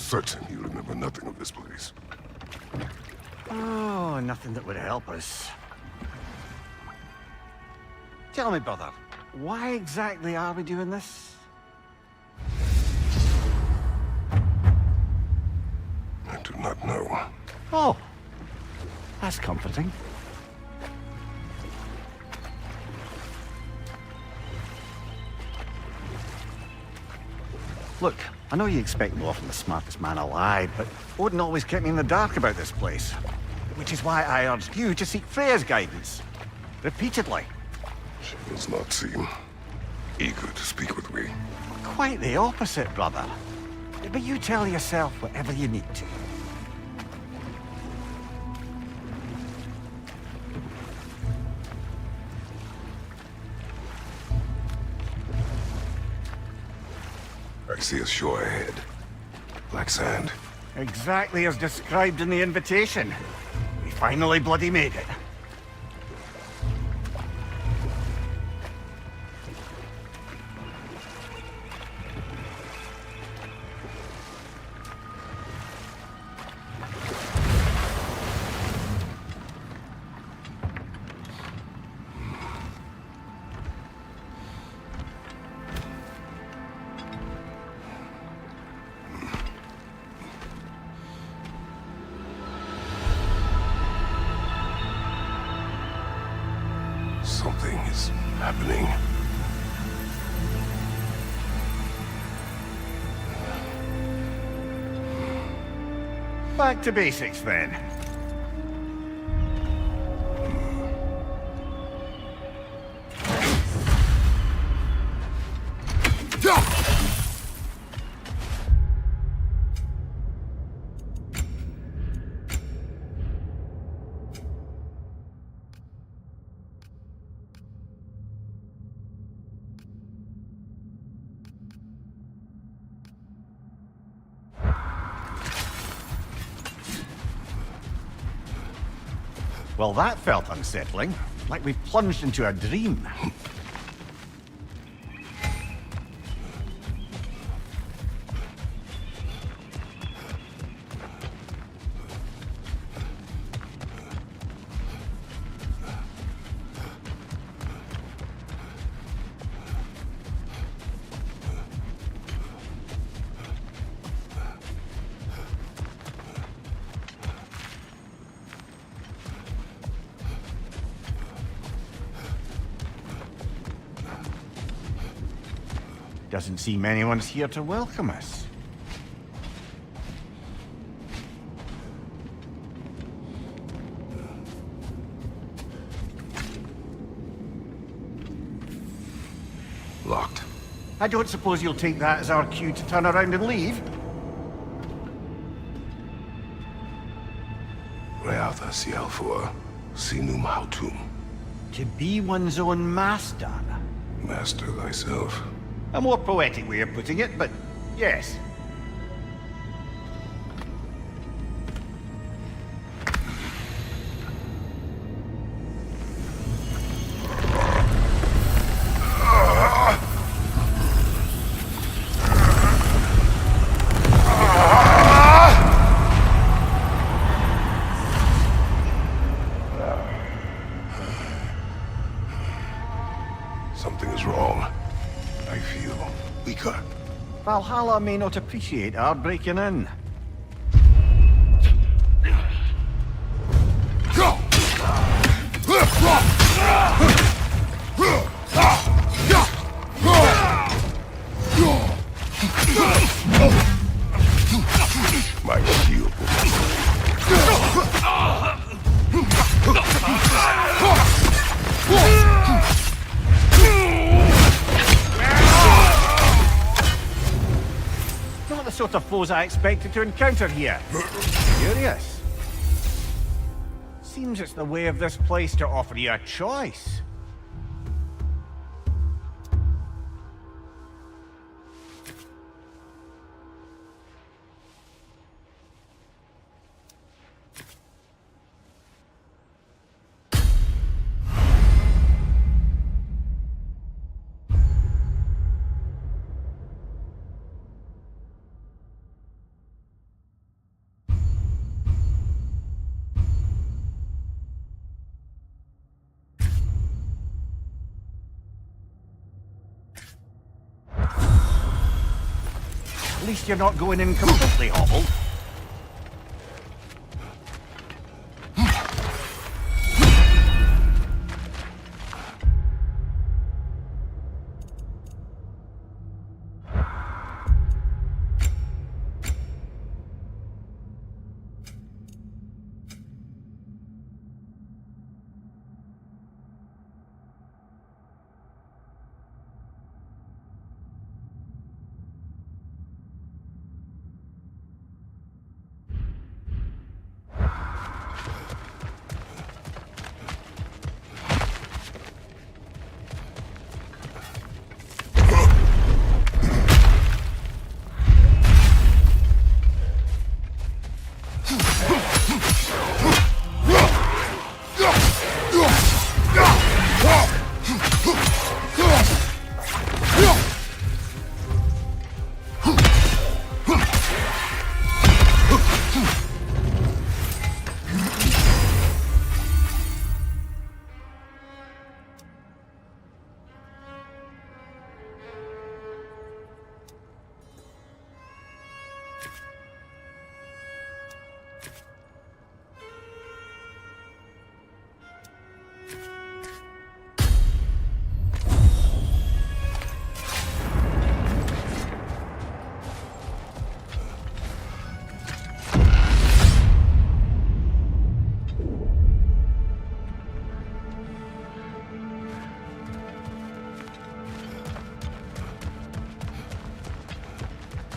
certain you remember nothing of this place. Oh, nothing that would help us. Tell me, brother, why exactly are we doing this? I do not know. Oh, that's comforting. Look, I know you expect more from the smartest man alive, but Odin always kept me in the dark about this place. Which is why I urged you to seek Freya's guidance. Repeatedly. She does not seem eager to speak with me. Quite the opposite, brother. But you tell yourself whatever you need to. I see a shore ahead. Black sand. Exactly as described in the invitation. We finally bloody made it. Something is happening. Back to basics then. Well, that felt unsettling. Like we plunged into a dream. Doesn't seem anyone's here to welcome us. Locked. I don't suppose you'll take that as our cue to turn around and leave? Reatha Sialfor, Sinum Hautum. To be one's own master. Master thyself. A more poetic way of putting it, but yes. Something is wrong. I feel weaker. Valhalla may not appreciate our breaking in. My shield Not the sort of foes I expected to encounter here. Curious. Seems it's the way of this place to offer you a choice. least you're not going in completely hobbled.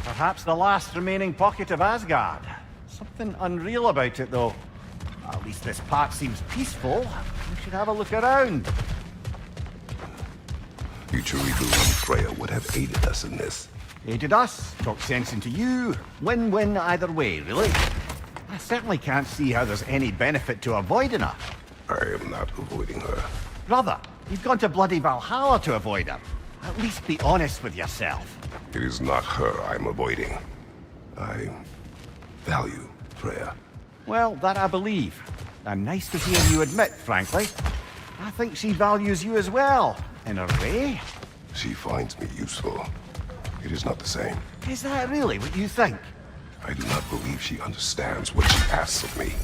Perhaps the last remaining pocket of Asgard. Something unreal about it, though. At least this part seems peaceful. We should have a look around. Future Regal and Freya would have aided us in this. Aided us, talked sense into you. Win-win either way, really. I certainly can't see how there's any benefit to avoiding her. I am not avoiding her. Brother, you've gone to bloody Valhalla to avoid her. At least be honest with yourself. It is not her I'm avoiding. I value Freya. Well, that I believe. I'm nice to hear you admit, frankly. I think she values you as well, in a way. She finds me useful. It is not the same. Is that really what you think? I do not believe she understands what she asks of me.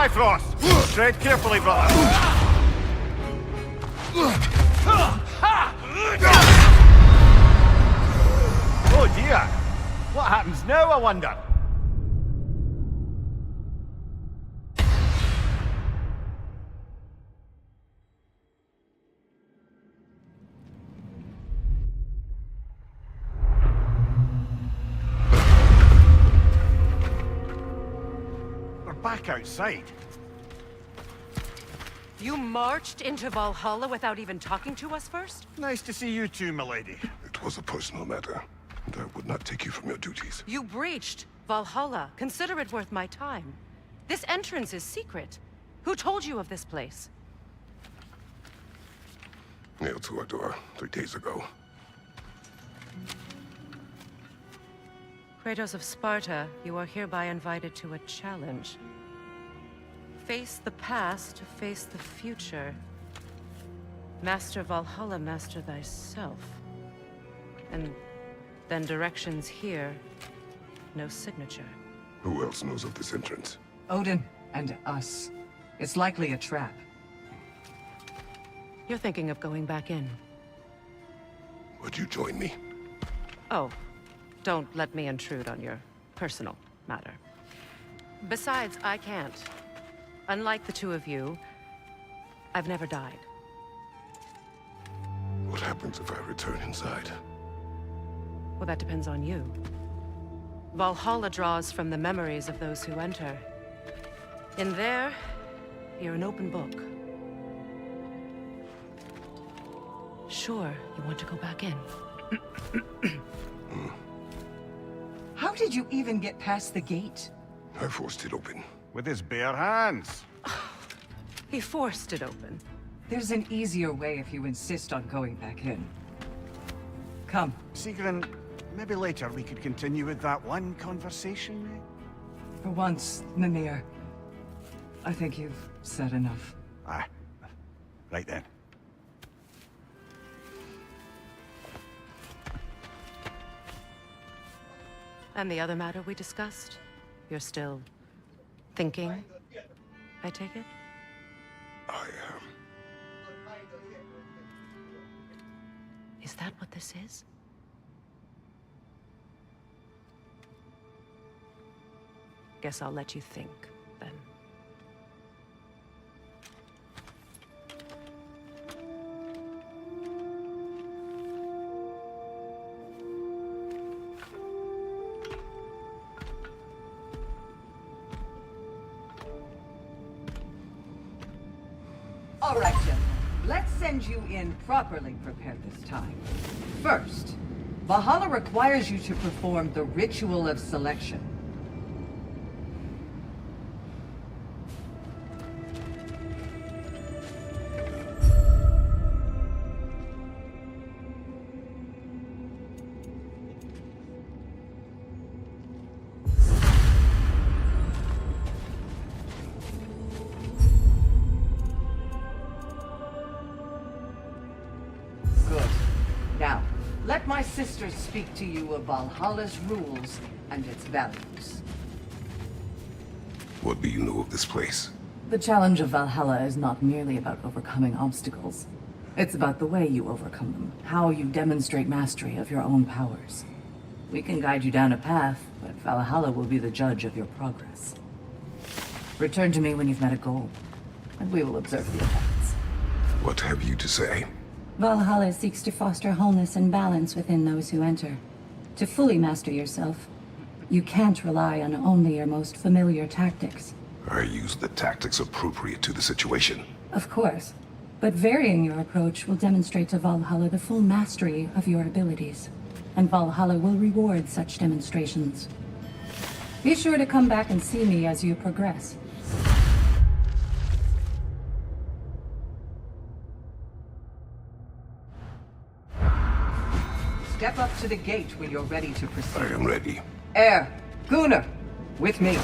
Frost! Tread carefully, brother. Oh dear! What happens now, I wonder? We're back outside. You marched into Valhalla without even talking to us first? Nice to see you too, milady. It was a personal matter, and I would not take you from your duties. You breached Valhalla. Consider it worth my time. This entrance is secret. Who told you of this place? Nailed to our door 3 days ago. Kratos of Sparta, you are hereby invited to a challenge. Face the past to face the future. Master Valhalla, master thyself. And then directions here, no signature. Who else knows of this entrance? Odin and us. It's likely a trap. You're thinking of going back in. Would you join me? Oh, don't let me intrude on your personal matter. Besides, I can't. Unlike the two of you, I've never died. What happens if I return inside? Well, that depends on you. Valhalla draws from the memories of those who enter. In there, you're an open book. Sure, you want to go back in. How did you even get past the gate? I forced it open. With his bare hands. He forced it open. There's an easier way if you insist on going back in. Come. Sigrun, maybe later we could continue with that one conversation, eh? For once, Mimir. I think you've said enough. Ah, right then. And the other matter we discussed? You're still thinking, I take it? I Is that what this is? Guess I'll let you think, then. All right, gentlemen. Let's send you in properly prepared this time. First, Valhalla requires you to perform the ritual of selection. Good. Now, let my sisters speak to you of Valhalla's rules and its values. What do you know of this place? The challenge of Valhalla is not merely about overcoming obstacles. It's about the way you overcome them, how you demonstrate mastery of your own powers. We can guide you down a path, but Valhalla will be the judge of your progress. Return to me when you've met a goal, and we will observe the effects. What have you to say? Valhalla seeks to foster wholeness and balance within those who enter. To fully master yourself, you can't rely on only your most familiar tactics. I use the tactics appropriate to the situation. Of course, but varying your approach will demonstrate to Valhalla the full mastery of your abilities, and Valhalla will reward such demonstrations. Be sure to come back and see me as you progress. Step up to the gate when you're ready to I proceed. am ready. Air, Gunnar, with me.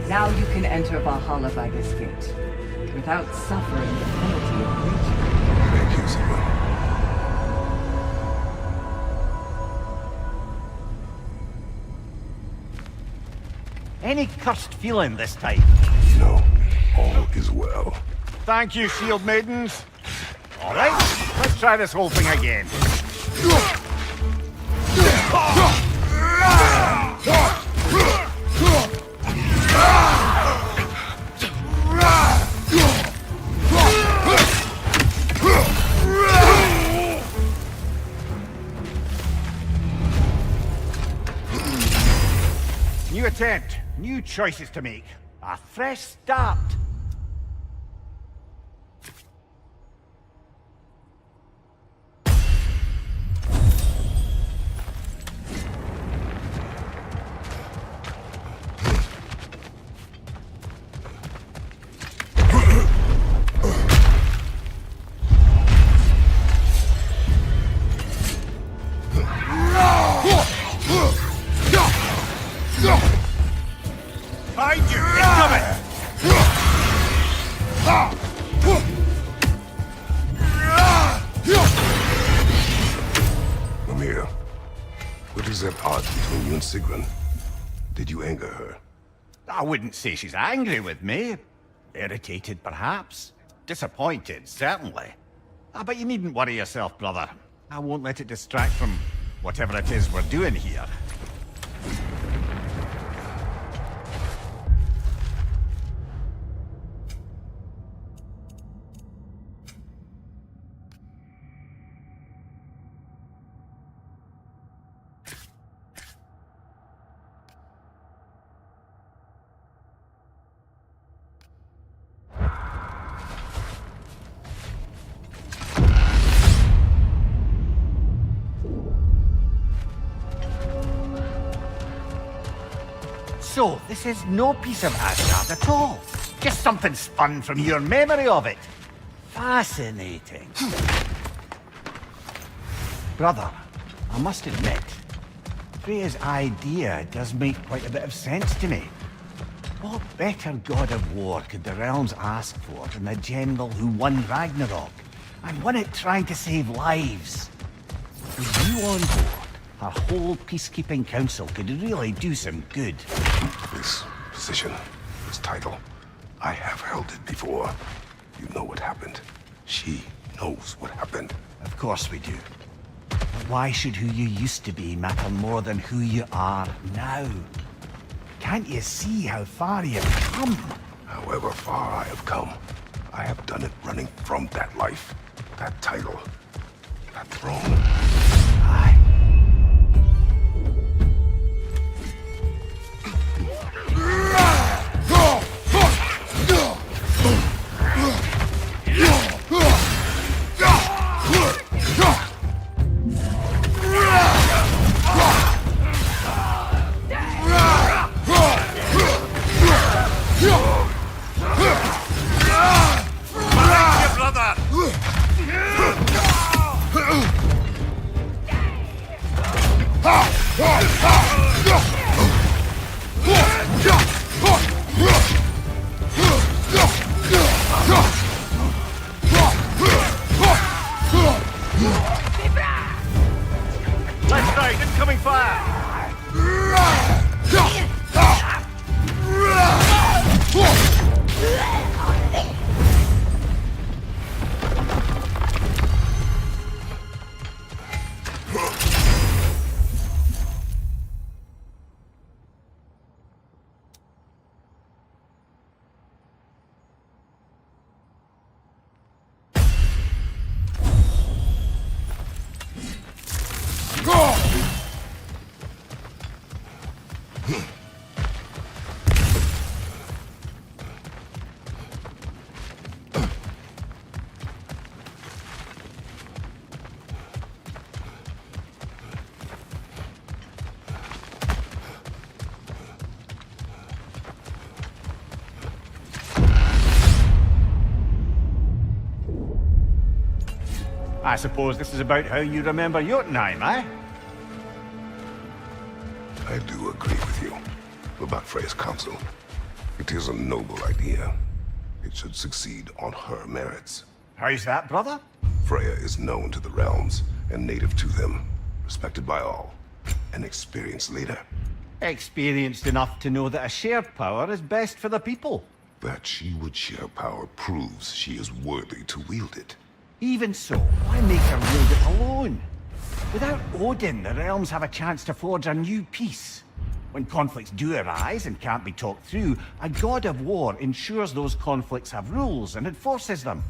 Now you can enter Valhalla by this gate, without suffering the penalty of breaching. Thank you, Sigmund. Any cursed feeling this time? No, all is well. Thank you, shield maidens. All right, let's try this whole thing again. New attempt, new choices to make. A fresh start. Behind you! Incoming! Mimir, what is that odd between you and Sigrun? Did you anger her? I wouldn't say she's angry with me. Irritated, perhaps. Disappointed, certainly. But you needn't worry yourself, brother. I won't let it distract from whatever it is we're doing here. So, this is no piece of Asgard at all. Just something spun from your memory of it. Fascinating. Brother, I must admit, Freya's idea does make quite a bit of sense to me. What better god of war could the realms ask for than the general who won Ragnarok, and won it trying to save lives? With you on board, our whole peacekeeping council could really do some good. This position, this title, I have held it before. You know what happened. She knows what happened. Of course we do. But why should who you used to be matter more than who you are now? Can't you see how far you've come? However far I have come, I have done it running from that life, that title, that throne. Aye. Let's try incoming fire! I suppose this is about how you remember Jotunheim, eh? I do agree with you about Freya's council. It is a noble idea. It should succeed on her merits. How's that, brother? Freya is known to the realms and native to them, respected by all, an experienced leader. Experienced enough to know that a shared power is best for the people. That she would share power proves she is worthy to wield it. Even so, why make her wield it alone? Without Odin, the realms have a chance to forge a new peace. When conflicts do arise and can't be talked through, a god of war ensures those conflicts have rules and enforces them.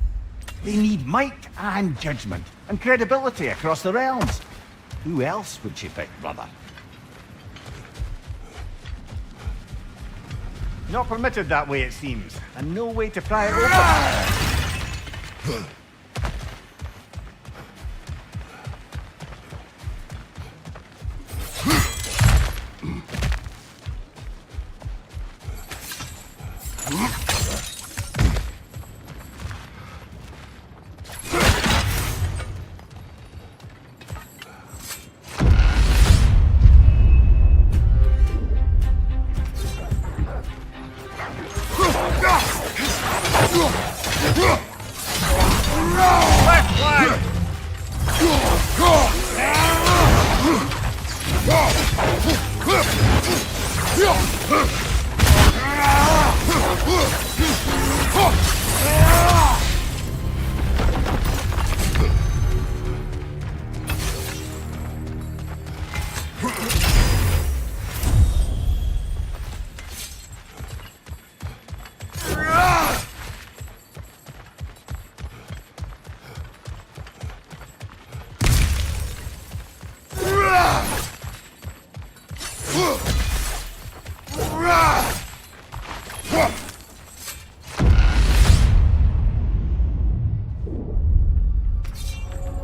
They need might and judgment, and credibility across the realms. Who else would she pick, brother? Not permitted that way, it seems, and no way to pry it open.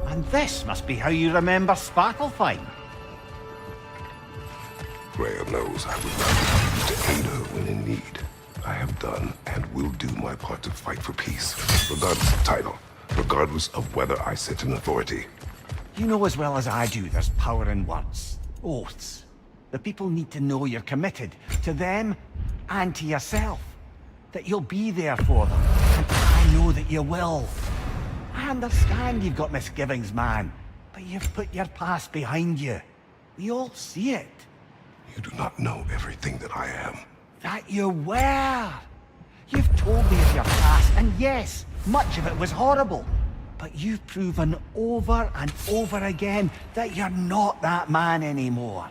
And this must be how you remember Sparklefine. Rhea knows I would not refuse to aid her when in need. I have done and will do my part to fight for peace, regardless of title, regardless of whether I sit in authority. You know as well as I do there's power in words, oaths. The people need to know you're committed, to them and to yourself. That you'll be there for them, and I know that you will. I understand you've got misgivings, man, but you've put your past behind you. We all see it. You do not know everything that I am. That you were. You've told me of your past, and yes, much of it was horrible. But you've proven over and over again that you're not that man anymore.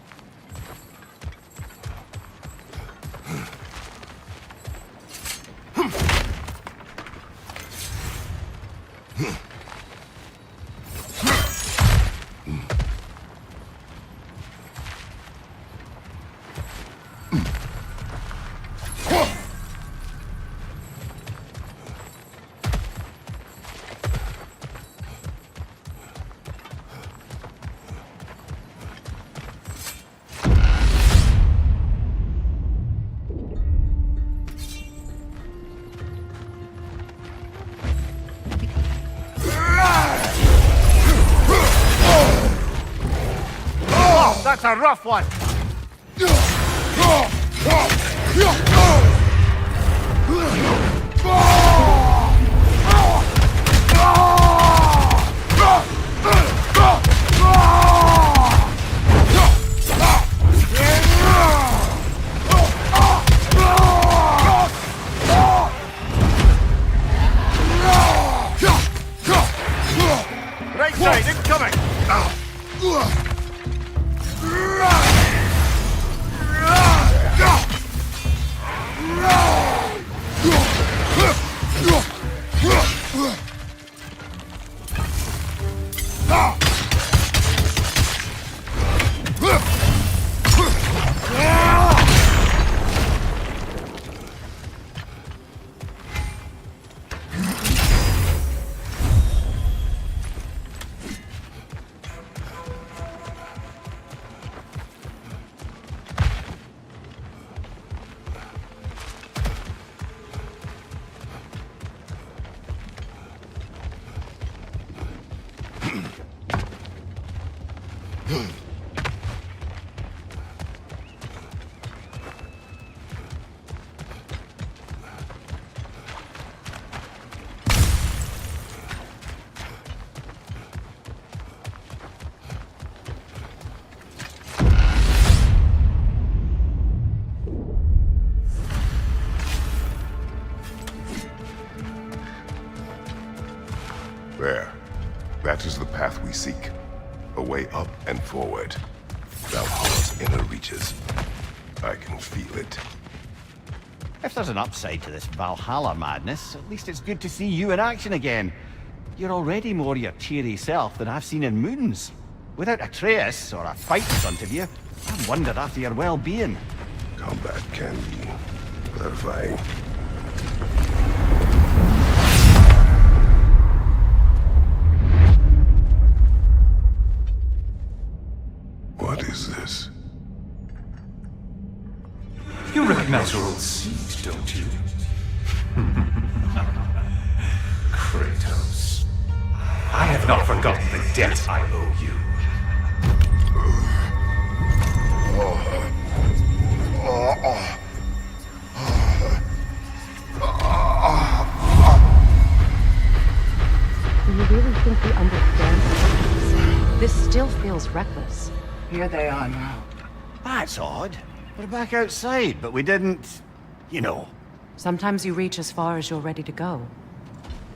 That's a rough one. Right side, incoming. There. That is the path we seek. A way up and forward. Valhalla's inner reaches. I can feel it. If there's an upside to this Valhalla madness, at least it's good to see you in action again. You're already more your cheery self than I've seen in moons. Without Atreus, or a fight in front of you, I've wondered after your well-being. Combat can be clarifying. What is this? You recognize your old seat, don't you? Kratos. I have not forgotten the debt I owe you. Do you really think we understand this? This still feels reckless. Here they are now. That's odd. We're back outside, but we didn't... you know. Sometimes you reach as far as you're ready to go.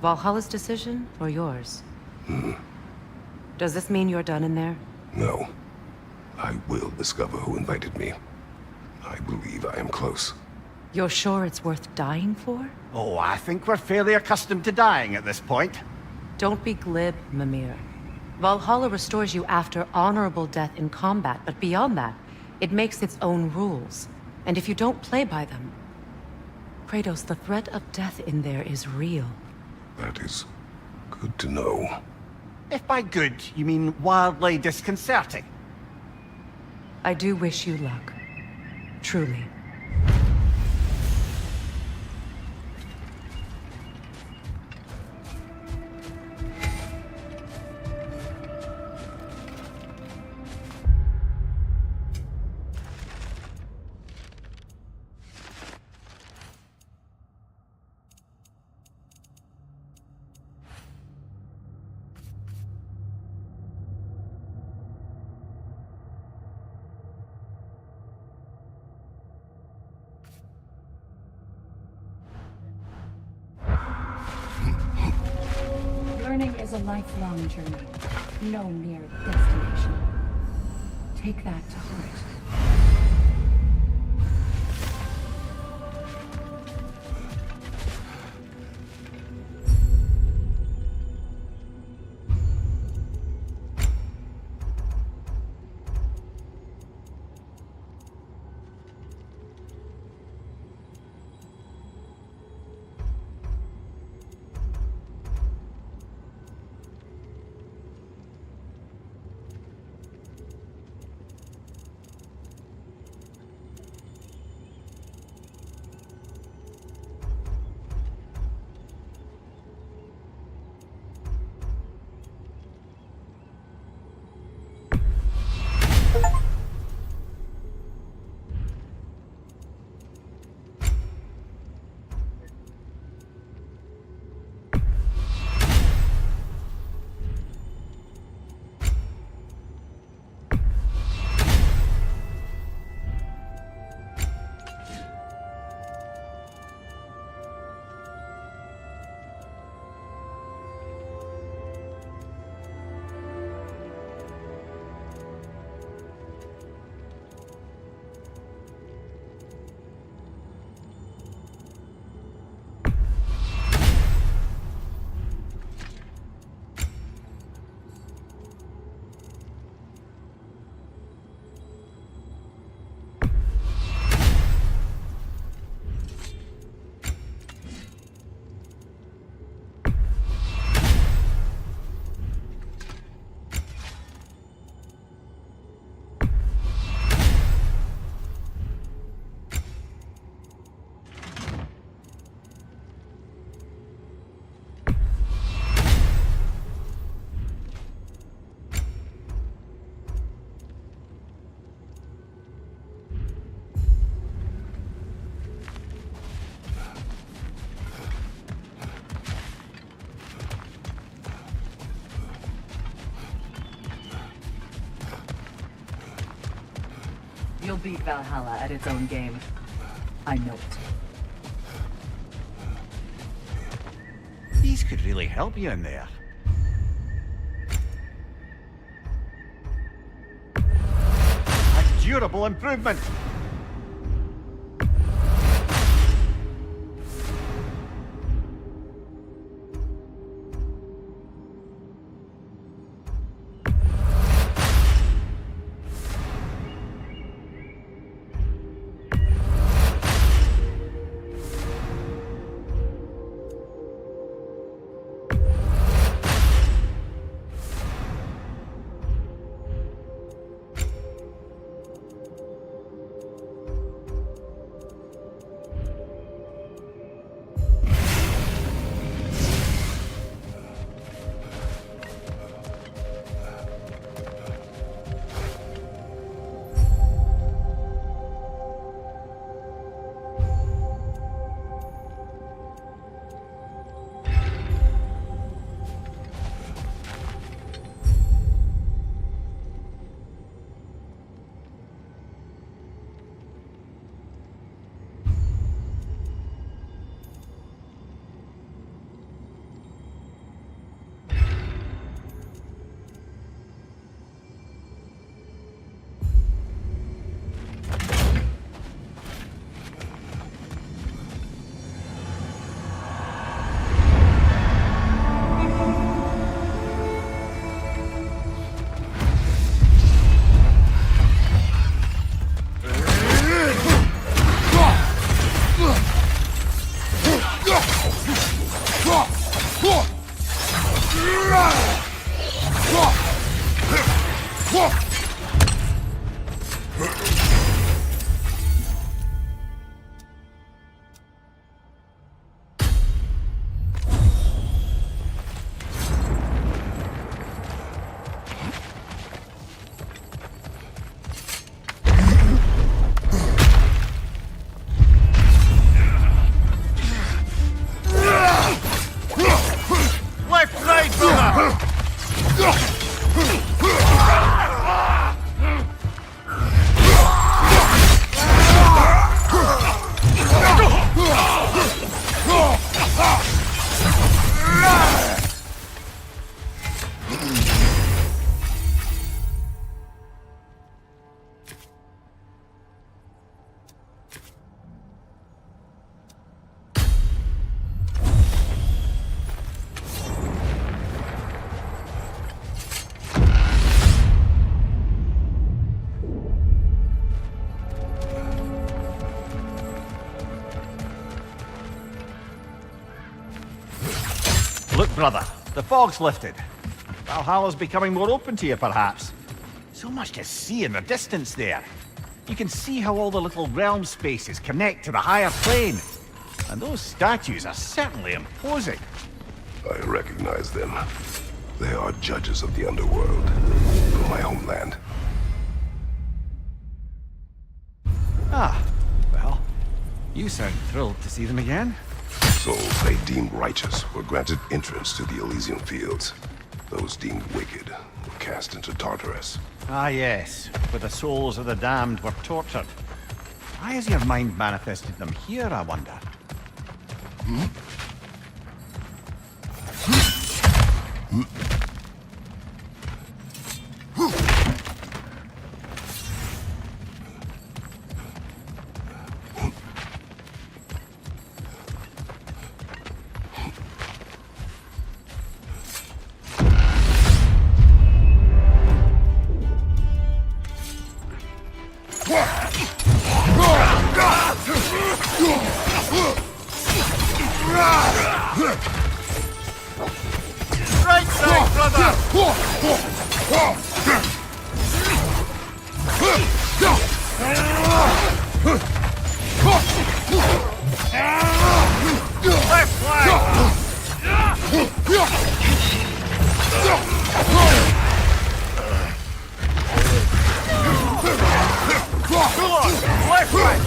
Valhalla's decision, or yours? Does this mean you're done in there? No. I will discover who invited me. I believe I am close. You're sure it's worth dying for? Oh, I think we're fairly accustomed to dying at this point. Don't be glib, Mimir. Valhalla restores you after honorable death in combat, but beyond that, it makes its own rules. And if you don't play by them... Kratos, the threat of death in there is real. That is good to know. If by good, you mean wildly disconcerting. I do wish you luck. Truly. Learning is a lifelong journey, no mere destination. Take that to heart. You'll beat Valhalla at its own game. I know it. These could really help you in there. A durable improvement! brother. The fog's lifted. Valhalla's becoming more open to you, perhaps. So much to see in the distance there. You can see how all the little realm spaces connect to the higher plane. And those statues are certainly imposing. I recognize them. They are judges of the underworld from my homeland. Ah, well, you sound thrilled to see them again. Souls they deemed righteous were granted entrance to the Elysian fields. Those deemed wicked were cast into Tartarus. Ah yes, where the souls of the damned were tortured. Why has your mind manifested them here, I wonder? Right side, brother! Left flank! Left flank!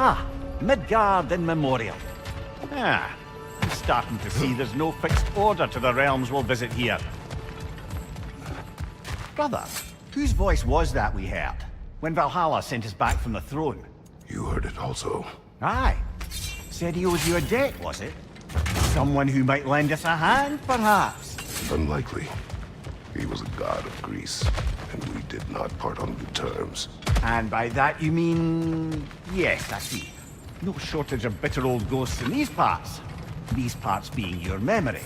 Ah, Midgard in memoriam. Ah, I'm starting to see there's no fixed order to the realms we'll visit here. Brother, whose voice was that we heard when Valhalla sent us back from the throne? You heard it also. Aye. Said he owes you a debt, was it? Someone who might lend us a hand, perhaps? Unlikely. He was a god of Greece, and we did not part on good terms. And by that you mean... Yes, I see. No shortage of bitter old ghosts in these parts. These parts being your memory.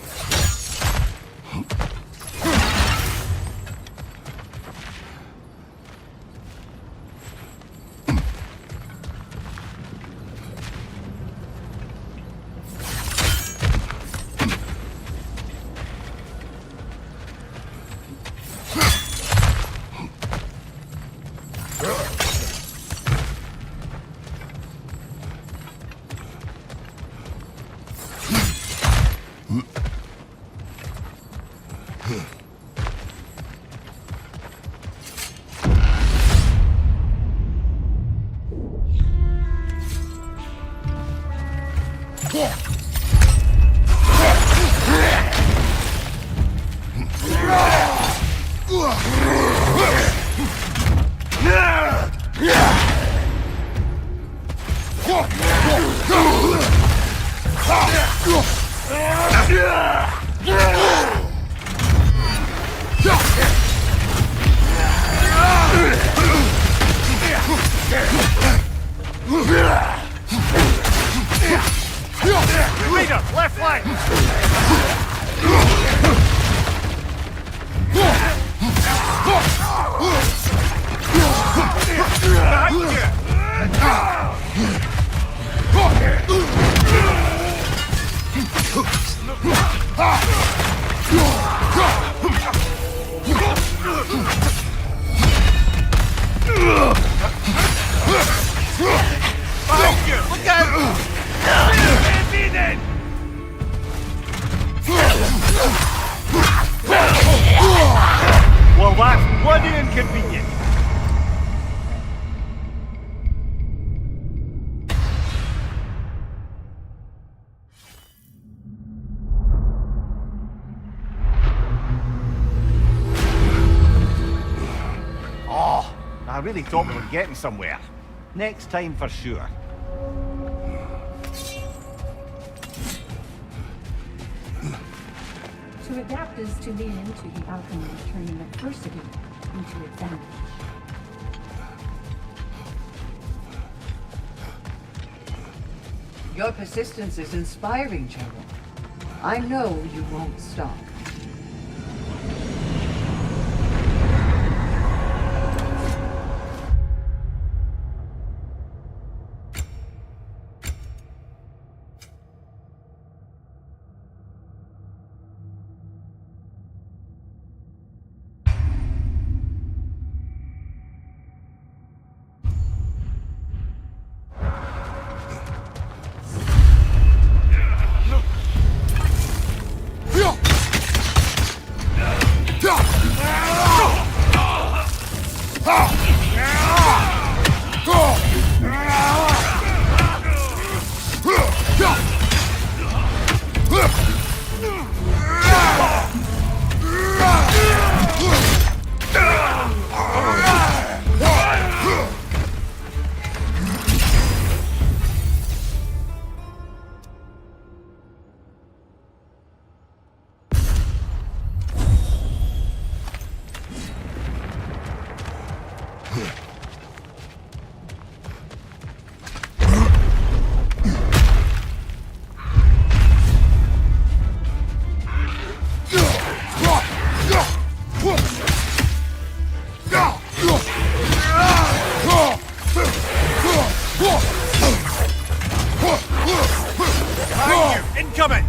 Leader, left flank! Behind you! Look out! Defeated! I really thought we were getting somewhere. Next time for sure. To adapt is to lean into the alchemy of turning adversity into advantage. Your persistence is inspiring, General. I know you won't stop. Incoming!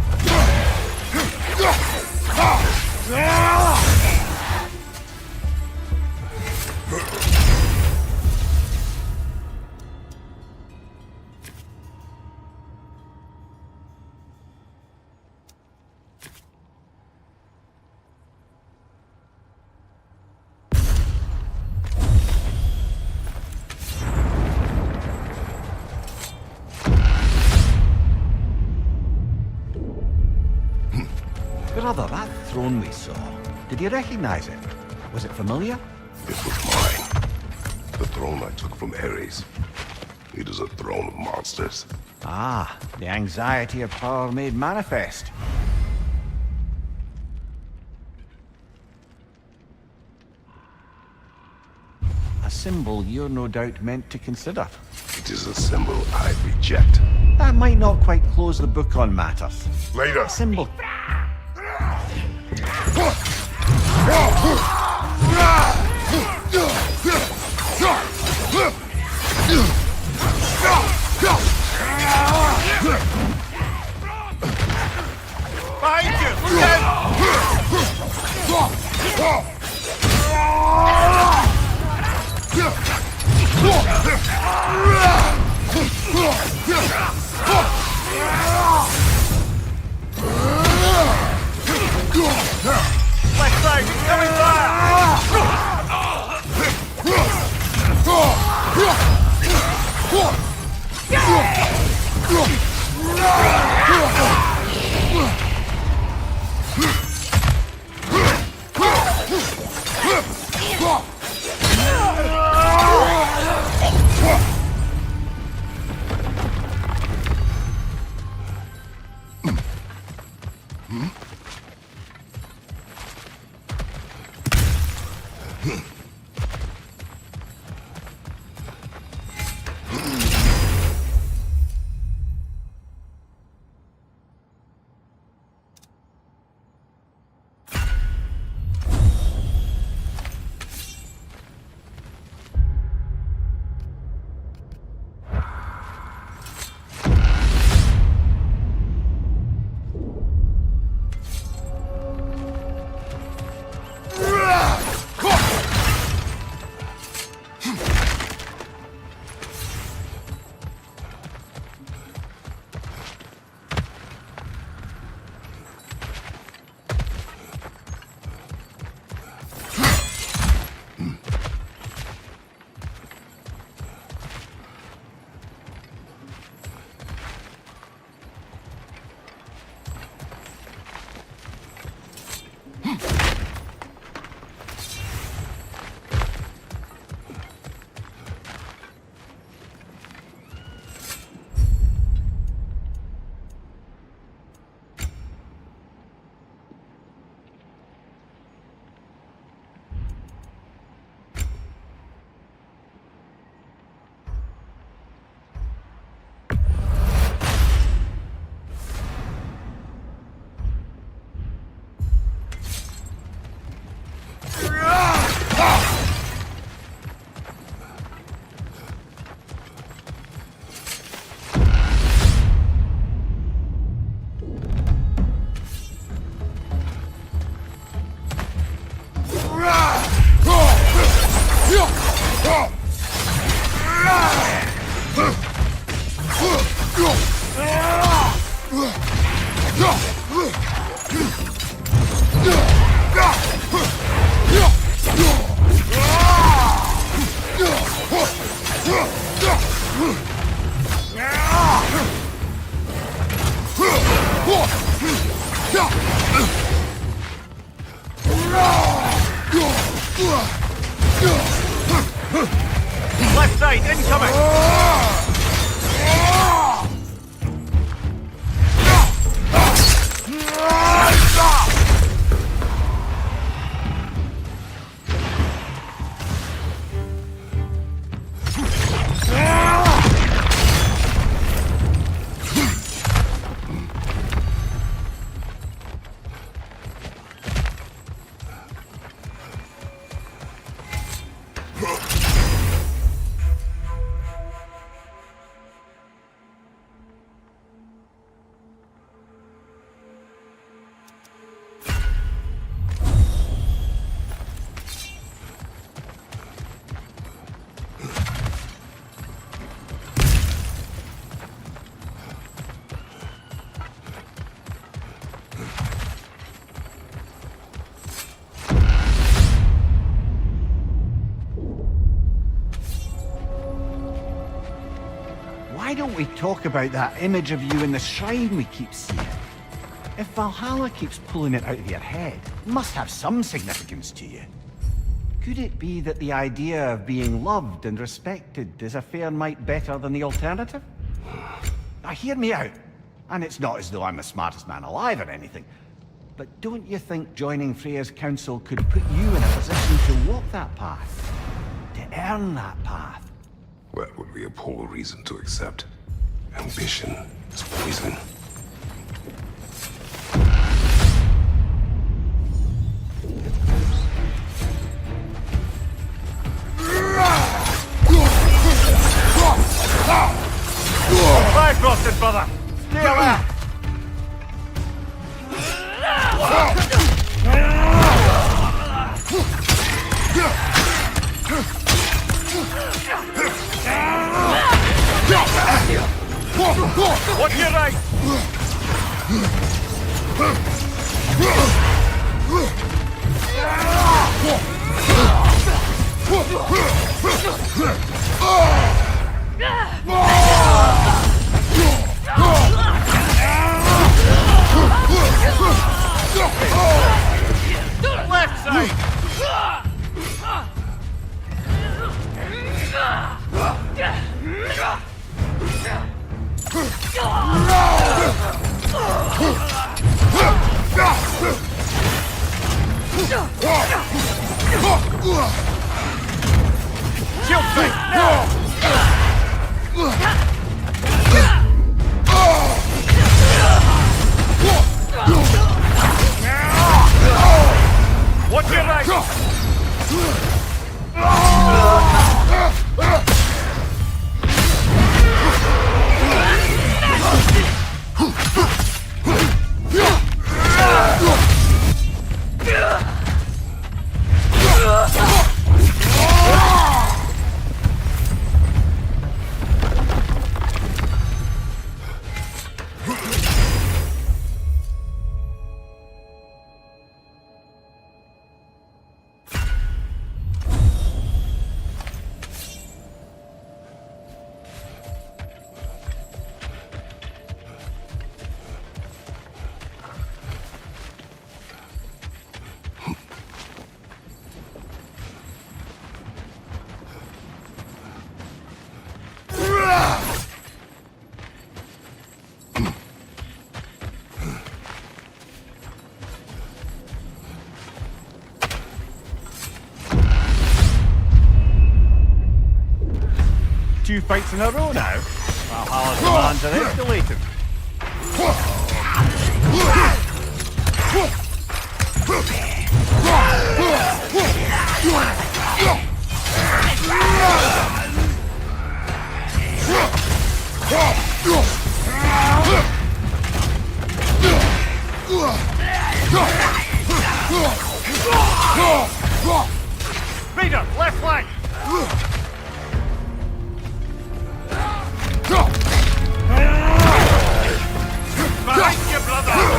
Brother, that throne we saw, did you recognize it? Was it familiar? It was mine. The throne I took from Ares. It is a throne of monsters. Ah, the anxiety of power made manifest. A symbol you're no doubt meant to consider. It is a symbol I reject. That might not quite close the book on matters. Later. A symbol. Behind you! Left side, coming Left side, incoming! Why don't we talk about that image of you in the shrine we keep seeing? If Valhalla keeps pulling it out of your head, it must have some significance to you. Could it be that the idea of being loved and respected is a fair mite better than the alternative? Now hear me out. And it's not as though I'm the smartest man alive or anything. But don't you think joining Freya's council could put you in a position to walk that path? To earn that path? That would be a poor reason to accept. Ambition is poison. Fire crossing, brother! Stay alert! Watch your right! Left side! Shield fight, now! Watch your right! Two fights in a row now. Valhalla's demands are escalating. Raider, left flank! Behind you, brother!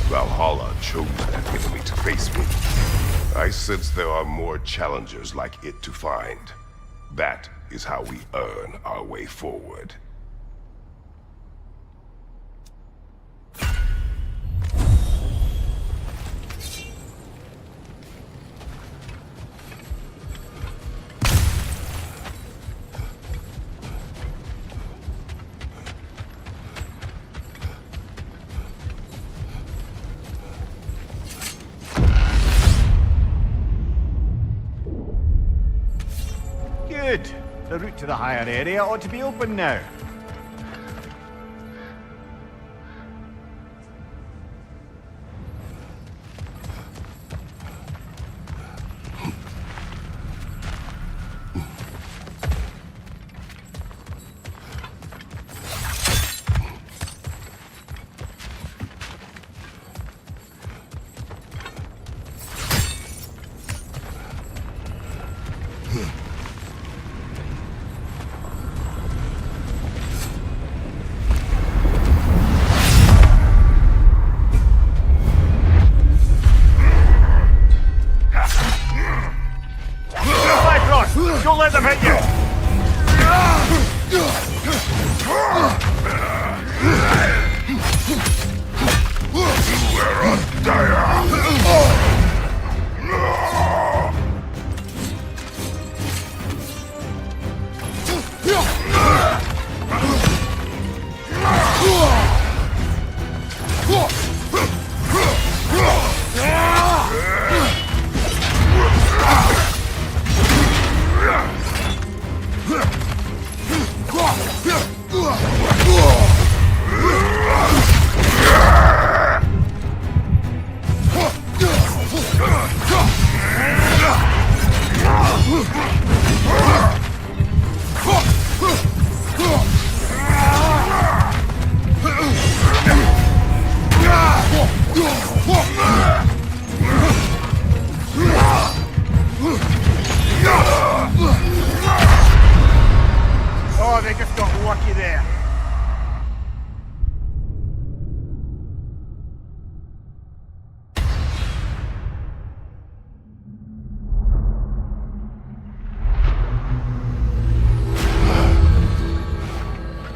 Valhalla chose that enemy to face me. I sense there are more challengers like it to find. That is how we earn our way forward. Good. The route to the higher area ought to be open now. Don't let them hit you! Oh, they just got lucky there.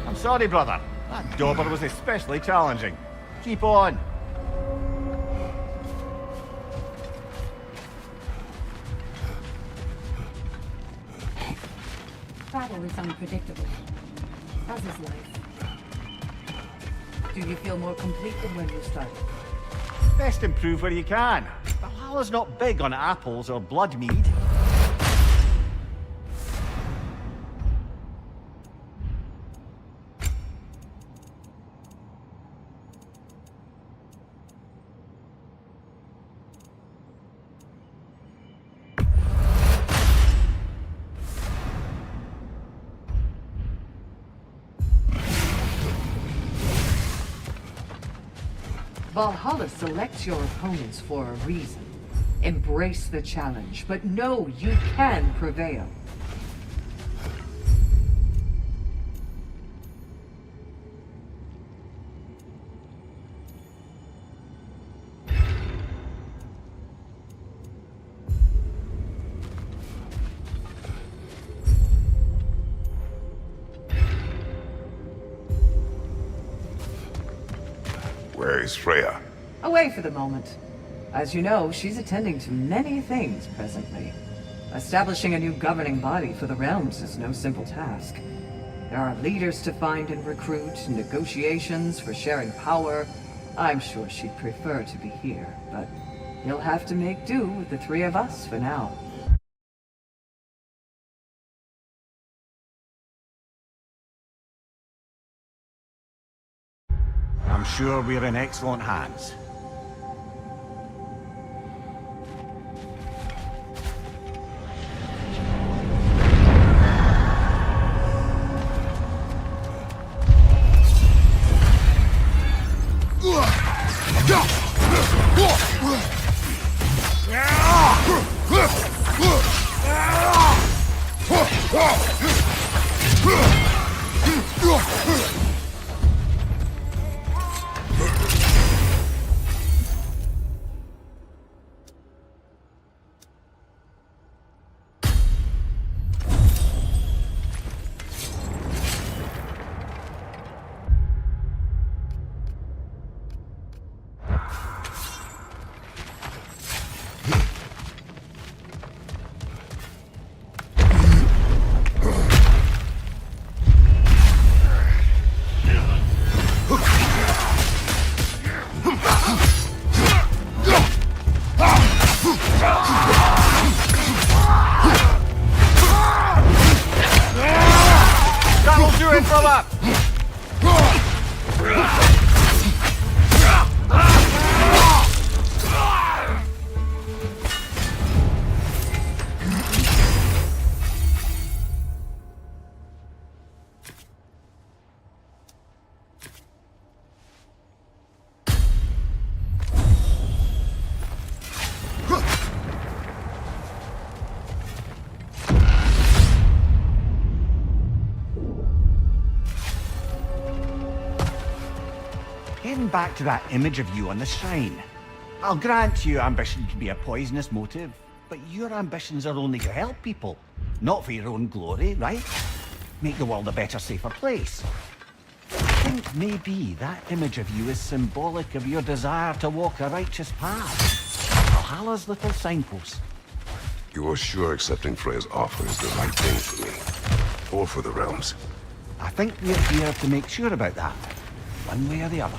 I'm sorry, brother. That dauber was especially challenging. Keep on. Battle is unpredictable, as is life. Do you feel more complete than when you started? Best improve where you can. Valhalla's not big on apples or blood mead. Valhalla selects your opponents for a reason. Embrace the challenge, but know you can prevail. Where is Freya? Away for the moment. As you know, she's attending to many things presently. Establishing a new governing body for the realms is no simple task. There are leaders to find and recruit, negotiations for sharing power. I'm sure she'd prefer to be here, but you'll have to make do with the three of us for now. I'm sure we're in excellent hands. back to that image of you on the shrine. I'll grant you ambition can be a poisonous motive, but your ambitions are only to help people, not for your own glory, right? Make the world a better, safer place. I think maybe that image of you is symbolic of your desire to walk a righteous path. Valhalla's little signpost. You are sure accepting Freya's offer is the right thing for me? Or for the realms? I think we're here to make sure about that, one way or the other.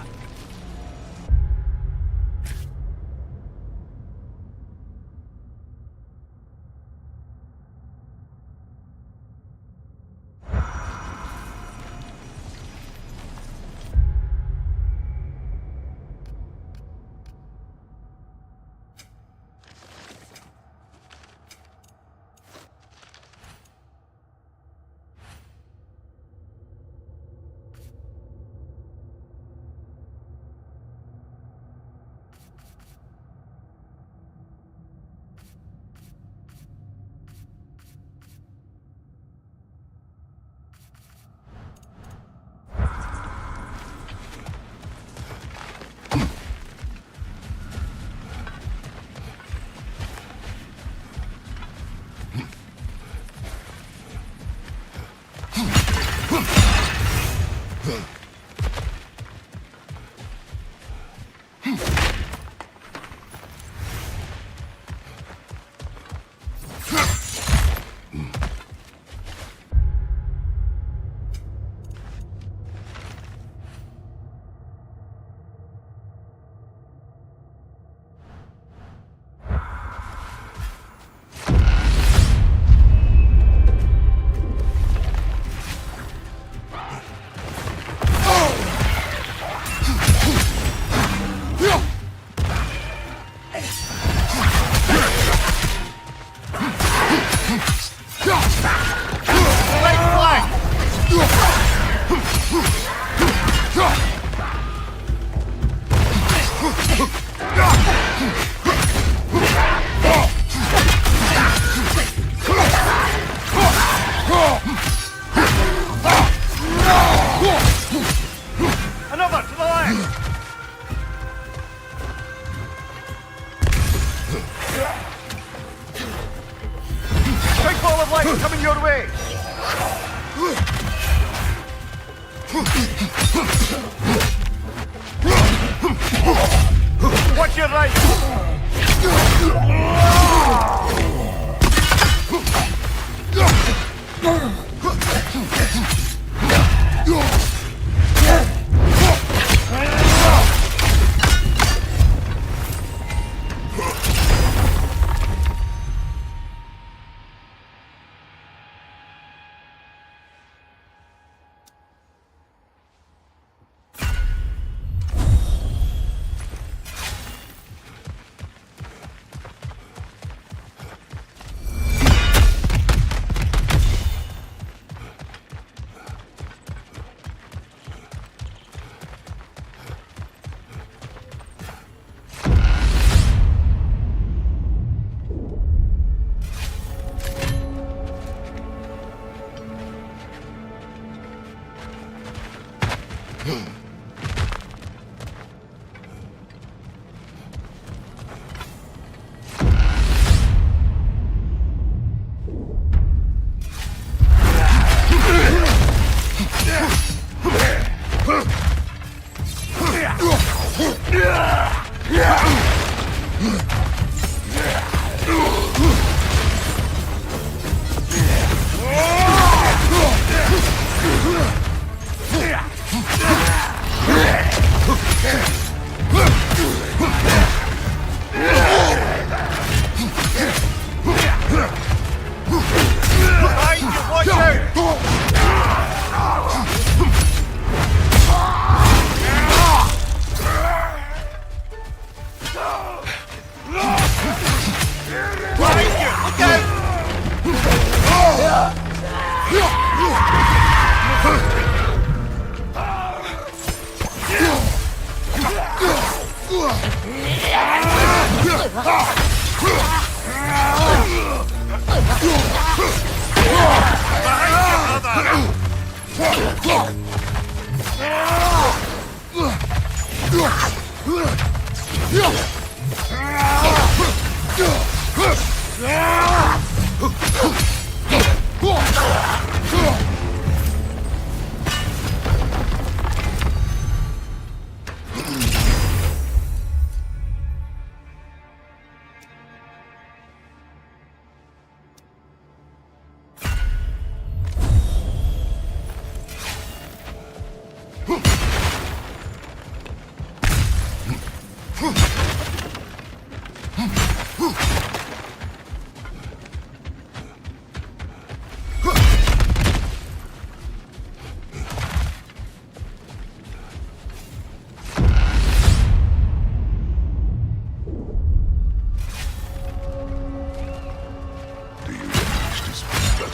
Watch your right!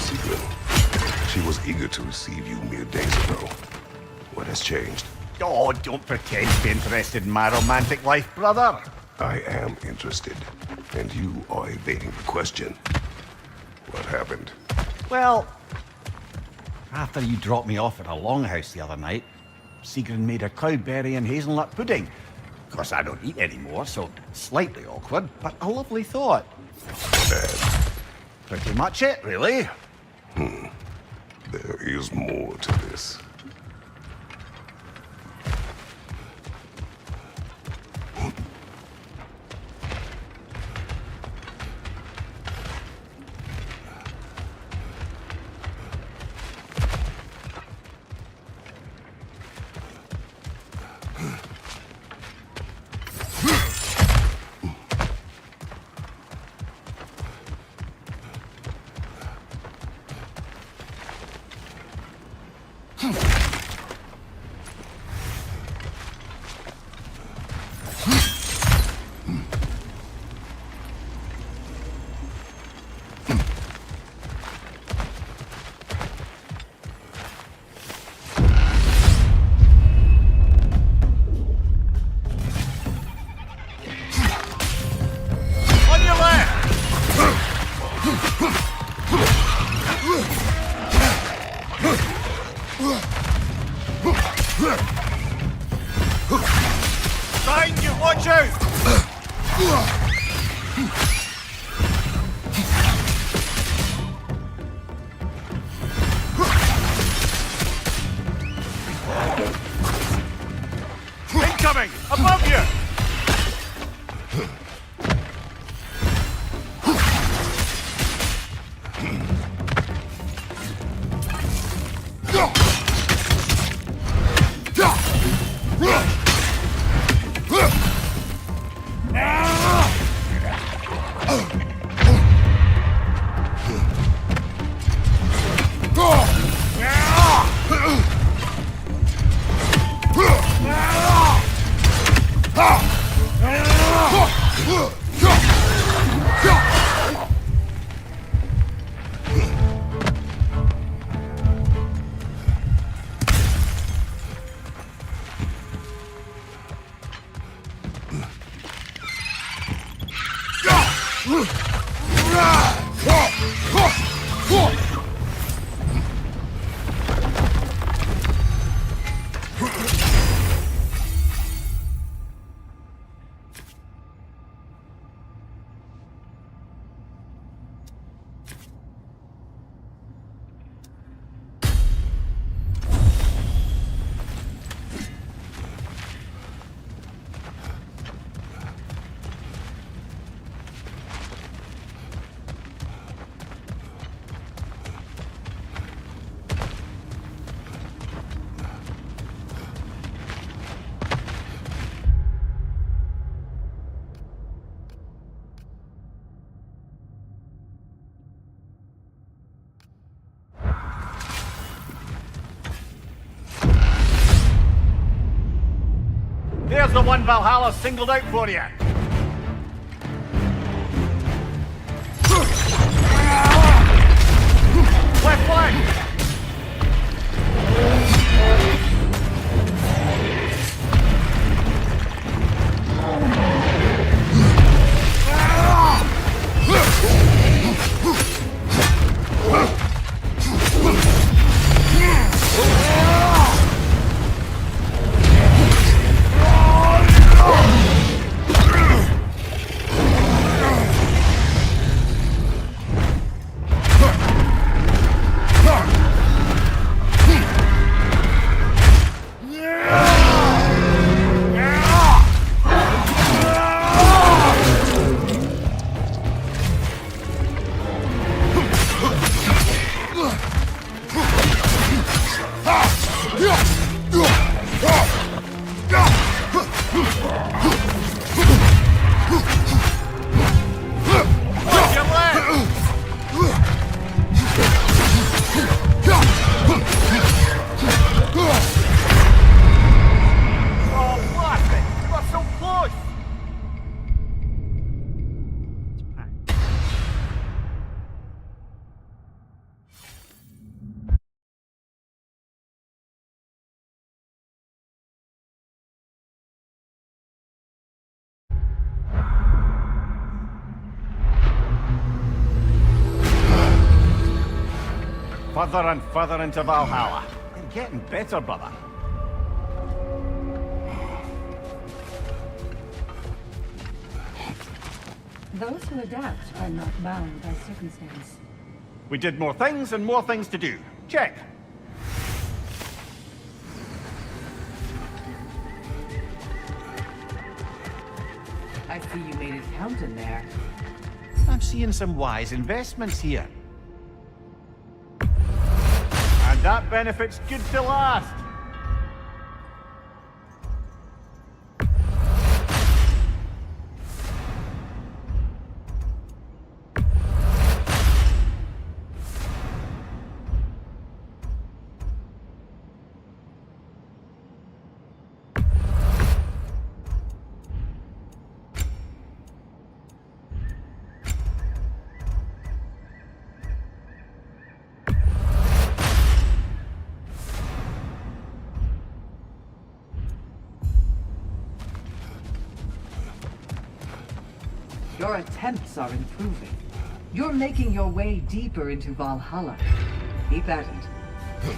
Sigrun. She was eager to receive you mere days ago. What has changed? Oh, don't pretend to be interested in my romantic life, brother. I am interested, and you are evading the question. What happened? Well, after you dropped me off at a longhouse the other night, Sigrun made a cloudberry and hazelnut pudding. Of course, I don't eat anymore, so slightly awkward, but a lovely thought. Pretty much it, really. There is more to this. On your left! Behind you, watch out! Incoming! Above you! There's the one Valhalla singled out for you. Left flank! further and further into Valhalla. You're getting better, brother. Those who adapt are not bound by circumstance. We did more things and more things to do. Check. I see you made it count in there. I'm seeing some wise investments here. And that benefit's good to last. Your attempts are improving. You're making your way deeper into Valhalla. Keep at it.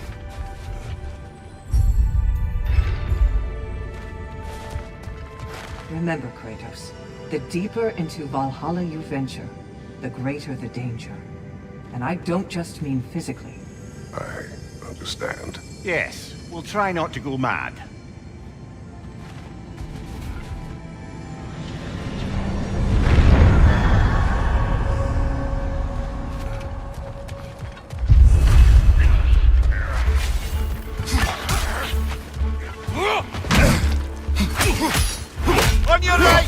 Remember, Kratos, the deeper into Valhalla you venture, the greater the danger. And I don't just mean physically. I understand. Yes, we'll try not to go mad. On your right!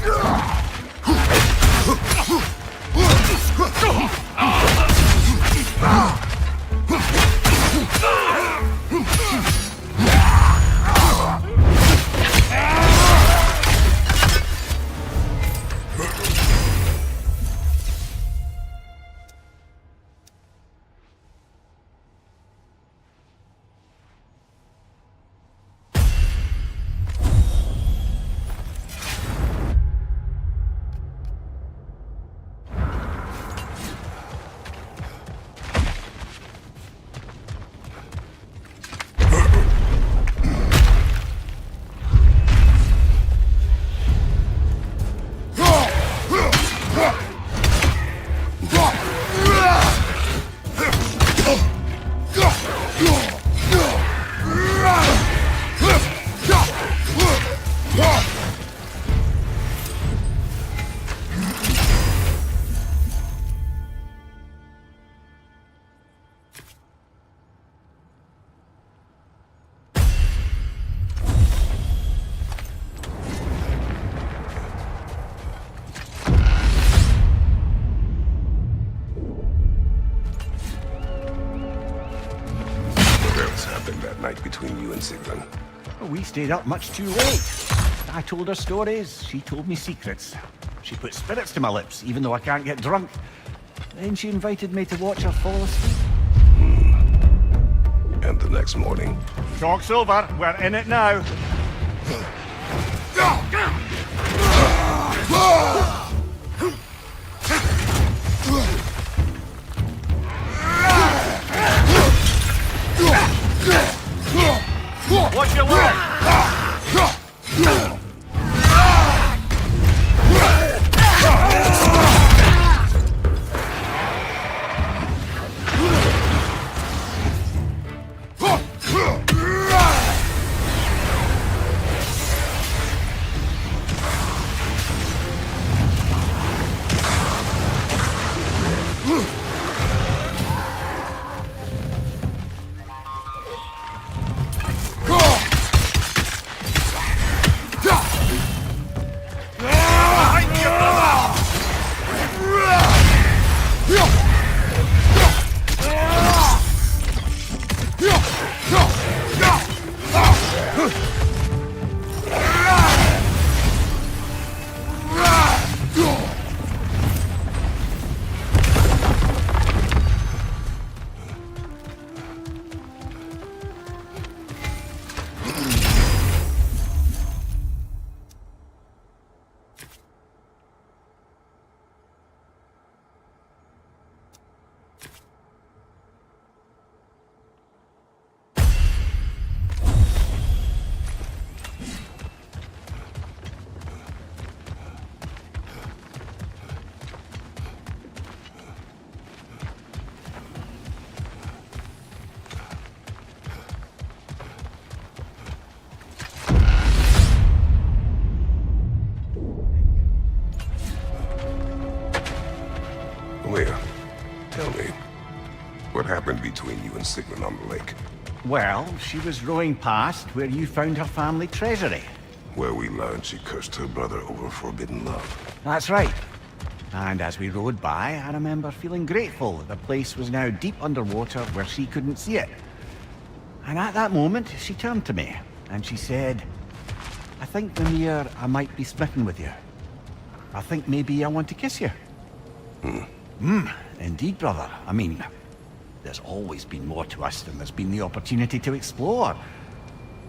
Between you and Sigrun. We stayed up much too late. I told her stories, she told me secrets. She put spirits to my lips, even though I can't get drunk. Then she invited me to watch her fall asleep. And the next morning... Talk's over. We're in it now. Watch your leg! Tell me, what happened between you and Sigrun on the lake? Well, she was rowing past where you found her family treasury. Where we learned she cursed her brother over forbidden love. That's right. And as we rowed by, I remember feeling grateful that the place was now deep underwater where she couldn't see it. And at that moment, she turned to me, and she said, I think, Mimir, I might be smitten with you. I think maybe I want to kiss you. Indeed, brother. I mean, there's always been more to us than there's been the opportunity to explore.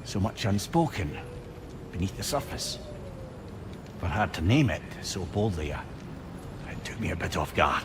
So much unspoken, beneath the surface. For her to name it so boldly, it took me a bit off guard.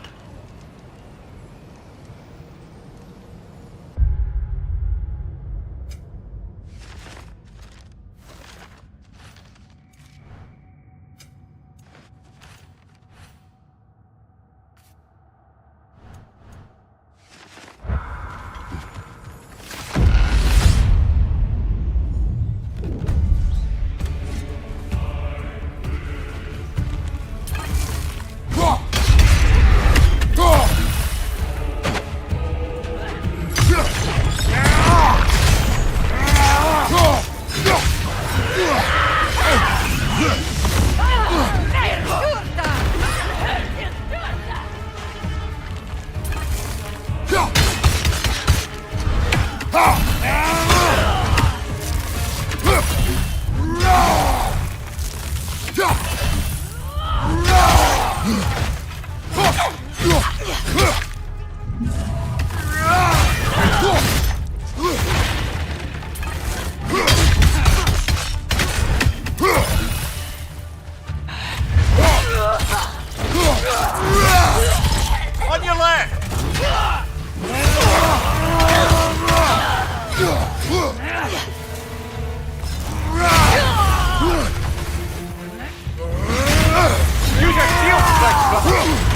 On your left! Use your shield strike, brother!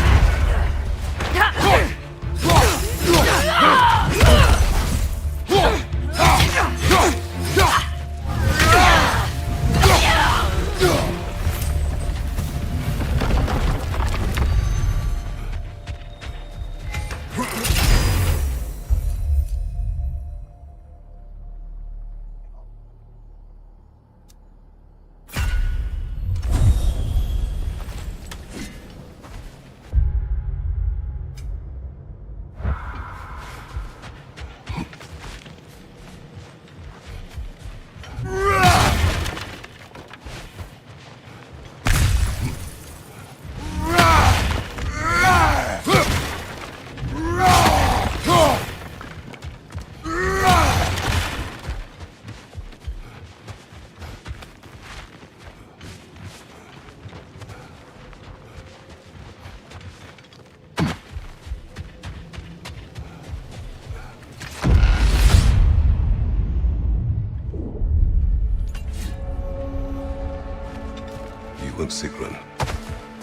And Sigrun,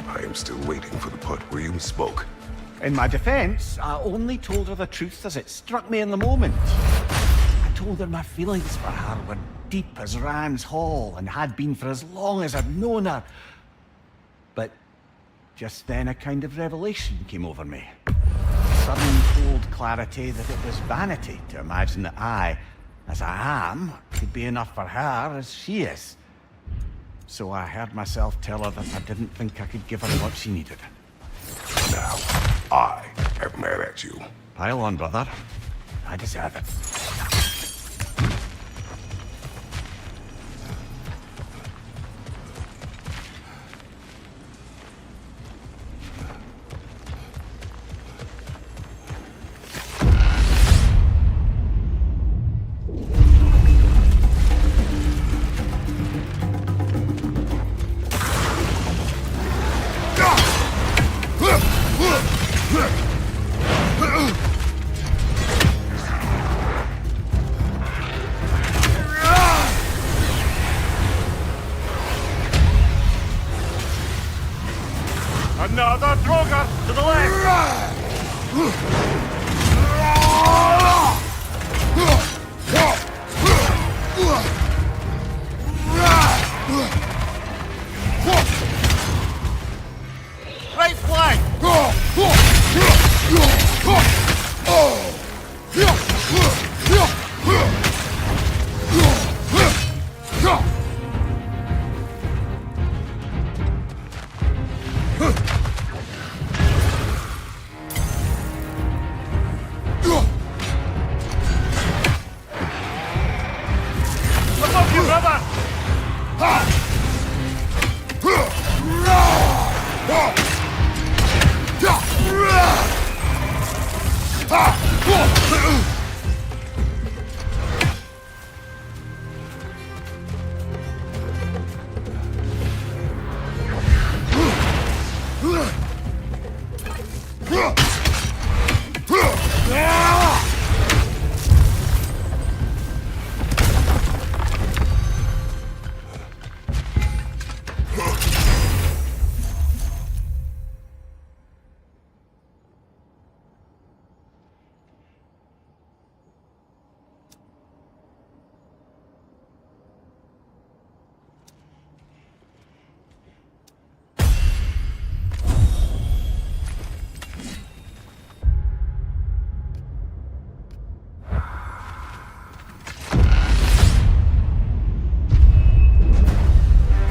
I am still waiting for the part where you spoke. In my defense, I only told her the truth as it struck me in the moment. I told her my feelings for her were deep as Rand's Hall and had been for as long as I've known her. But just then a kind of revelation came over me. Sudden cold clarity that it was vanity to imagine that I, as I am, could be enough for her as she is. So I heard myself tell her that I didn't think I could give her what she needed. Now, I am mad at you. Pile on, brother. I deserve it.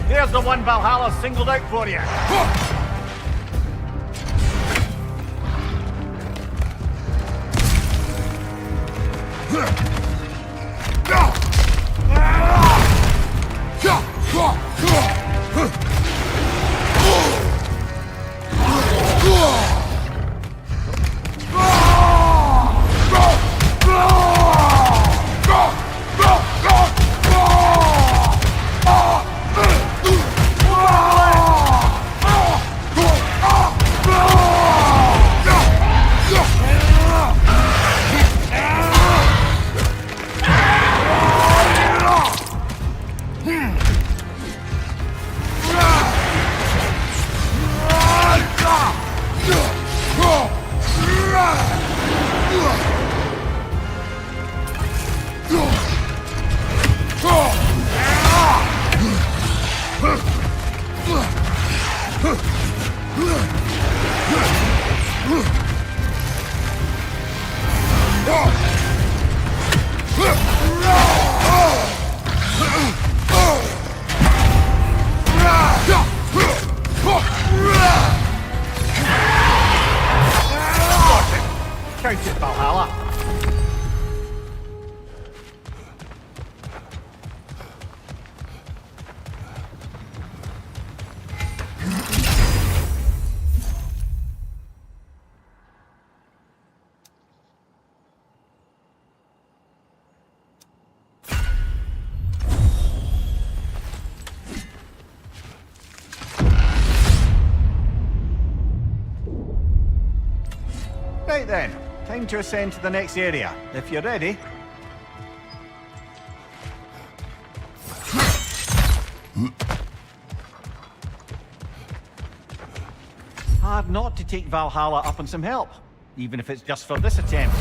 There's the one Valhalla singled out for you. Count it, Valhalla. Right then, time to ascend to the next area, if you're ready. Hard not to take Valhalla up on some help, even if it's just for this attempt.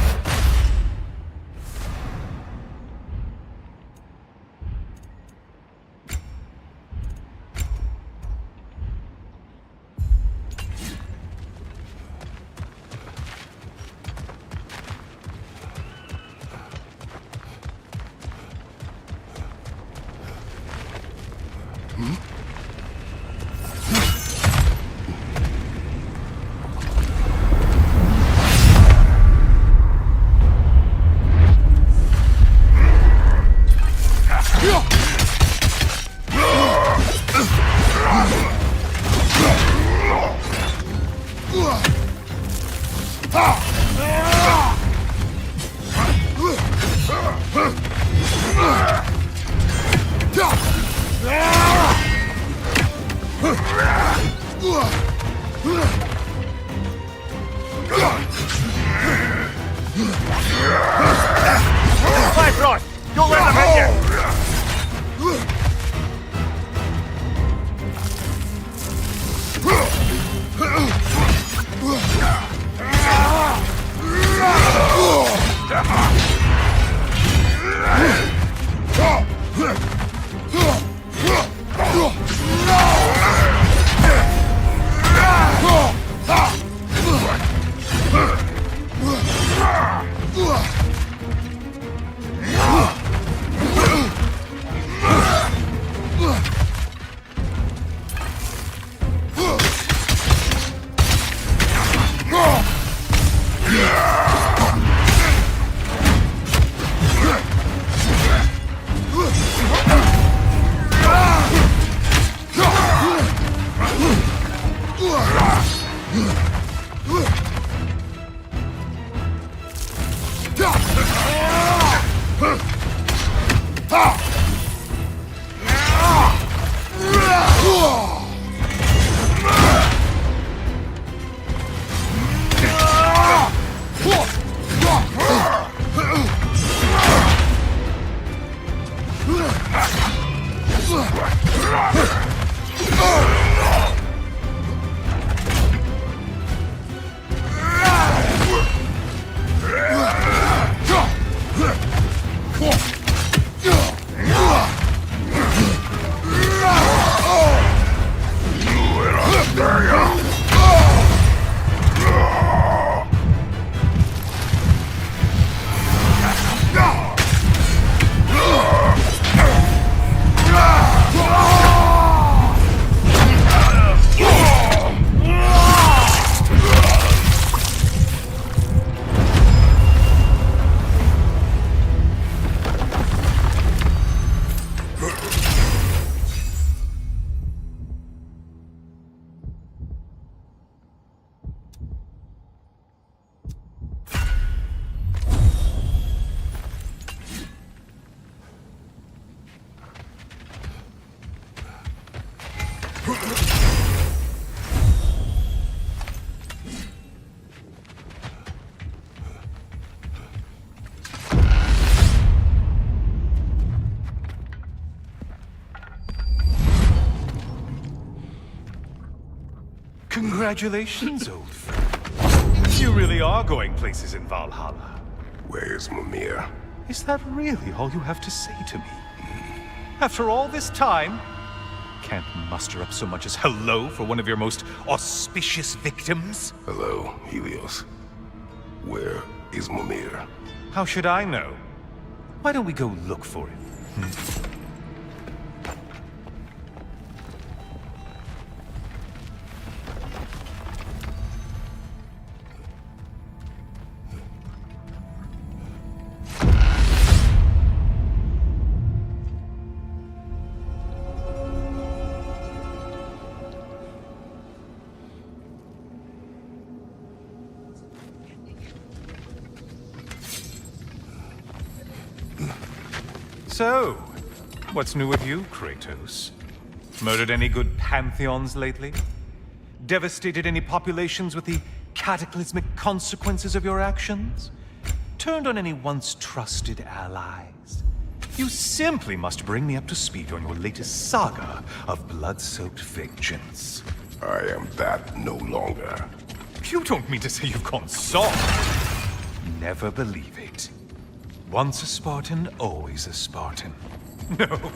Bifrost, don't let them hit you! Congratulations, old friend. You really are going places in Valhalla. Where's Mimir? Is that really all you have to say to me? After all this time, can't muster up so much as hello for one of your most auspicious victims? Hello, Helios. Where is Mimir? How should I know? Why don't we go look for him? So, what's new with you, Kratos? Murdered any good pantheons lately? Devastated any populations with the cataclysmic consequences of your actions? Turned on any once trusted allies? You simply must bring me up to speed on your latest saga of blood-soaked vengeance. I am that no longer. You don't mean to say you've gone soft? Never believe it. Once a Spartan, always a Spartan. No,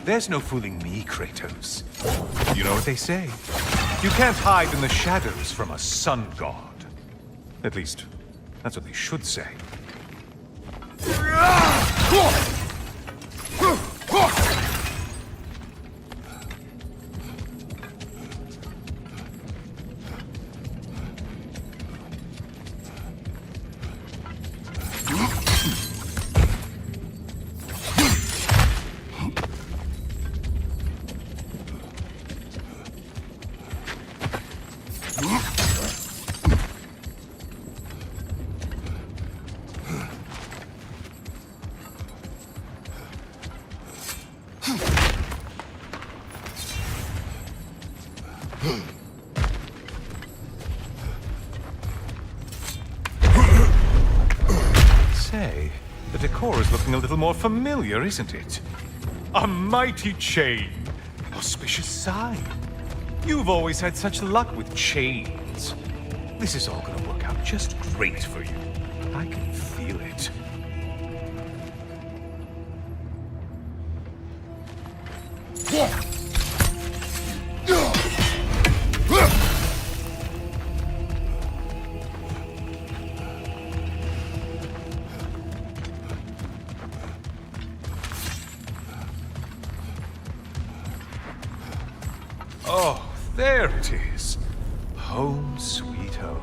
there's no fooling me, Kratos. You know what they say? You can't hide in the shadows from a sun god. At least, that's what they should say. Say, the decor is looking a little more familiar, isn't it? A mighty chain. Auspicious sign. You've always had such luck with chains. This is all gonna work out just great for you. I can feel it. Oh, there it is. Home sweet home.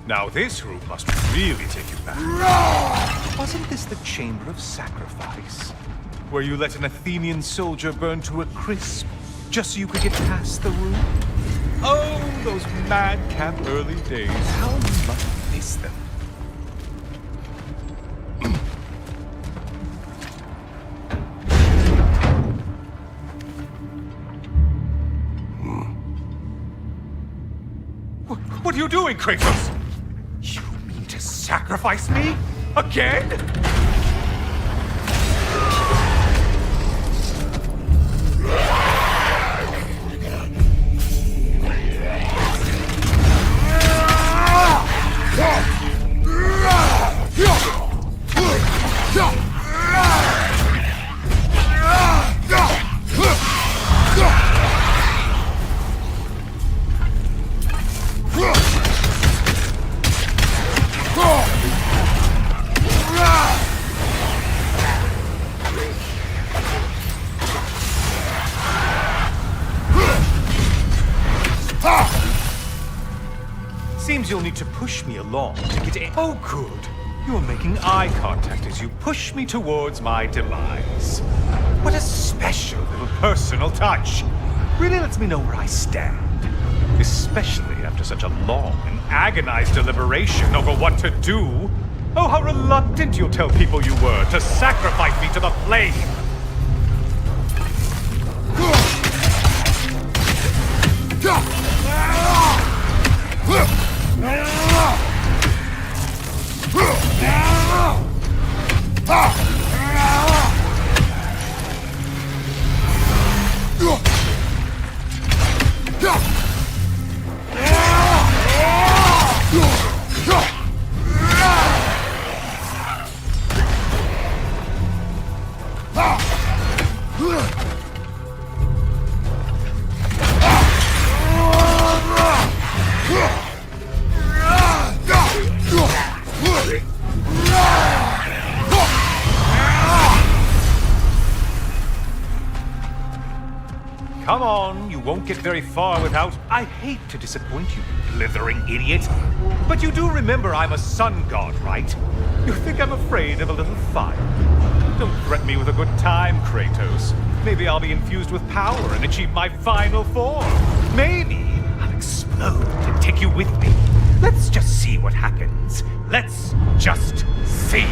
Now this room must really take you back. Wasn't this the Chamber of Sacrifice? Where you let an Athenian soldier burn to a crisp, just so you could get past the room? Oh, those madcap early days. How you must miss them. What are you doing, Kratos? You mean to sacrifice me? Again? seems you'll need to push me along to get in. Oh, good. You're making eye contact as you push me towards my demise. What a special little personal touch. Really lets me know where I stand. Especially after such a long and agonized deliberation over what to do. Oh, how reluctant you'll tell people you were to sacrifice me to the flame. Come on, you won't get very far without... I hate to disappoint you, you blithering idiot. But you do remember I'm a sun god, right? You think I'm afraid of a little fire? Don't threaten me with a good time, Kratos. Maybe I'll be infused with power and achieve my final form. Maybe I'll explode and take you with me. Let's just see what happens. Let's just see.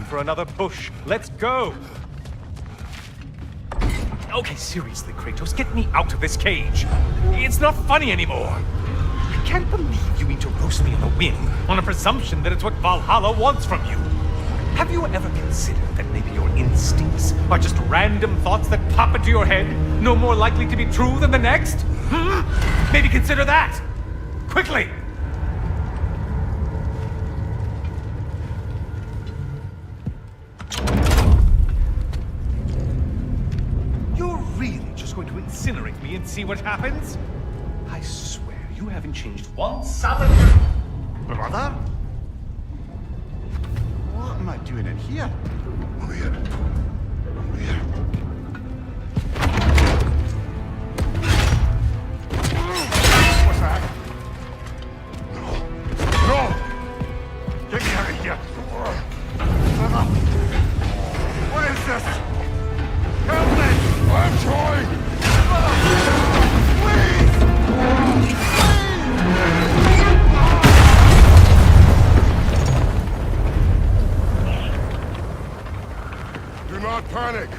For another push. Let's go! Okay, seriously, Kratos, get me out of this cage. It's not funny anymore. I can't believe you mean to roast me in the wind on a presumption that it's what Valhalla wants from you. Have you ever considered that maybe your instincts are just random thoughts that pop into your head, no more likely to be true than the next? Maybe consider that! Quickly! Going to incinerate me and see what happens? I swear, you haven't changed one solid... Brother? What am I doing in here? Over here. Over here. What's that? No! No! Get me out of here! Brother! What is this? Help me! I'm trying! Do not panic.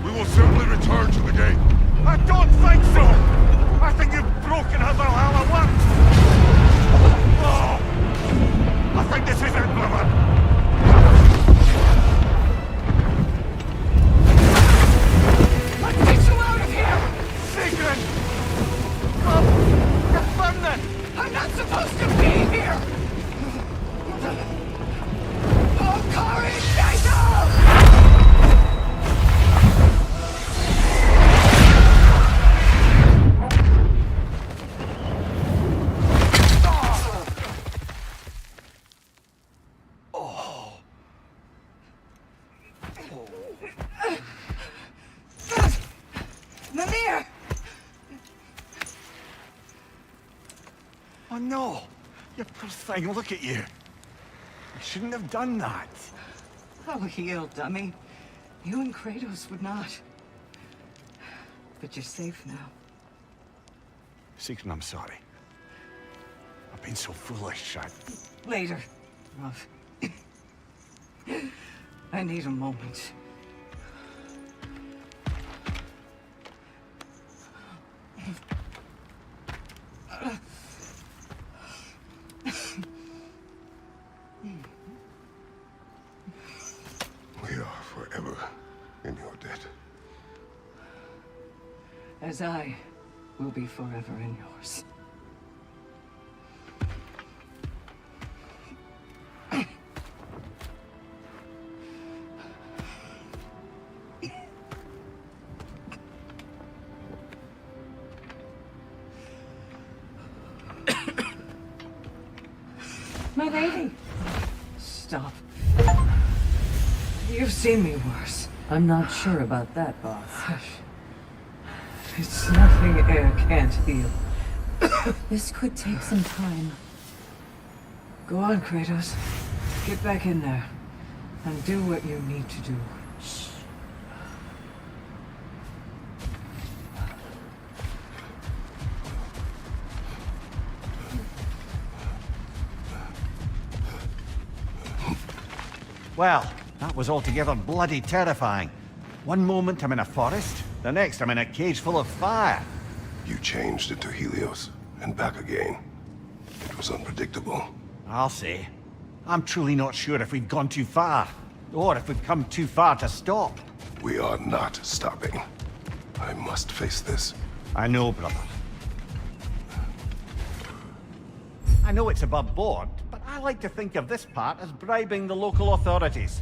We will simply return to the gate. I don't think so! I think you've broken how Valhalla works! Oh! I think this is it, brother! I'm not supposed to be here! Oh, courage, Mimir! Oh no! You poor thing, look at you! You shouldn't have done that. Oh, heal, dummy. You and Kratos would not. But you're safe now. Sigrun, I'm sorry. I've been so foolish. Later, love. I need a moment. We are forever in your debt. As I will be forever in yours. My lady! Stop. You've seen me worse. I'm not sure about that, boss. It's nothing air can't heal. This could take some time. Go on, Kratos. Get back in there. And do what you need to do. Well, that was altogether bloody terrifying. One moment I'm in a forest, the next I'm in a cage full of fire. You changed into Helios and back again. It was unpredictable. I'll say. I'm truly not sure if we've gone too far, or if we've come too far to stop. We are not stopping. I must face this. I know, brother. I know it's above board, but I like to think of this part as bribing the local authorities.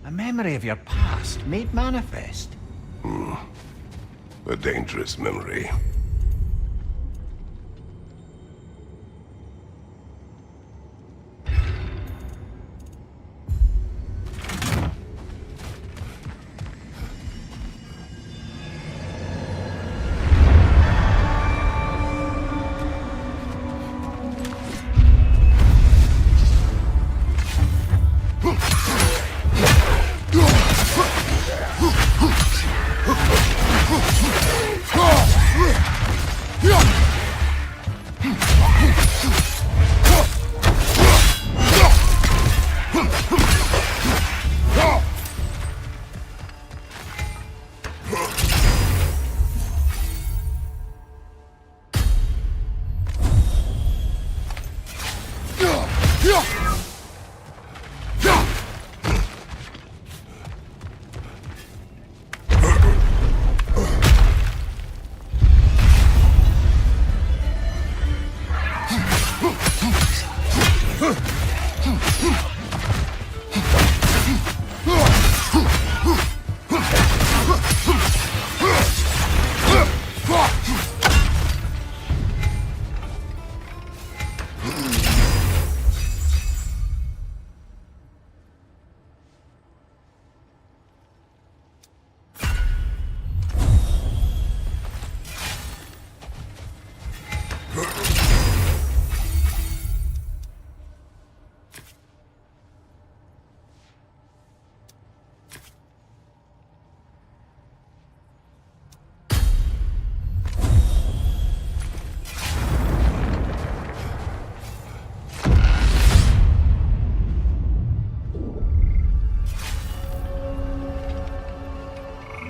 A memory of your past made manifest. A dangerous memory.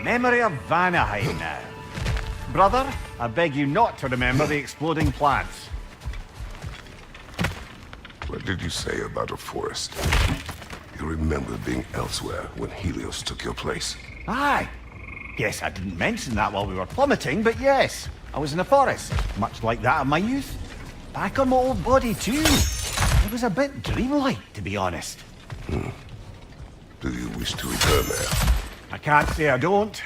Memory of Vanaheim now. Brother, I beg you not to remember the exploding plants. What did you say about a forest? You remember being elsewhere when Helios took your place? Aye. Guess I didn't mention that while we were plummeting, but yes. I was in a forest, much like that of my youth. Back on my old body too. It was a bit dreamlike, to be honest. Do you wish to return there? I can't say I don't.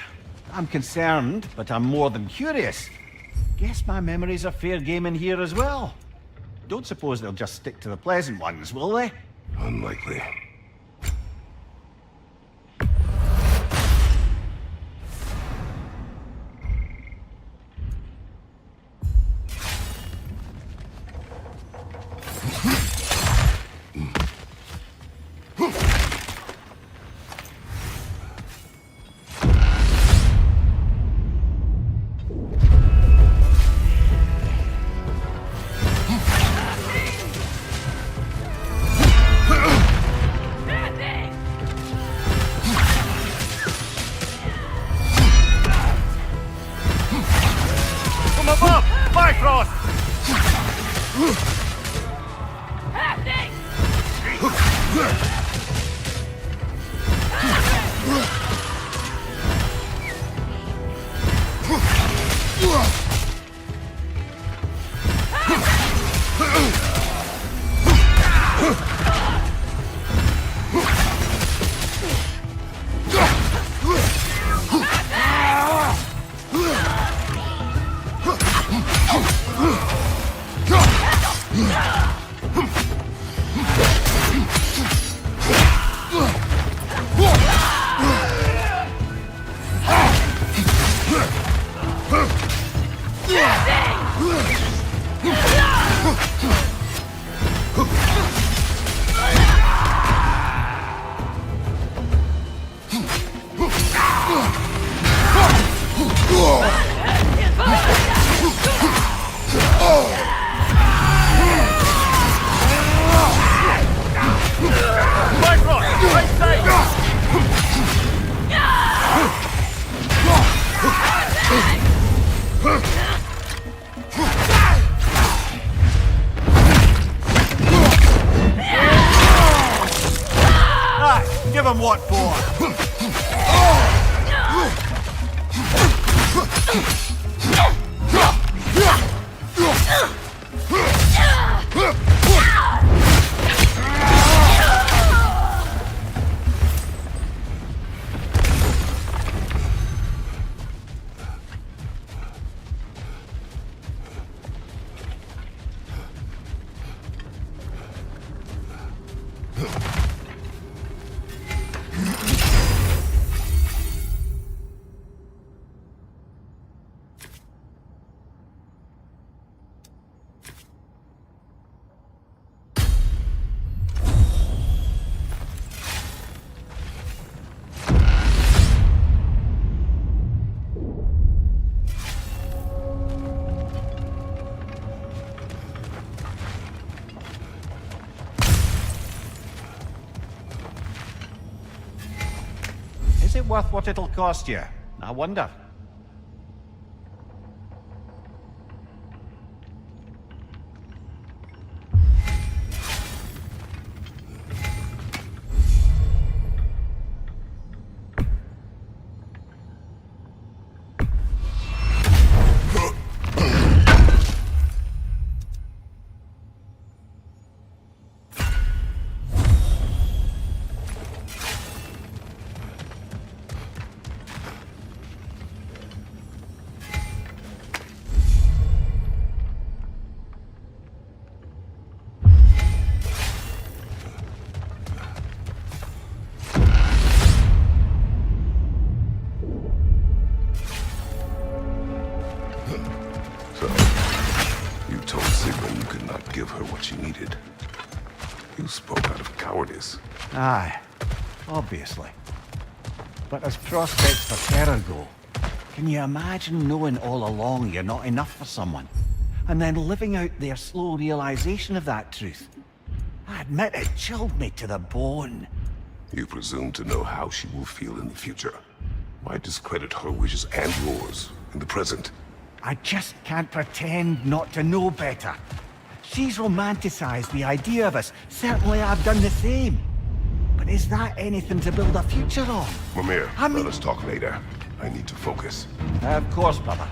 I'm concerned, but I'm more than curious. Guess my memories are fair game in here as well. Don't suppose they'll just stick to the pleasant ones, will they? Unlikely. Give him what for? Is it worth what it'll cost you? I wonder. So, you told Sigmund you could not give her what she needed. You spoke out of cowardice. Aye, obviously. But as prospects for terror go, can you imagine knowing all along you're not enough for someone, and then living out their slow realization of that truth? I admit it chilled me to the bone. You presume to know how she will feel in the future. Why discredit her wishes and yours in the present? I just can't pretend not to know better. She's romanticized the idea of us. Certainly I've done the same. But is that anything to build a future on? Mimir, I mean- let us talk later. I need to focus. Of course, brother.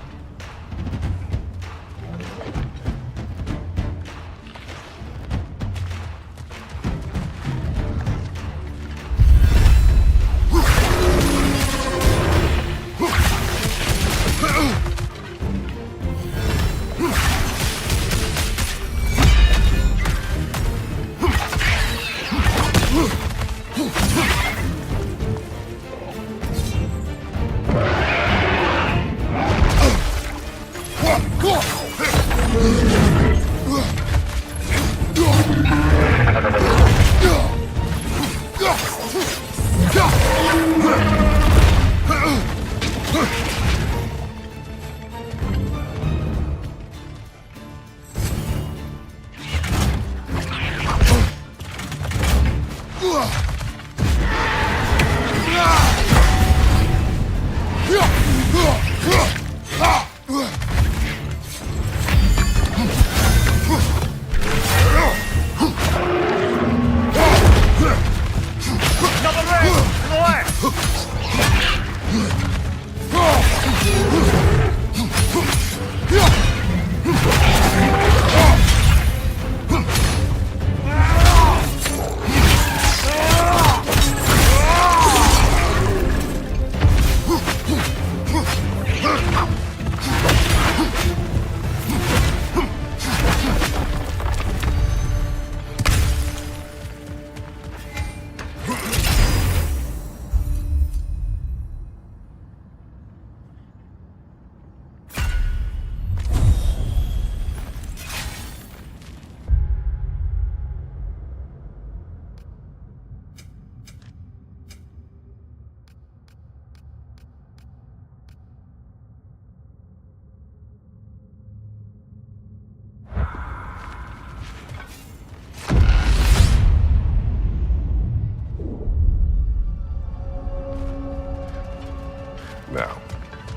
Now,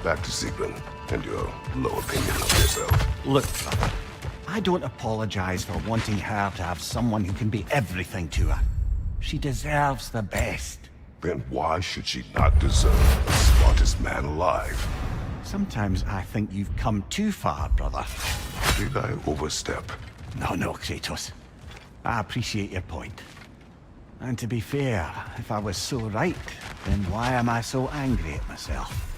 back to Sigrun and your low opinion of yourself. Look, brother, I don't apologize for wanting her to have someone who can be everything to her. She deserves the best. Then why should she not deserve the smartest man alive? Sometimes I think you've come too far, brother. Did I overstep? No, Kratos. I appreciate your point. And to be fair, if I was so right, then why am I so angry at myself?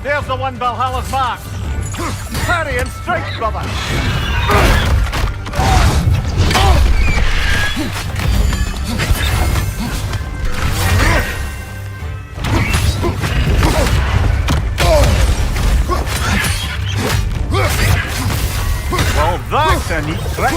There's the one Valhalla's marked. Parry and strike, brother. Well, that's a neat trick.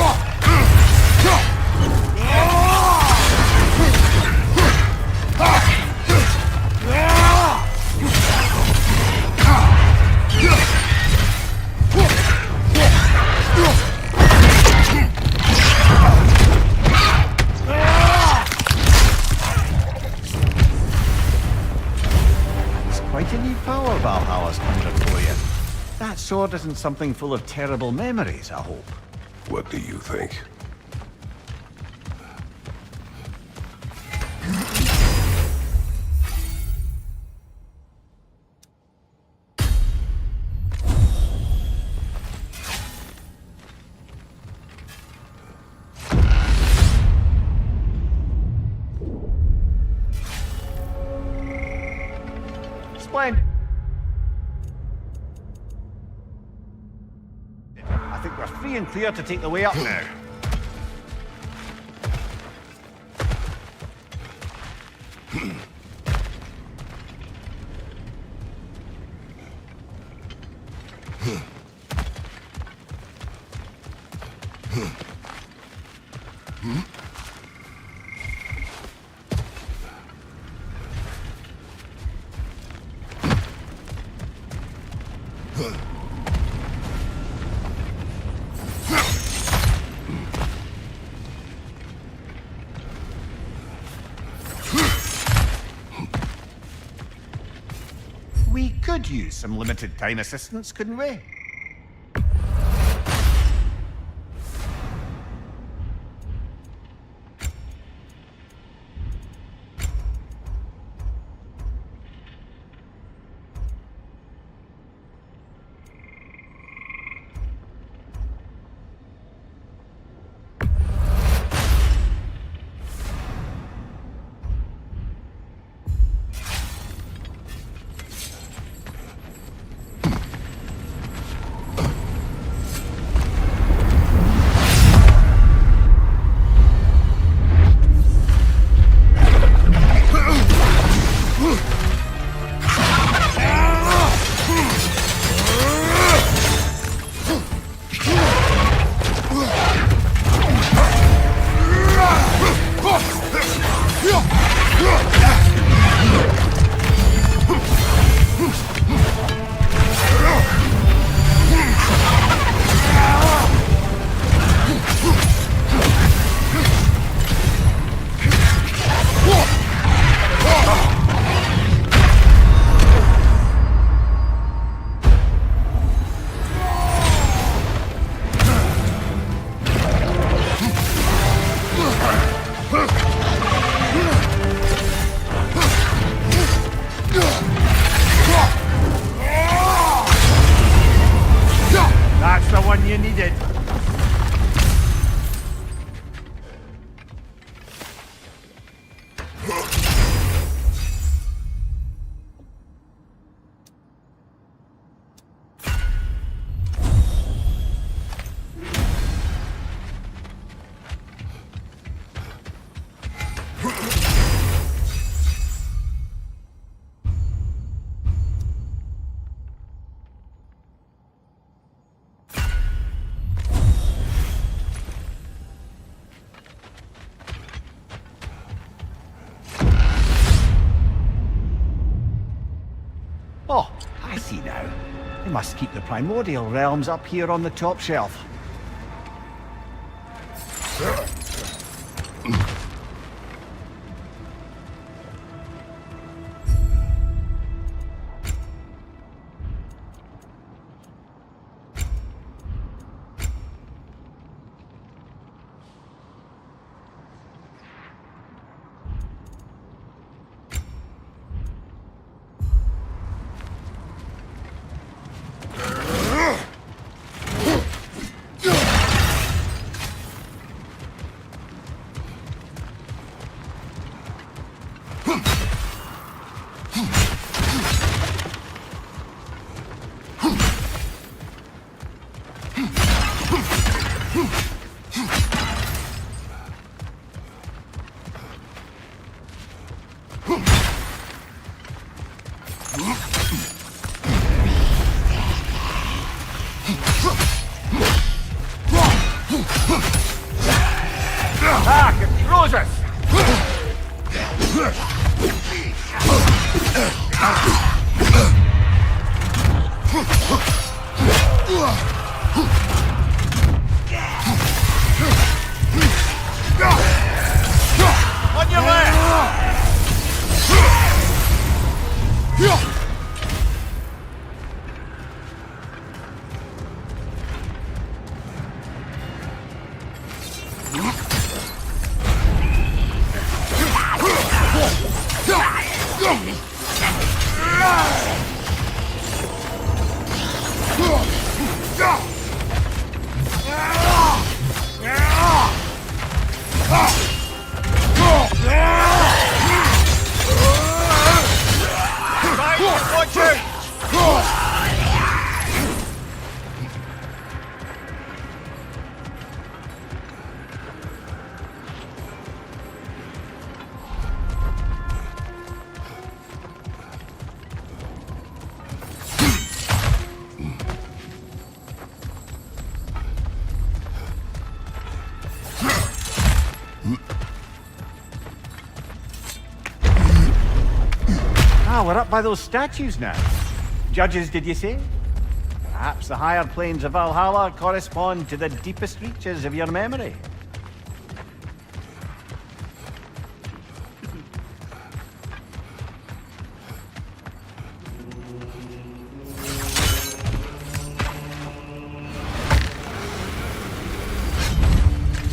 Quite a neat power Valhalla's conjured for you. That sword isn't something full of terrible memories, I hope. What do you think? Splendid. I think we're free and clear to take the way up now. We could use some limited time assistance, couldn't we? That's the one you needed. Oh, I see now. They must keep the primordial realms up here on the top shelf. Moses! On your left! Ah, we're up by those statues now. Judges, did you say? Perhaps the higher planes of Valhalla correspond to the deepest reaches of your memory.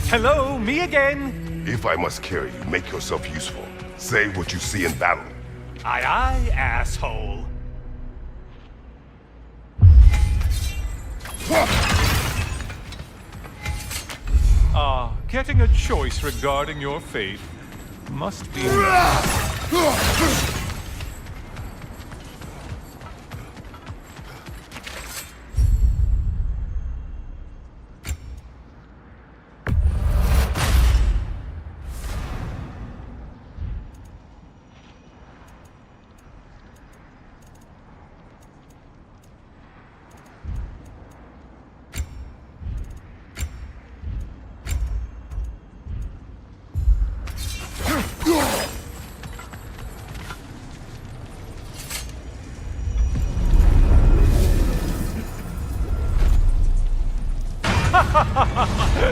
Hello, me again! If I must carry you, make yourself useful. Say what you see in battle. Aye, aye, asshole. Getting a choice regarding your fate must be...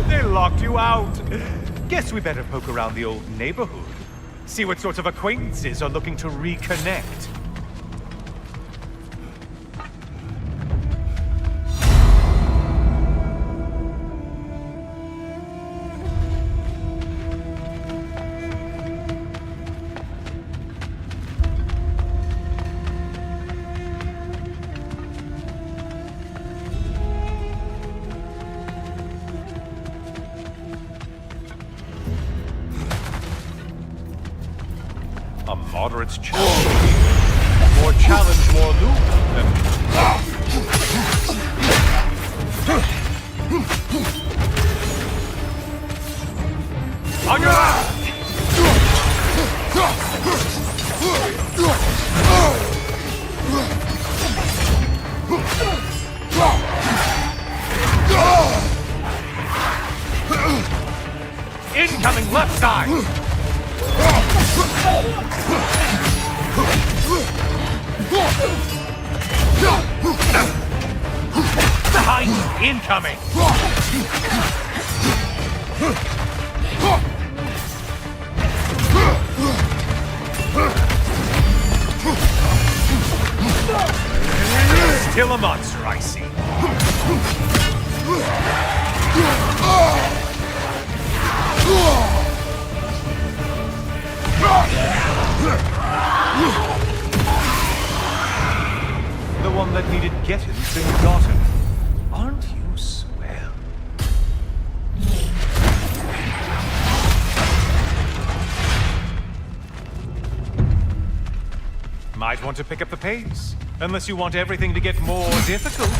They locked you out. Guess we better poke around the old neighborhood. See what sorts of acquaintances are looking to reconnect. A moderate challenge. More challenge, more loot. On your left! Incoming left side! Behind you, incoming! Still a monster, I see. The one that needed getting's been gotten. Aren't you swell? Might want to pick up the pace. Unless you want everything to get more difficult.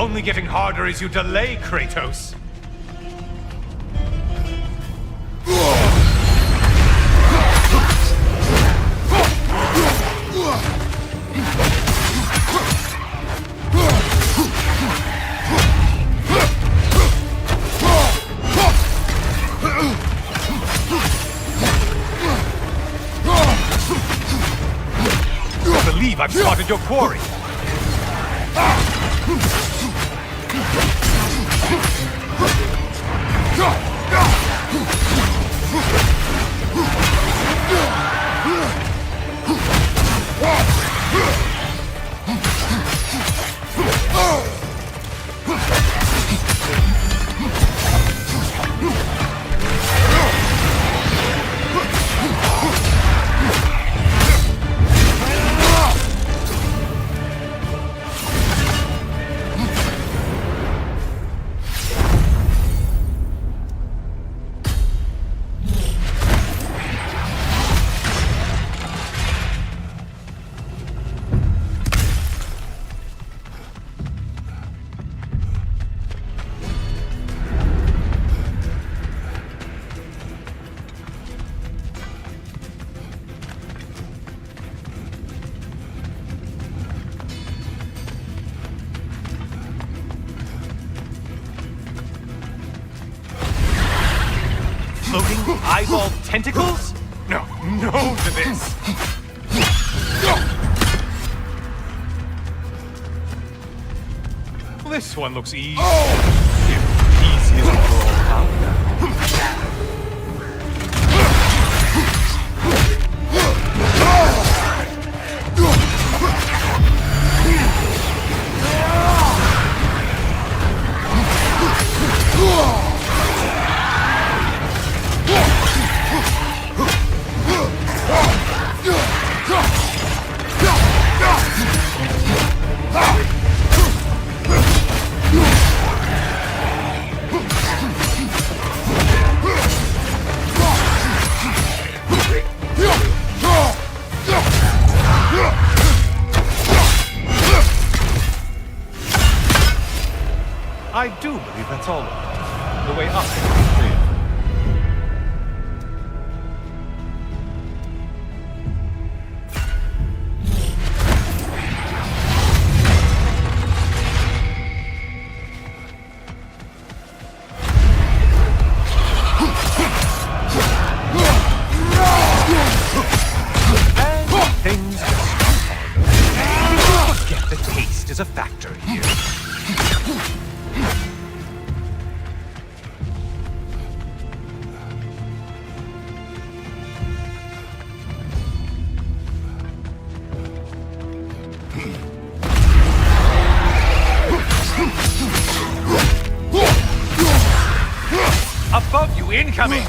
only getting harder as you delay, Kratos. I believe I've spotted your quarry. Floating eyeball tentacles? No, no to this. This one looks easy. Easy as all powder. I do believe that's all of it. The way up is clear. And things just harder. Forget that taste is a factor here. Above you, incoming!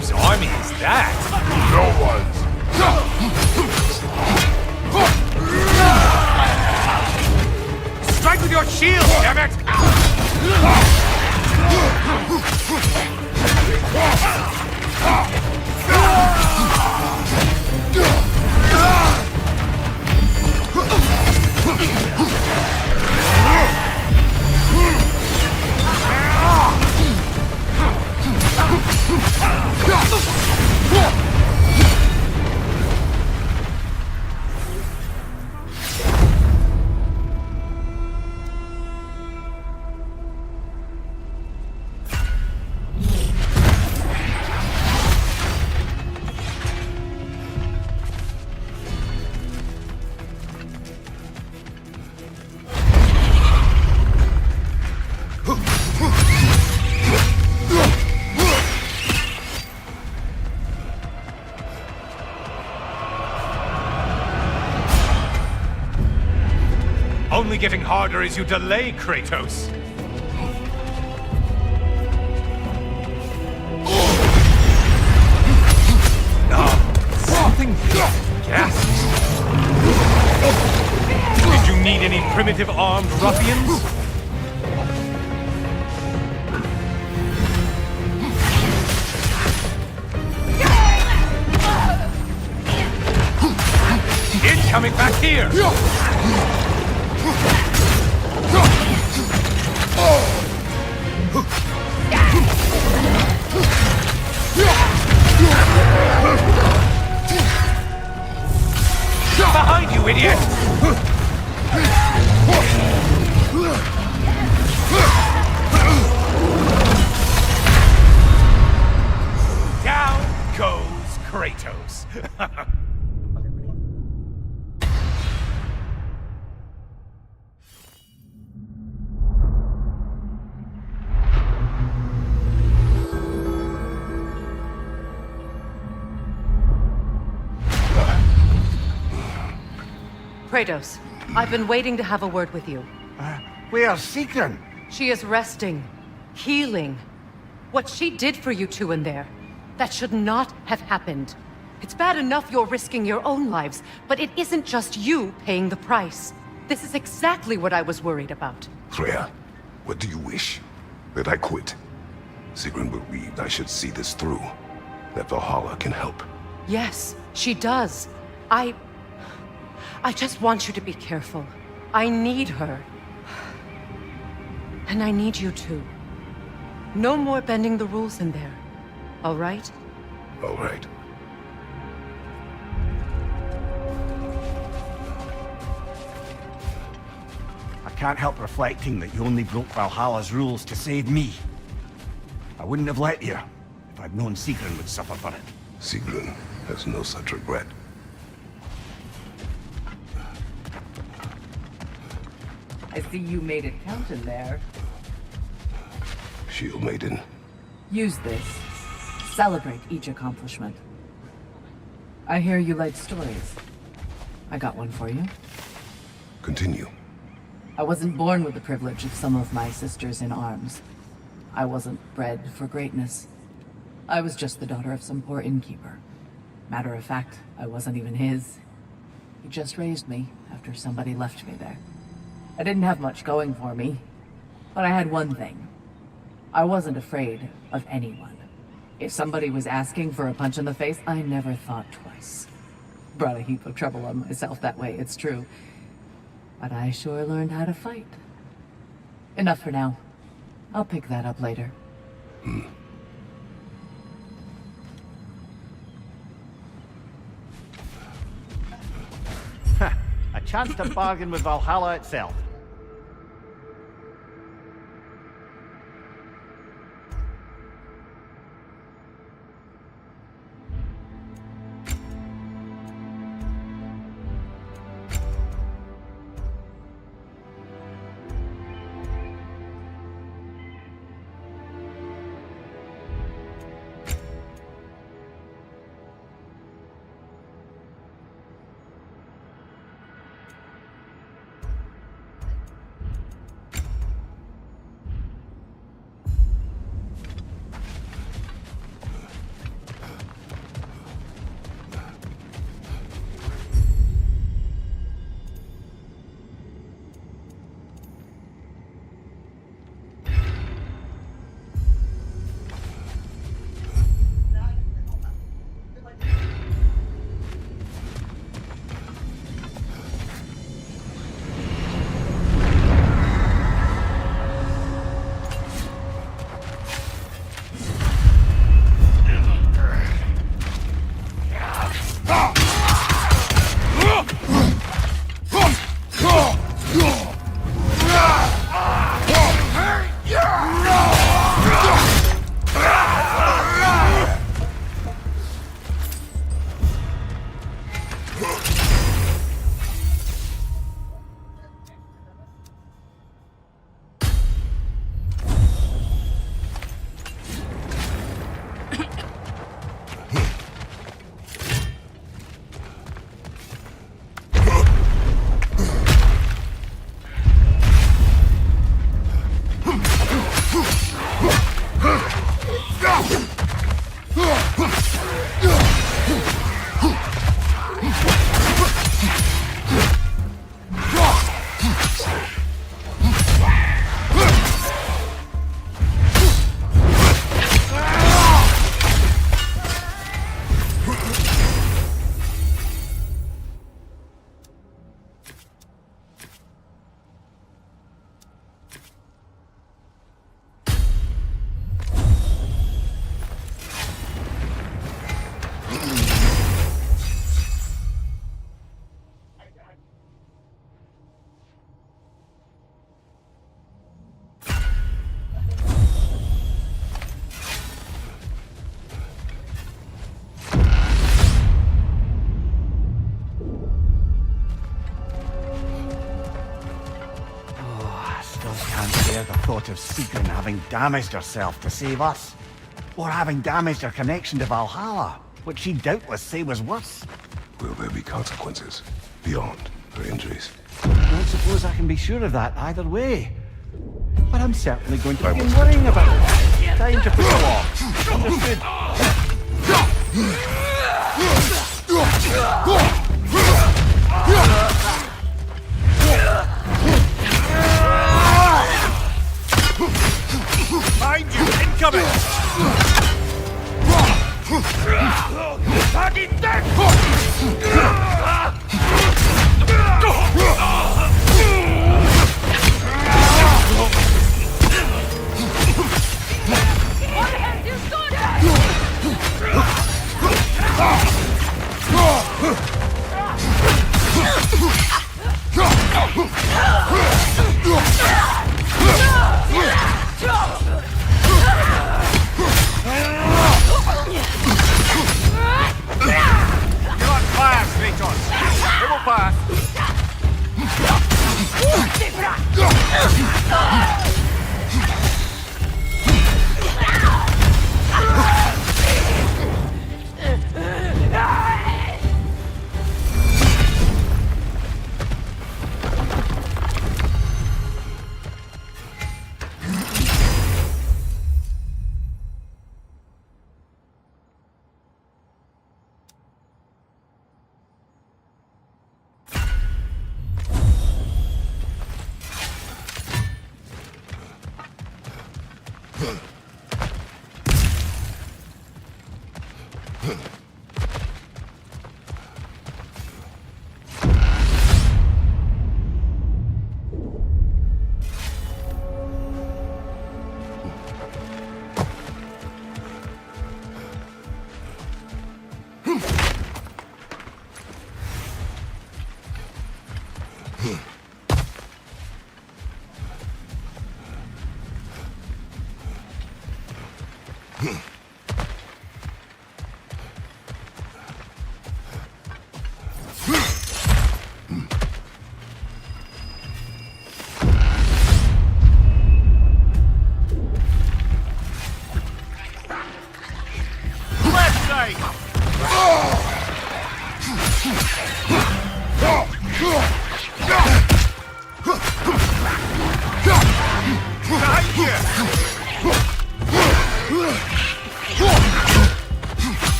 Whose army is that? No one's. Strike with your shield, damn it! getting harder as you delay, Kratos. Something gasps. Did you need any primitive armed ruffians? Coming back here! Behind you, idiot! Down goes Kratos. Kratos, I've been waiting to have a word with you. Where's Sigrun? She is resting, healing. What she did for you two in there, that should not have happened. It's bad enough you're risking your own lives, but it isn't just you paying the price. This is exactly what I was worried about. Freya, what do you wish? That I quit? Sigrun believed I should see this through. That Valhalla can help. Yes, she does. I just want you to be careful. I need her. And I need you too. No more bending the rules in there. All right? All right. I can't help reflecting that you only broke Valhalla's rules to save me. I wouldn't have let you if I'd known Sigrun would suffer for it. Sigrun has no such regret. I see you made it count in there. Shield Maiden. Use this. Celebrate each accomplishment. I hear you like stories. I got one for you. Continue. I wasn't born with the privilege of some of my sisters in arms. I wasn't bred for greatness. I was just the daughter of some poor innkeeper. Matter of fact, I wasn't even his. He just raised me after somebody left me there. I didn't have much going for me, but I had one thing. I wasn't afraid of anyone. If somebody was asking for a punch in the face, I never thought twice. Brought a heap of trouble on myself that way, it's true. But I sure learned how to fight. Enough for now. I'll pick that up later. A chance to bargain with Valhalla itself. just can't bear the thought of Sigrun having damaged herself to save us. Or having damaged her connection to Valhalla, which she'd doubtless say was worse. Will there be consequences beyond her injuries? I don't suppose I can be sure of that either way. But I'm certainly going to begin worrying about it. Time to push along. Understood. Mind you, incoming! Target dead!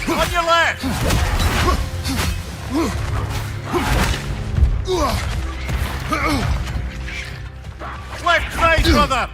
On your left! Left side, brother!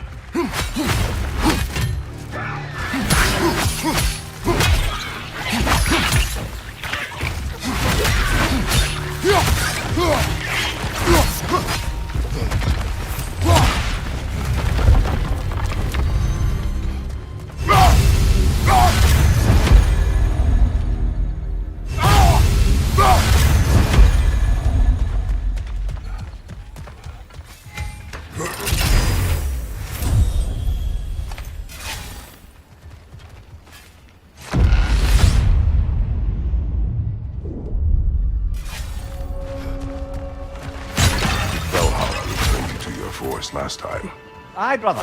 Last time. Aye, brother.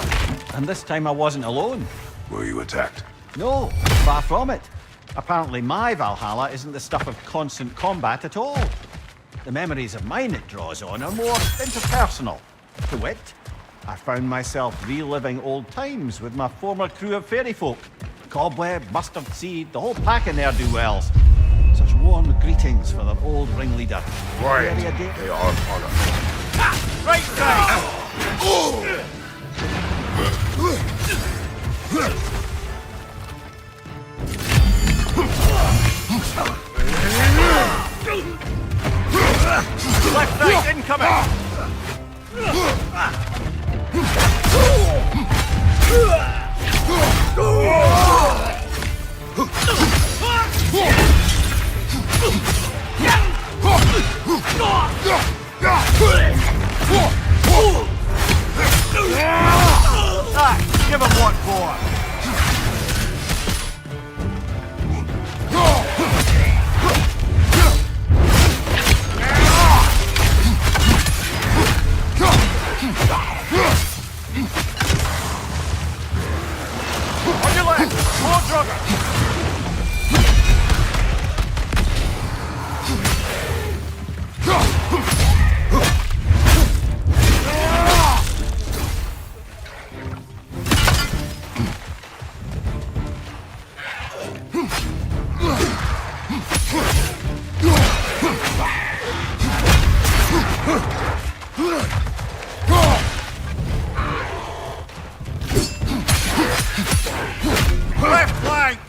And this time I wasn't alone. Were you attacked? No, far from it. Apparently my Valhalla isn't the stuff of constant combat at all. The memories of mine it draws on are more interpersonal. To wit, I found myself reliving old times with my former crew of fairy folk. Cobweb, mustard seed, the whole pack of ne'er-do-wells. Such warm greetings for their old ringleader. Quiet. Very ade- They are on us. Right side! Left side incoming! Give him what for! Left flank!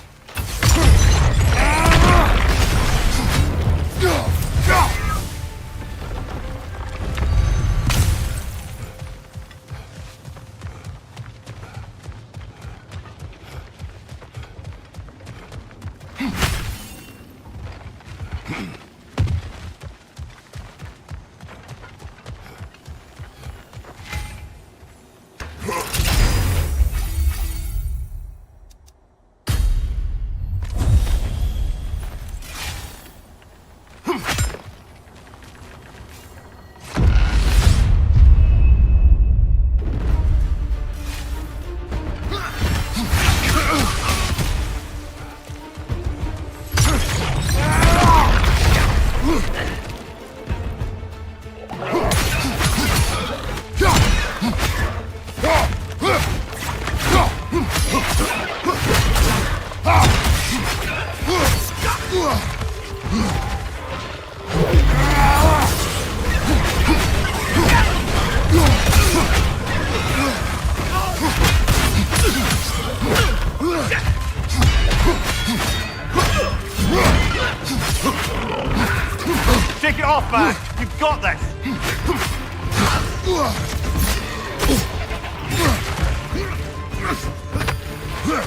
Take it off, man! You've got this!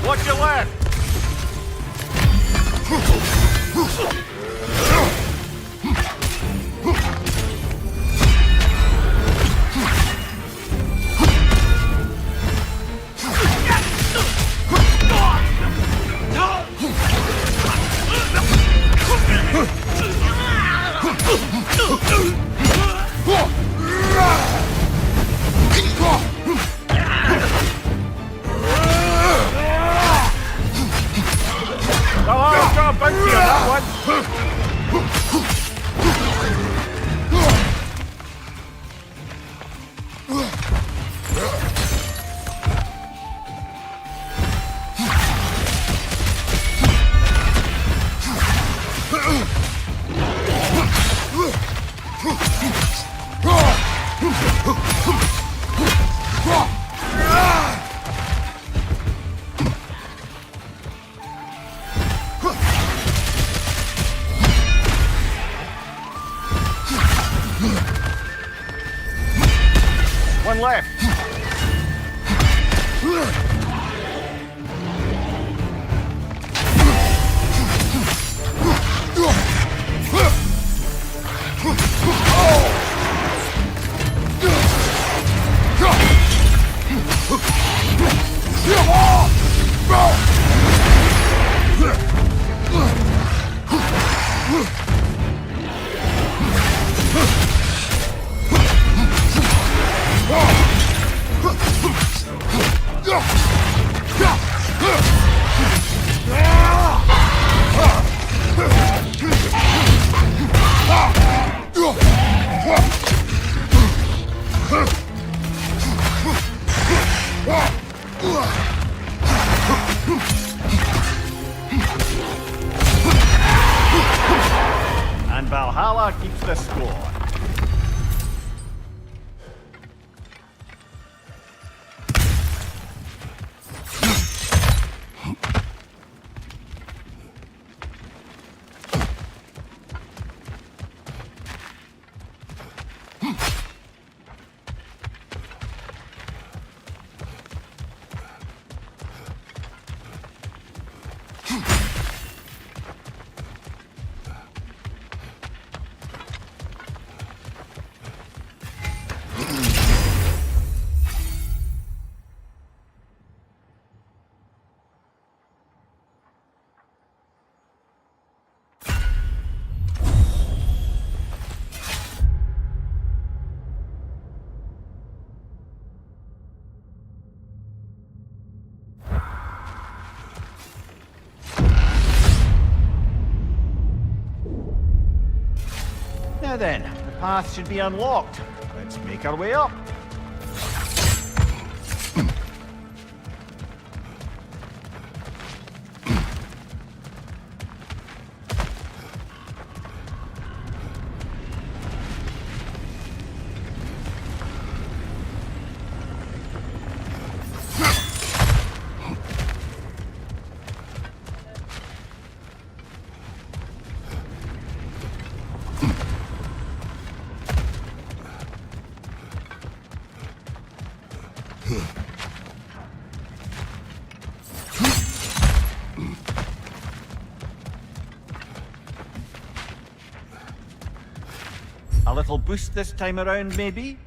Watch your left! Oh, got a bounty on that one! One left. And Valhalla keeps the score. Now then, the path should be unlocked. Let's make our way up. A little boost this time around, maybe?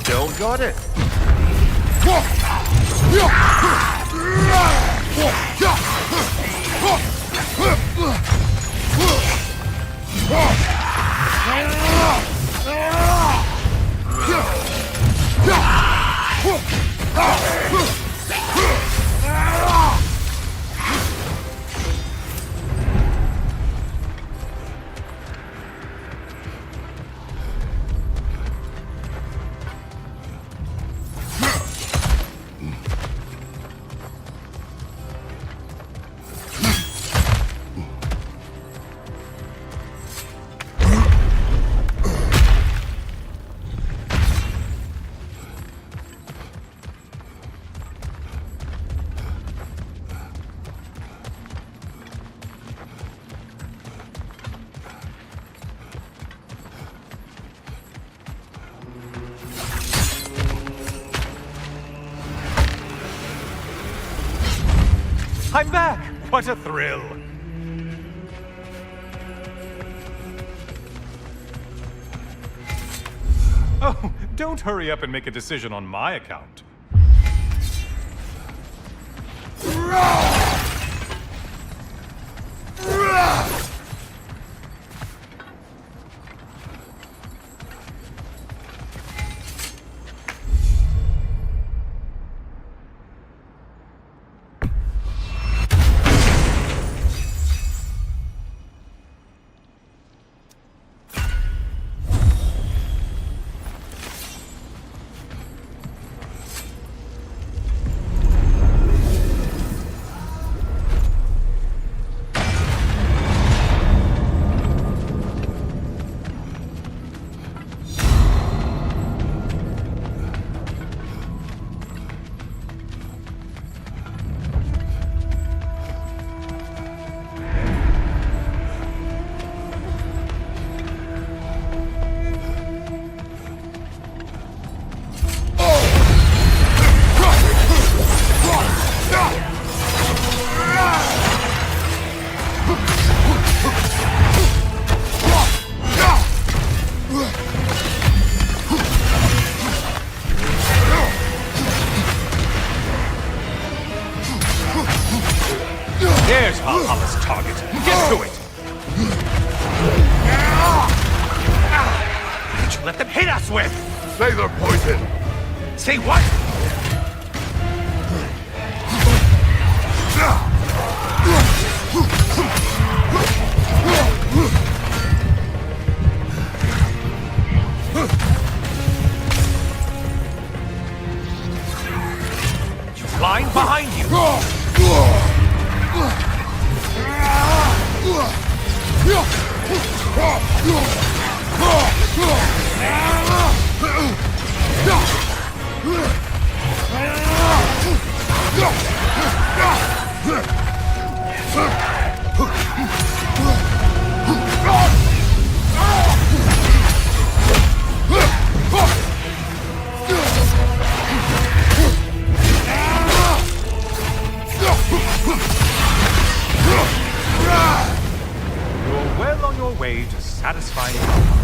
Still got it. I'm back! What a thrill! Oh, don't hurry up and make a decision on my account. There's Valhalla's target. Get to it! What did you let them hit us with? Sailor poison! Say what? You blind behind you! You're well on your way to satisfying Valhalla.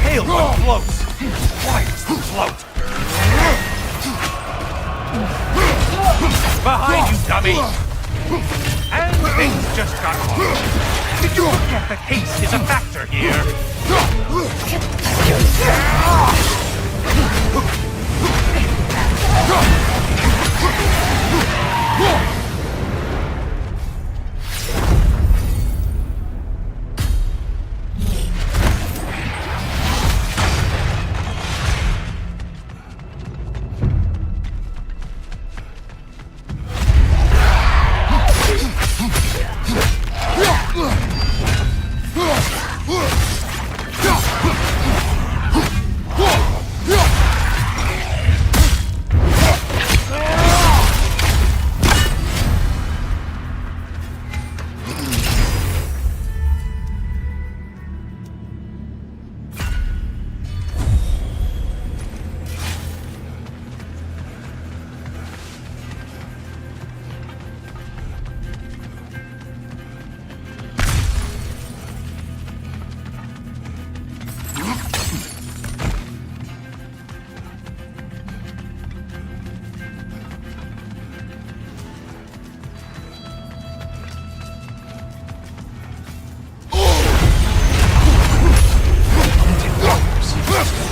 Pale one floats! Why does it float? Behind you, dummy! And Things just got hard. Did you forget that haste is a factor here?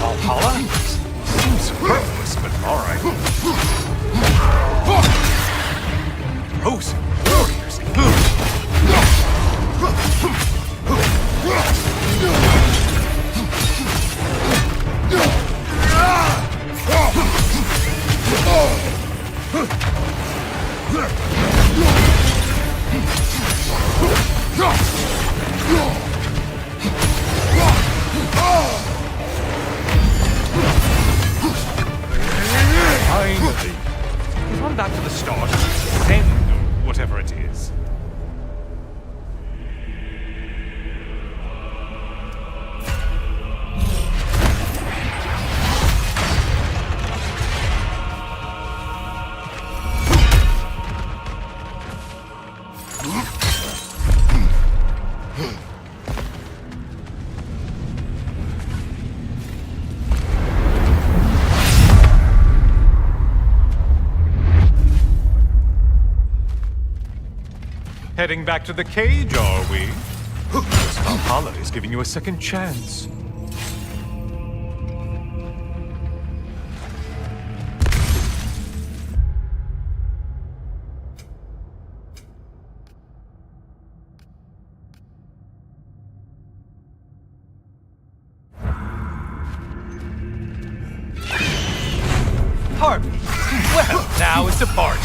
Valhalla? Seems superfluous, but alright. Frozen warriors. Finally. We've gone back to the start. Then, whatever it is. Heading back to the cage, are we? Valhalla is giving you a second chance. Party. Well, now it's a party.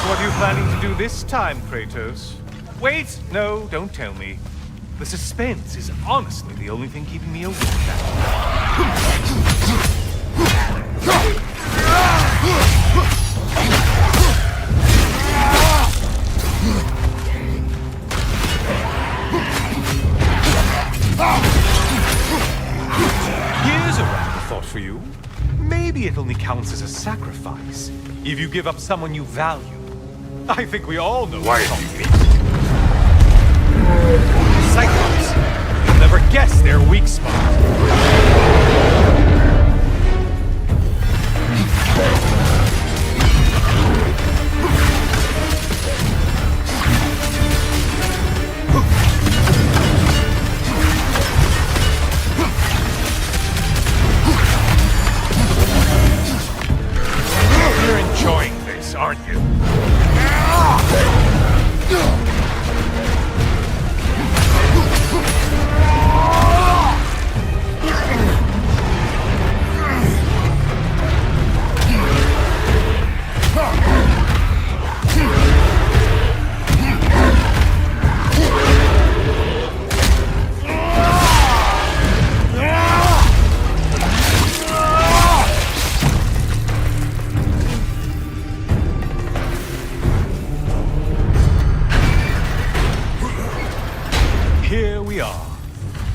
What are you planning to do this time, Kratos? Wait! No, don't tell me. The suspense is honestly the only thing keeping me awake Here's a random thought for you. Maybe it only counts as a sacrifice if you give up someone you value. I think we all know Why what do you it means. Cyclops. You'll never guess their weak spot. You're enjoying this, aren't you? we are.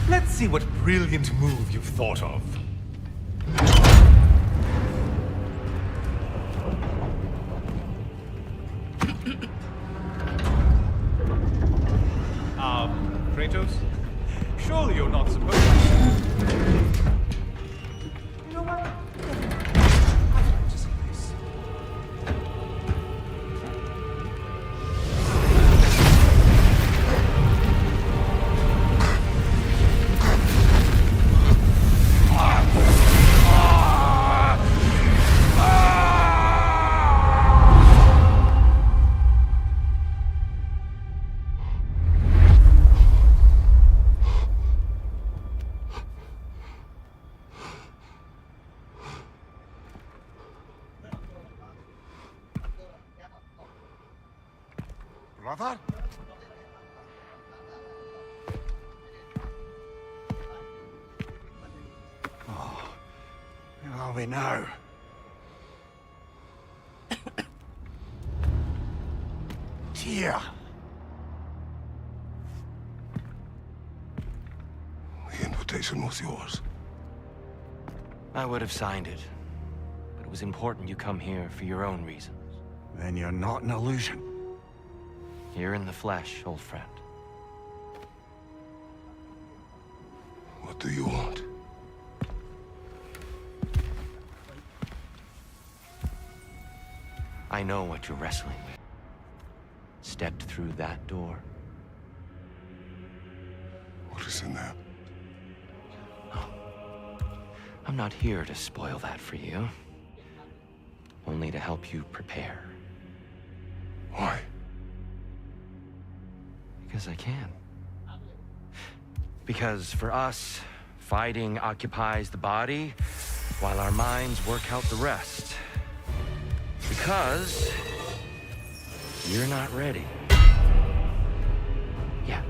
Let's see what brilliant move you've thought of. Kratos? Surely you're not supposed to... You know what? I'd like to see this. Brother? Oh, where are we now? Tyr! The invitation was yours. I would have signed it, but it was important you come here for your own reasons. Then you're not an illusion. Here in the flesh, old friend. What do you want? I know what you're wrestling with. Stepped through that door. What is in there? I'm not here to spoil that for you. Only to help you prepare. Why? Because I can. Because for us, fighting occupies the body, while our minds work out the rest. Because you're not ready. Yet.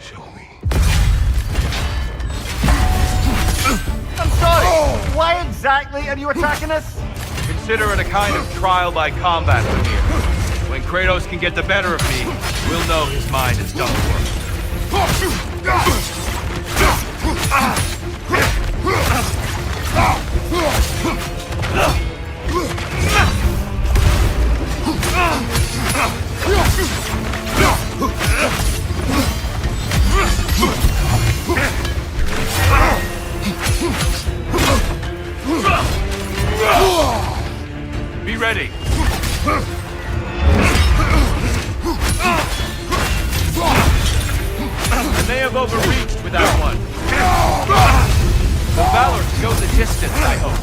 Show me. I'm sorry! Why exactly are you attacking us? Consider it a kind of trial by combat, Lemire. When Kratos can get the better of me, we'll know his mind is done for. Be ready. I may have overreached with that one. The valor to go the distance, I hope.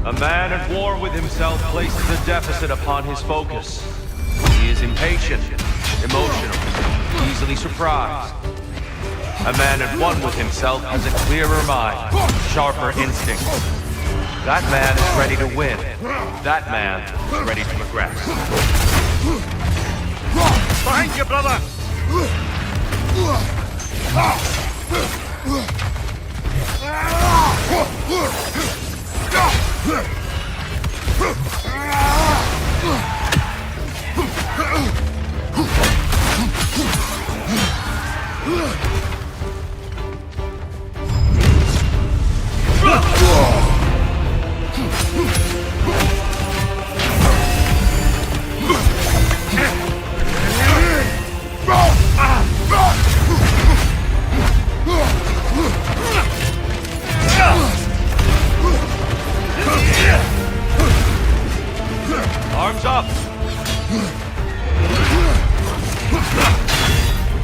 A man at war with himself places a deficit upon his focus. He is impatient, emotional, easily surprised. A man at one with himself has a clearer mind, sharper instinct. That man is ready to win. That man is ready to progress. Behind you, brother! Arms up!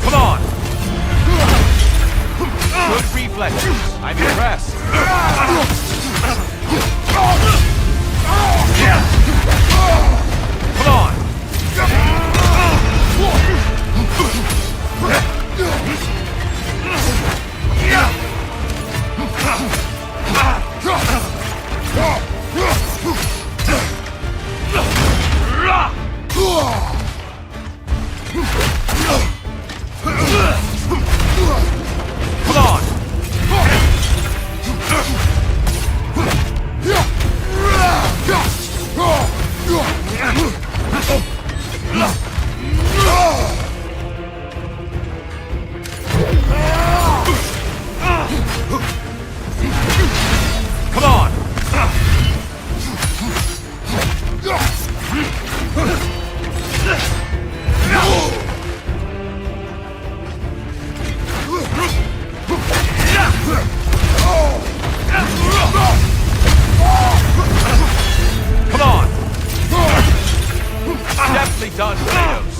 Come on! Good reflexes. I'm impressed. Come on! Deftly done, Kratos.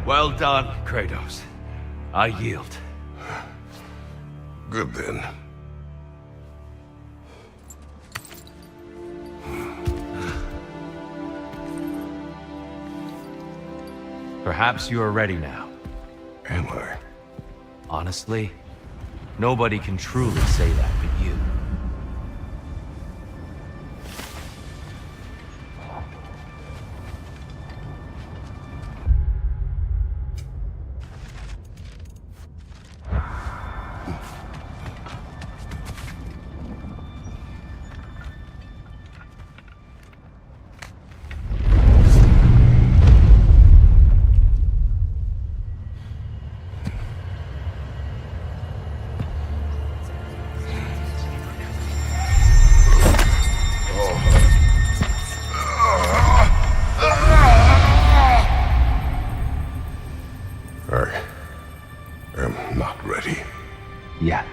Well done, Kratos. I yield. Good then. Perhaps you are ready now. Am I? Honestly, nobody can truly say that but you. I am not ready. Yet.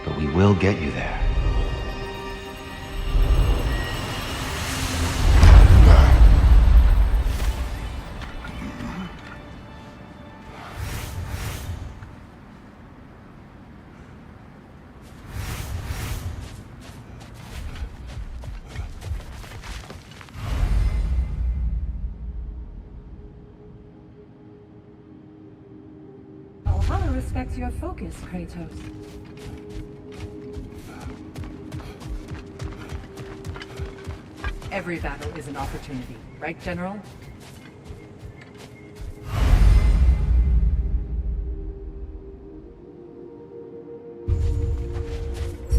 But we will get you there. Valhalla respects your focus, Kratos. Every battle is an opportunity, right, General?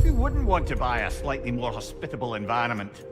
Who wouldn't want to buy a slightly more hospitable environment?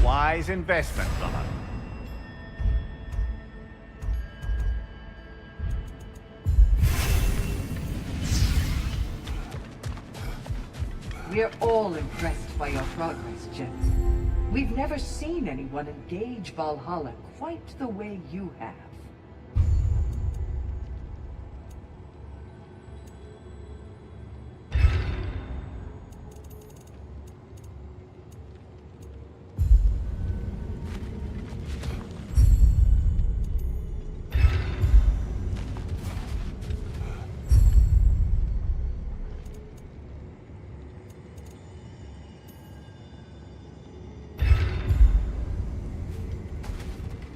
Wise investment, brother. We're all impressed by your progress, General. We've never seen anyone engage Valhalla quite the way you have.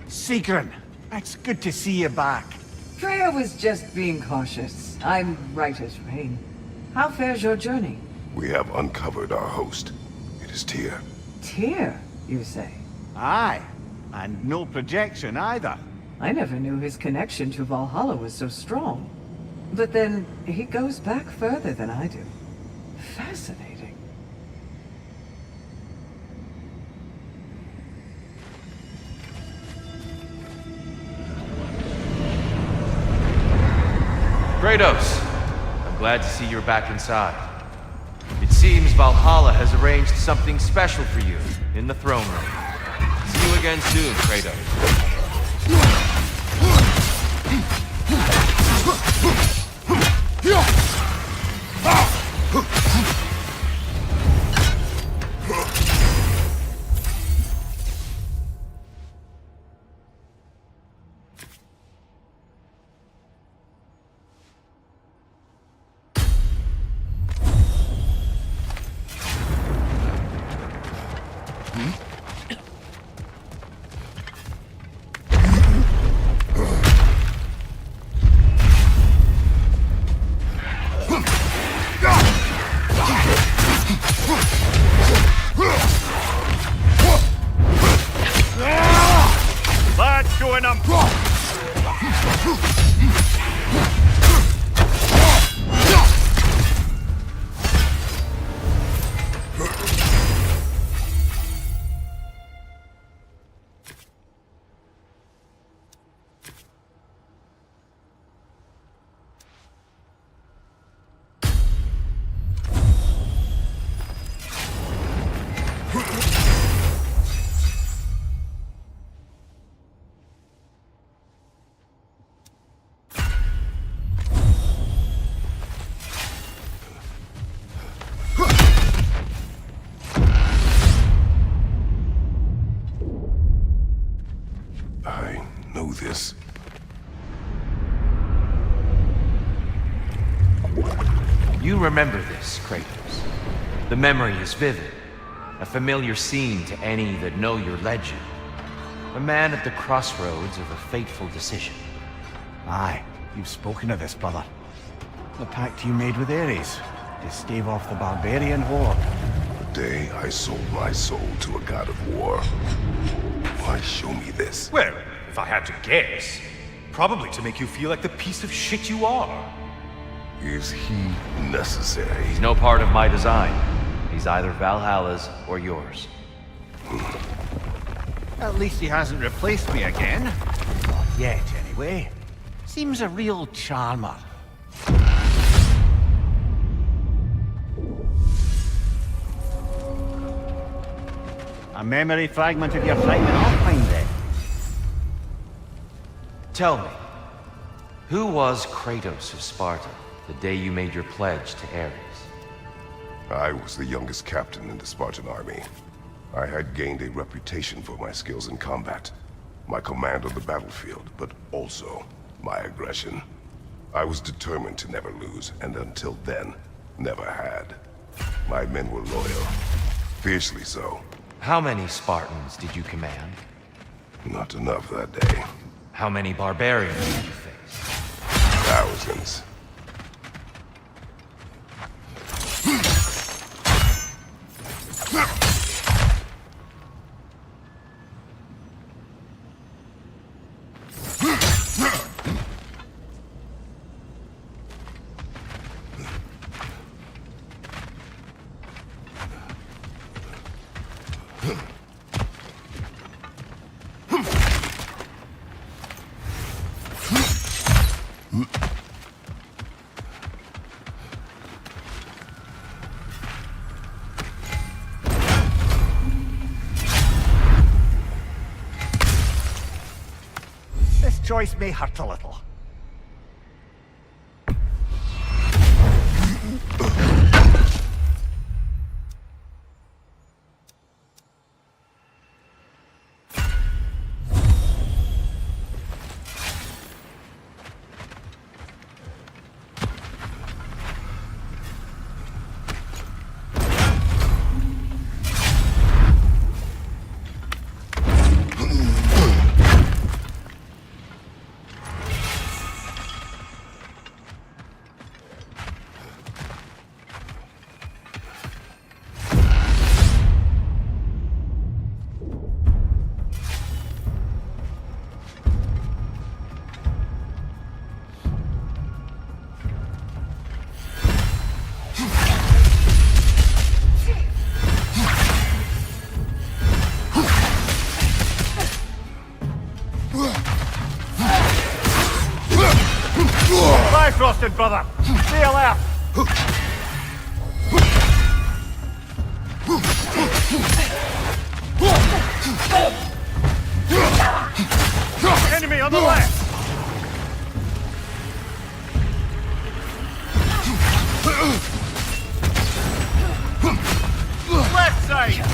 Sigrun, it's good to see you back. Freya was just being cautious. I'm right as rain. How fares your journey? We have uncovered our host. is Tyr. Tyr, you say? Aye, and no projection either. I never knew his connection to Valhalla was so strong. But then, he goes back further than I do. Fascinating. Kratos, I'm glad to see you're back inside. It seems Valhalla has arranged something special for you in the throne room. See you again soon, Kratos. I know this. You remember this, Kratos. The memory is vivid. A familiar scene to any that know your legend. A man at the crossroads of a fateful decision. Aye, you've spoken of this, brother. The pact you made with Ares to stave off the barbarian horde. The day I sold my soul to a god of war. Why show me this? Well, if I had to guess, probably to make you feel like the piece of shit you are. Is he necessary? He's no part of my design. He's either Valhalla's or yours. At least he hasn't replaced me again. Not yet, anyway. Seems a real charmer. A memory fragment of your time in Alpine, then. Tell me, who was Kratos of Sparta the day you made your pledge to Ares? I was the youngest captain in the Spartan army. I had gained a reputation for my skills in combat, my command on the battlefield, but also my aggression. I was determined to never lose, and until then, never had. My men were loyal, fiercely so. How many Spartans did you command? Not enough that day. How many barbarians did you face? Thousands. This choice may hurt a little. Bifrosted, brother! Stay alert! Enemy on the left! Left side!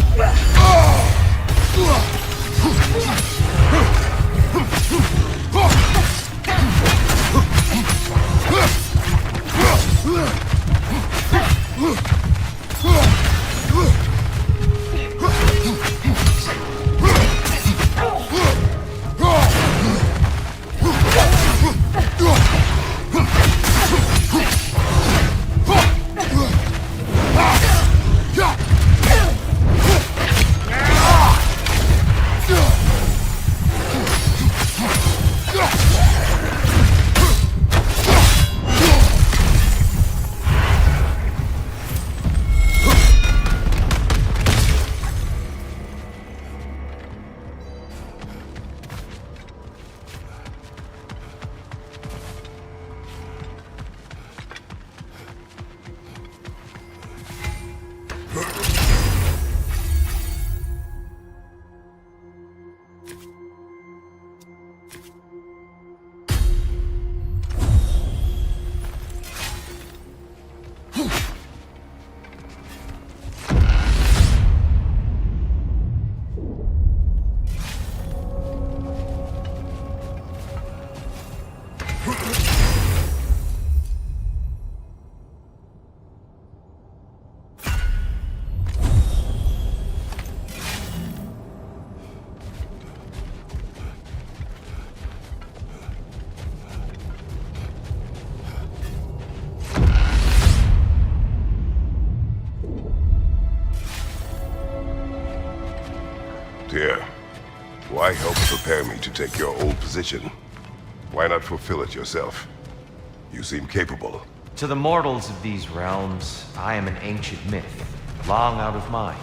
Dear, why help prepare me to take your old position? Why not fulfill it yourself? You seem capable. To the mortals of these realms, I am an ancient myth, long out of mind.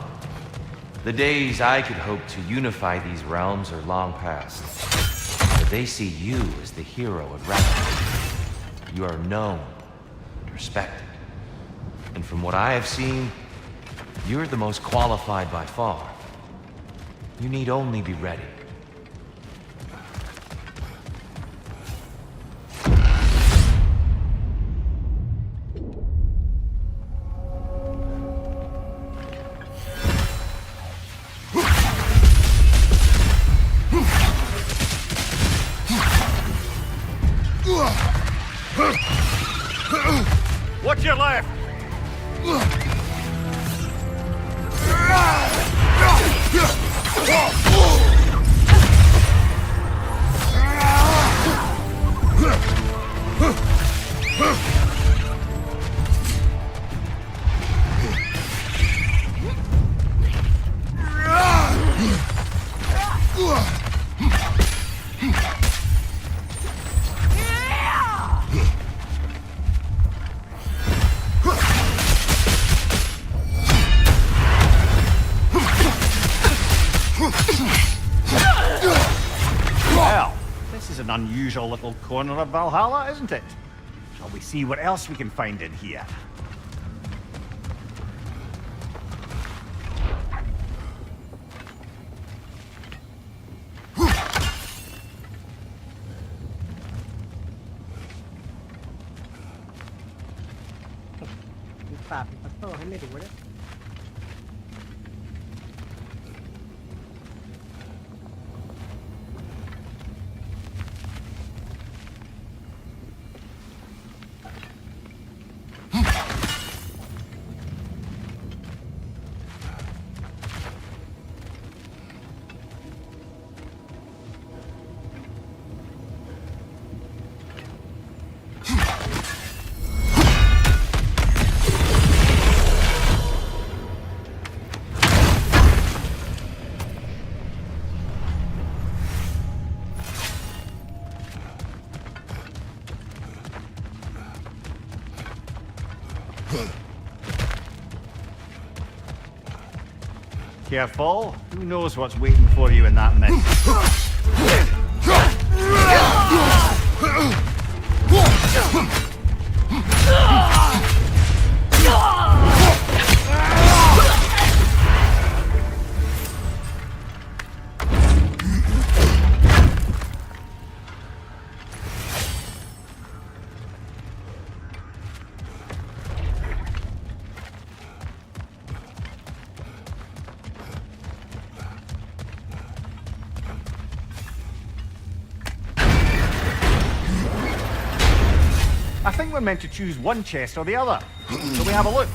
The days I could hope to unify these realms are long past. But they see you as the hero of Ragnarök. You are known and respected. And from what I have seen, you're the most qualified by far. You need only be ready. Watch your left! Well, this is an unusual little corner of Valhalla, isn't it? Shall we see what else we can find in here? Careful. Who knows what's waiting for you in that mist? I think we're meant to choose one chest or the other. Shall we have a look?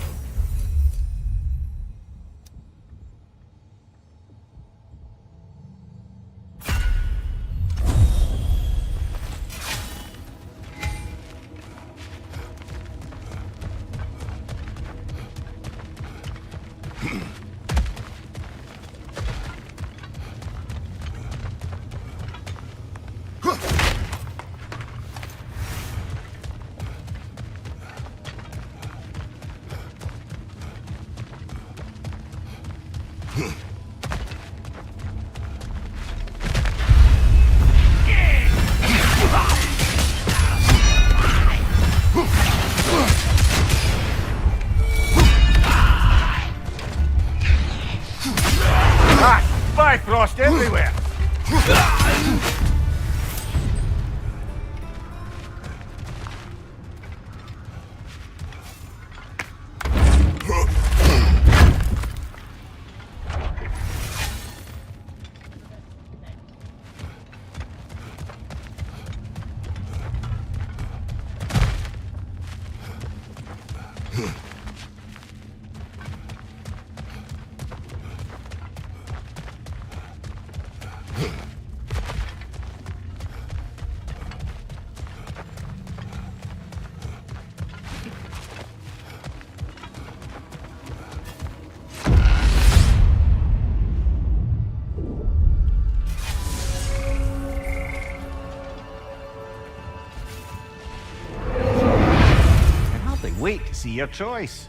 Bifrost everywhere! Wait to see your choice.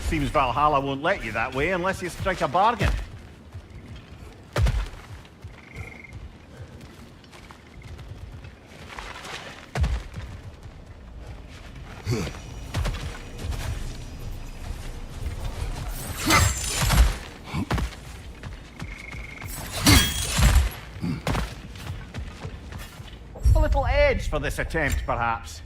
Seems Valhalla won't let you that way unless you strike a bargain. A little edge for this attempt, perhaps.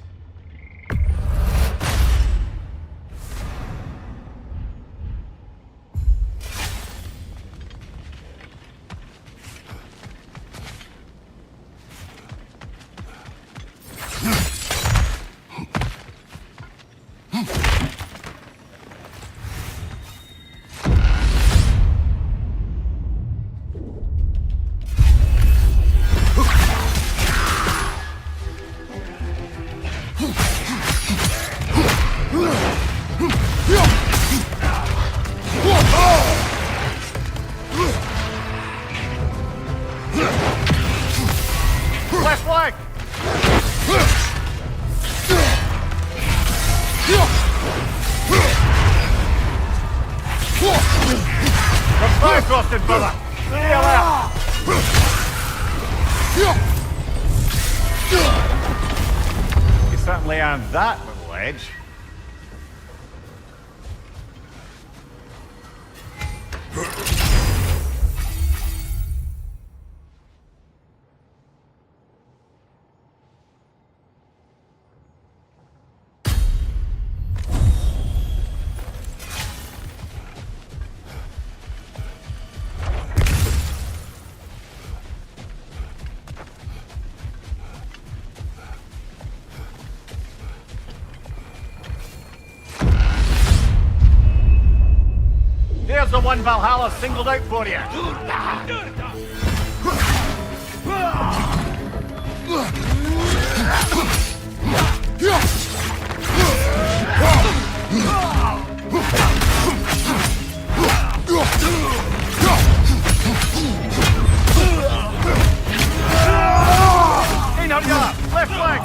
Left leg! The Bifrosted, brother! See you later! You certainly earned that little edge. There's the one Valhalla singled out for you. Hey, now left leg.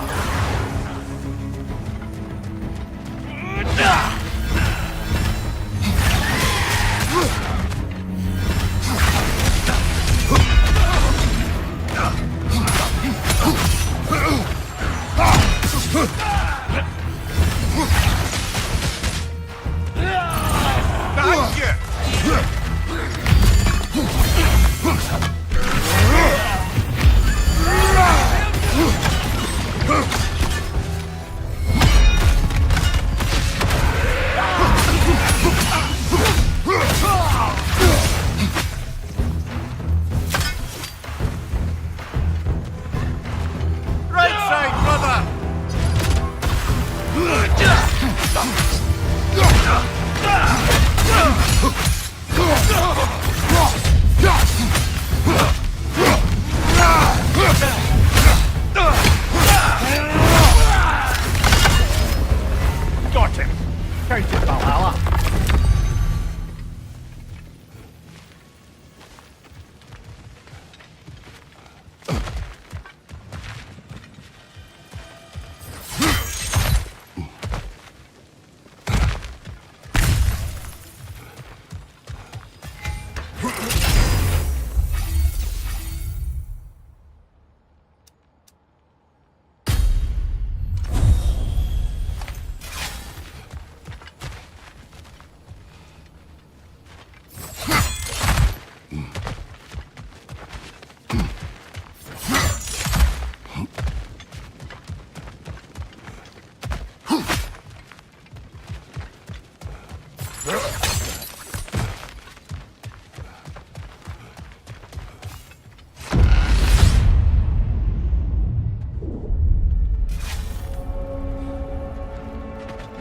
Gotcha!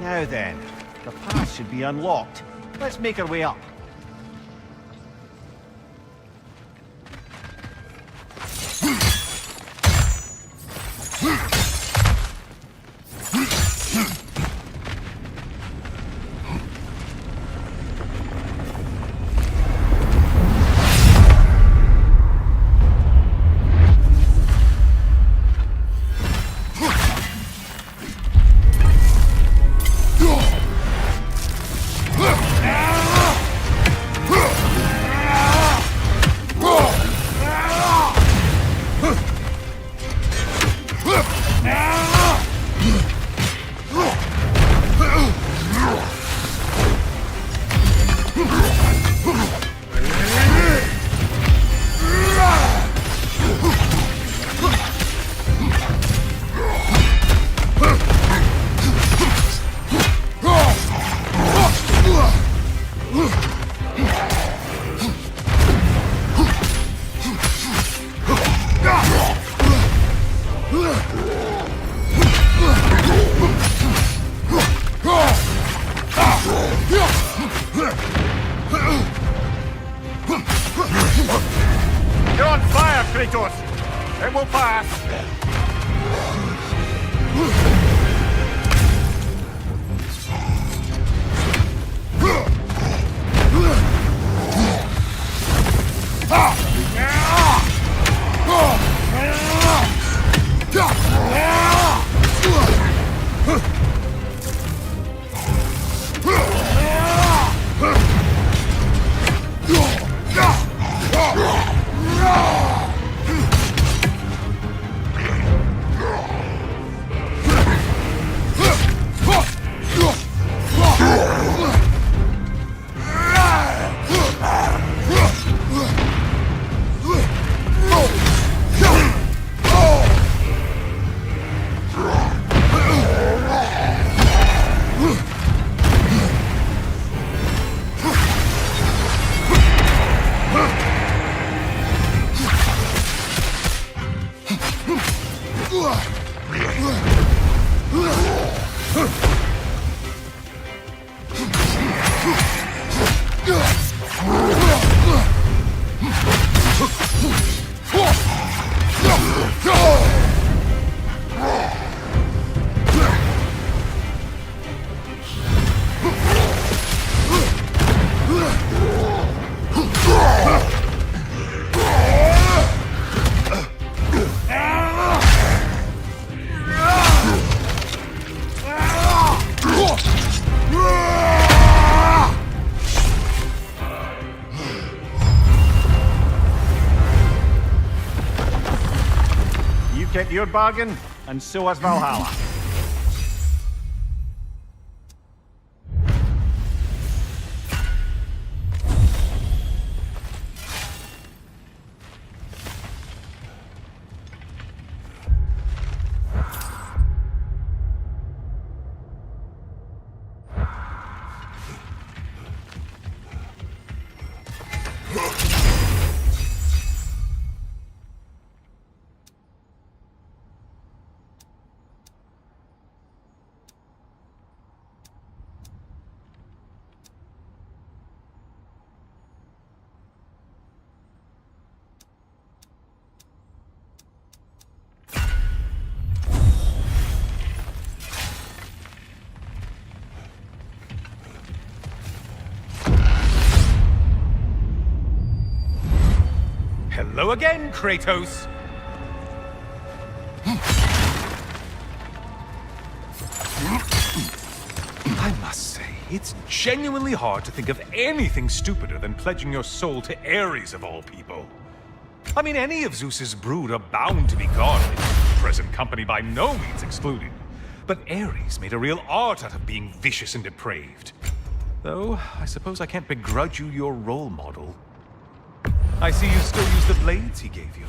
Now then, the path should be unlocked. Let's make our way up. You're on fire, Kratos! It will pass! Kept your bargain, and so has Valhalla. Hello again, Kratos! I must say, it's genuinely hard to think of anything stupider than pledging your soul to Ares of all people. I mean, any of Zeus's brood are bound to be godly, present company by no means excluded. But Ares made a real art out of being vicious and depraved. Though, I suppose I can't begrudge you your role model. I see you still use the blades he gave you.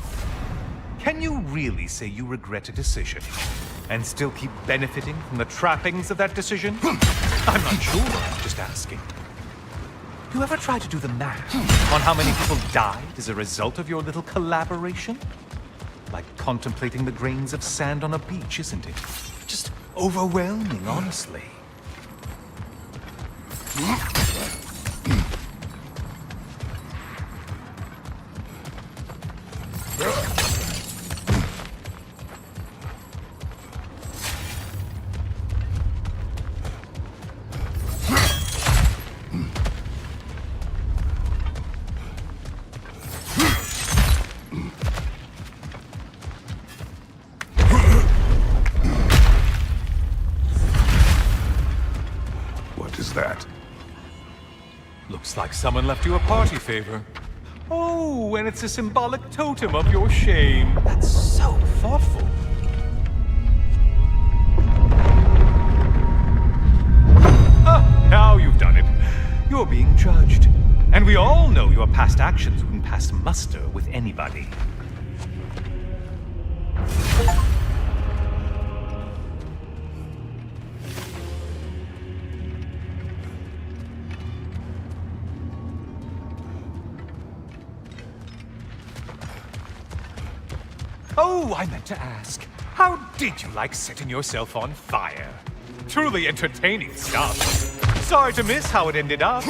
Can you really say you regret a decision, and still keep benefiting from the trappings of that decision? I'm not sure, I'm just asking. You ever try to do the math on how many people died as a result of your little collaboration? Like contemplating the grains of sand on a beach, isn't it? Just overwhelming, honestly. What is that? Looks like someone left you a party favor. Oh, and it's a symbolic totem of your shame. That's so thoughtful. Ah, now you've done it. You're being judged. And we all know your past actions wouldn't pass muster with anybody. Oh, I meant to ask. How did you like setting yourself on fire? Truly entertaining stuff. Sorry to miss how it ended up.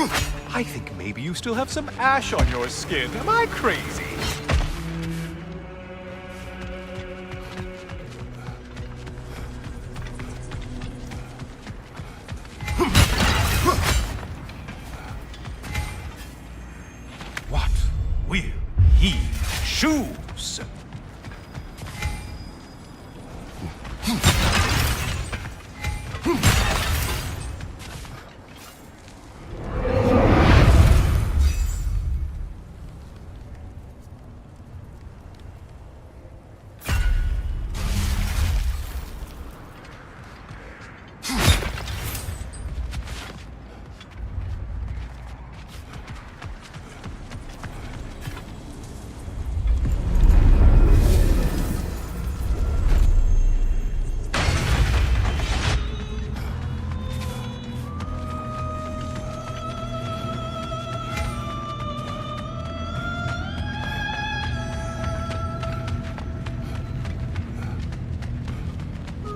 I think maybe you still have some ash on your skin. Am I crazy? What will he choose?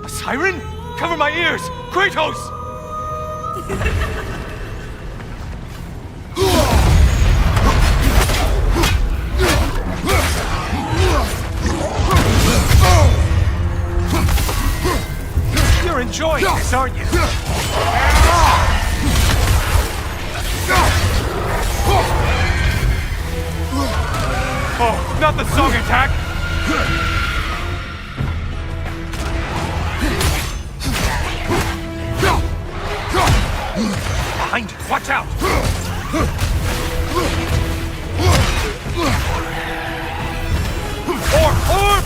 Siren? Cover my ears! Kratos! You're enjoying this, aren't you? Oh, not the song attack! Behind you, watch out! Orb!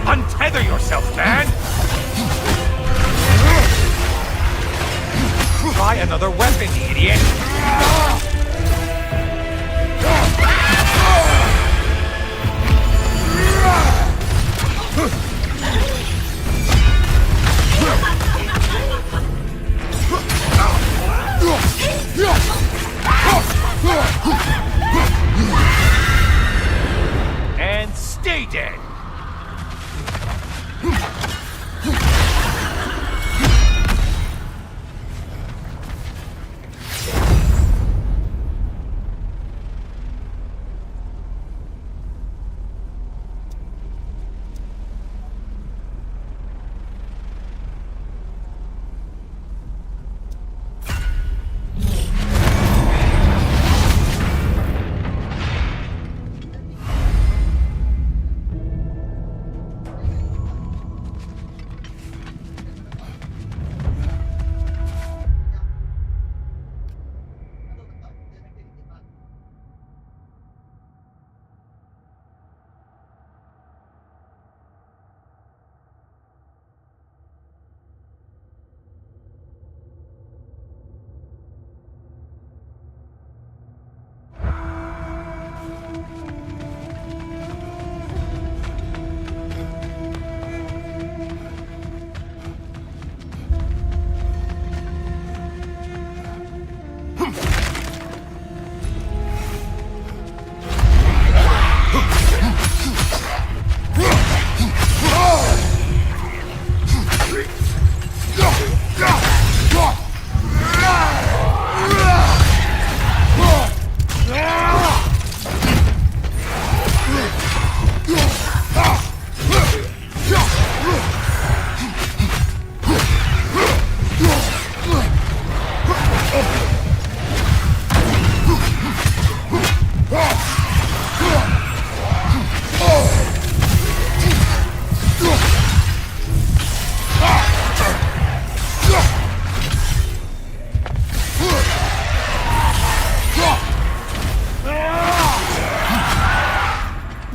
Untether yourself, man! Try another weapon, idiot! And stay dead!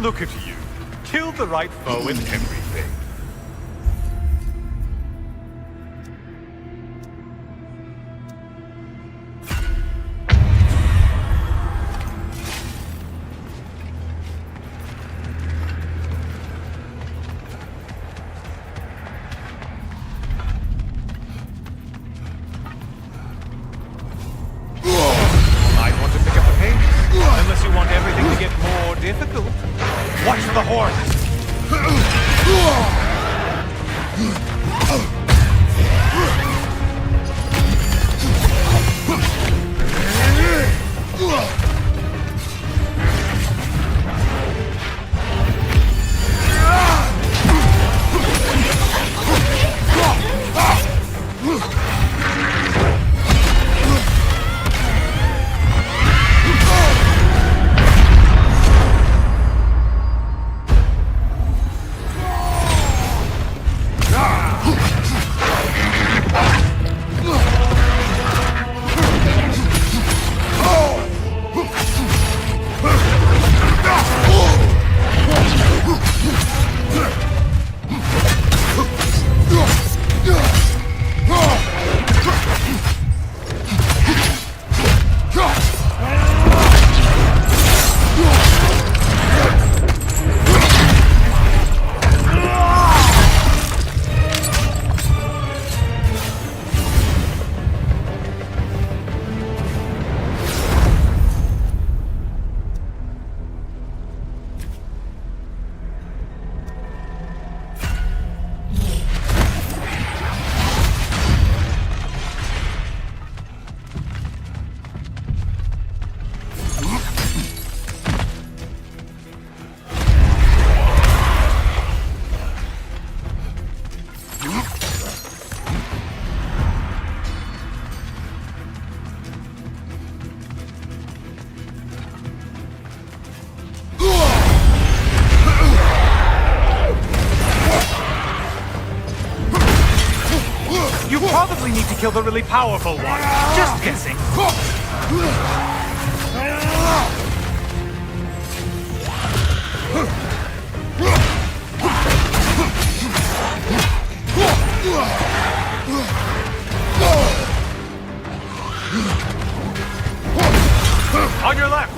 Look at you. Killed the right foe and everything. Might want to pick up the pace. Unless you want everything to get more difficult. Watch the horse! You probably need to kill the really powerful one. Just guessing. On your left.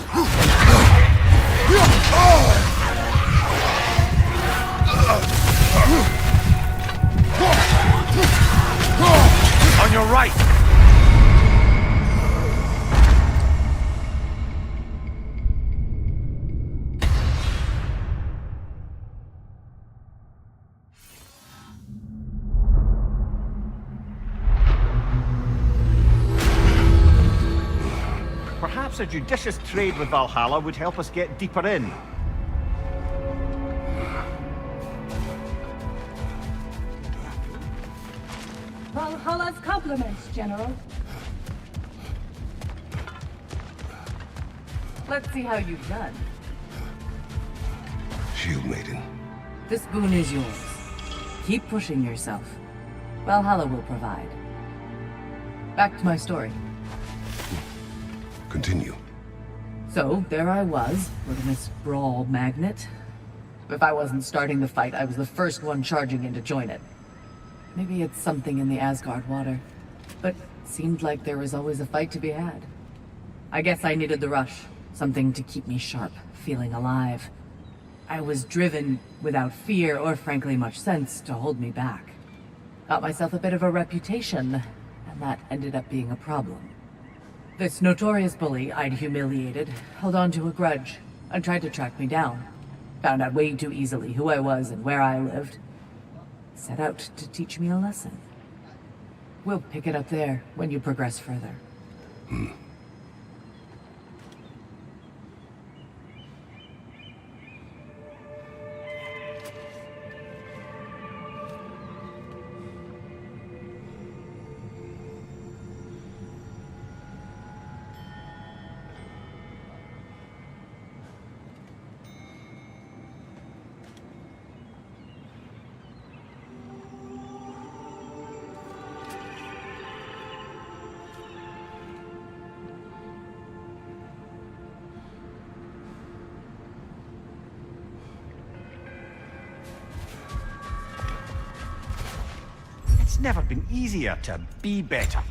On your right! Perhaps a judicious trade with Valhalla would help us get deeper in. Valhalla's compliments, General. Let's see how you've done. Shield Maiden. This boon is yours. Keep pushing yourself. Valhalla will provide. Back to my story. Continue. So, there I was, with this brawl magnet. If I wasn't starting the fight, I was the first one charging in to join it. Maybe it's something in the Asgard water, but it seemed like there was always a fight to be had. I guess I needed the rush, something to keep me sharp, feeling alive. I was driven without fear or frankly much sense to hold me back. Got myself a bit of a reputation, and that ended up being a problem. This notorious bully I'd humiliated held on to a grudge and tried to track me down. Found out way too easily who I was and where I lived. Set out to teach me a lesson. We'll pick it up there when you progress further. It's never been easier to be better.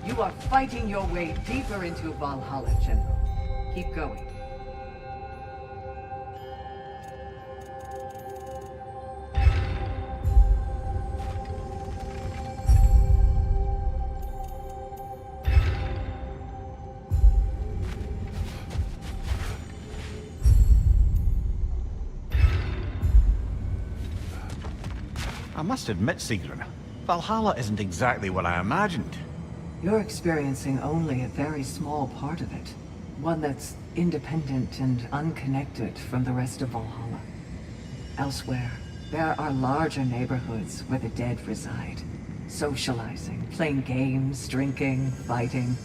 You are fighting your way deeper into Valhalla, General. Keep going. I must admit, Sigrun, Valhalla isn't exactly what I imagined. You're experiencing only a very small part of it. One that's independent and unconnected from the rest of Valhalla. Elsewhere, there are larger neighborhoods where the dead reside. Socializing, playing games, drinking, fighting.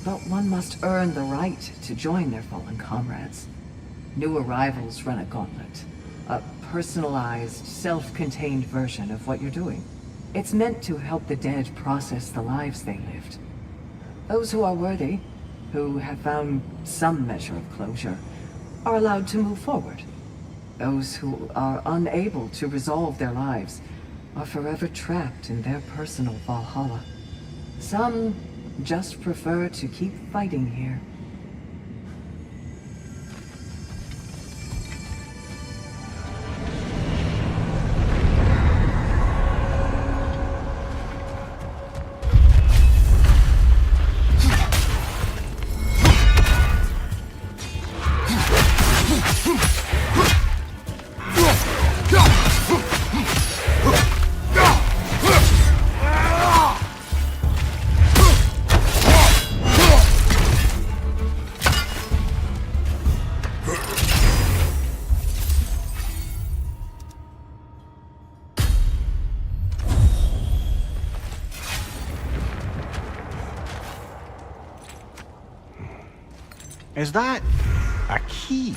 But one must earn the right to join their fallen comrades. New arrivals run a gauntlet. A personalized, self-contained version of what you're doing. It's meant to help the dead process the lives they lived. Those who are worthy, who have found some measure of closure, are allowed to move forward. Those who are unable to resolve their lives are forever trapped in their personal Valhalla. Some just prefer to keep fighting here. Is that a key?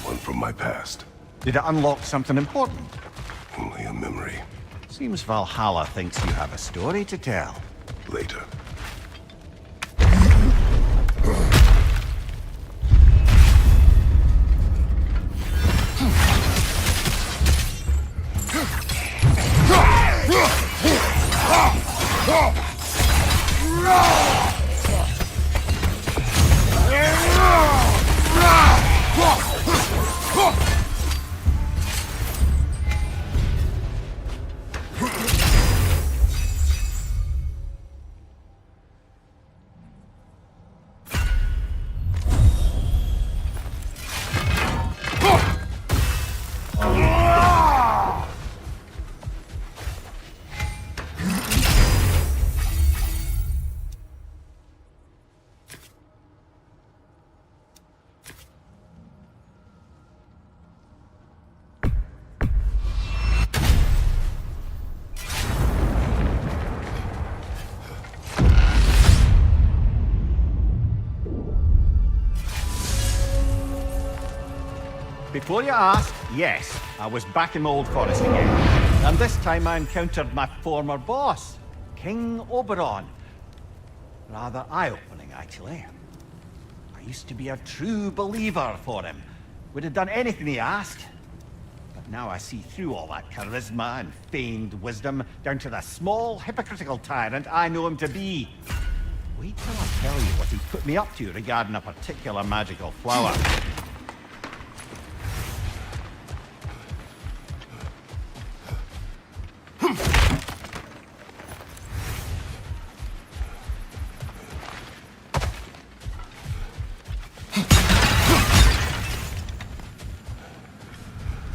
One from my past. Did it unlock something important? Only a memory. Seems Valhalla thinks you have a story to tell. Later. before you ask, yes, I was back in my old forest again. And this time I encountered my former boss, King Oberon. Rather eye-opening, actually. I used to be a true believer for him. Would have done anything he asked. But now I see through all that charisma and feigned wisdom down to the small, hypocritical tyrant I know him to be. Wait till I tell you what he put me up to regarding a particular magical flower.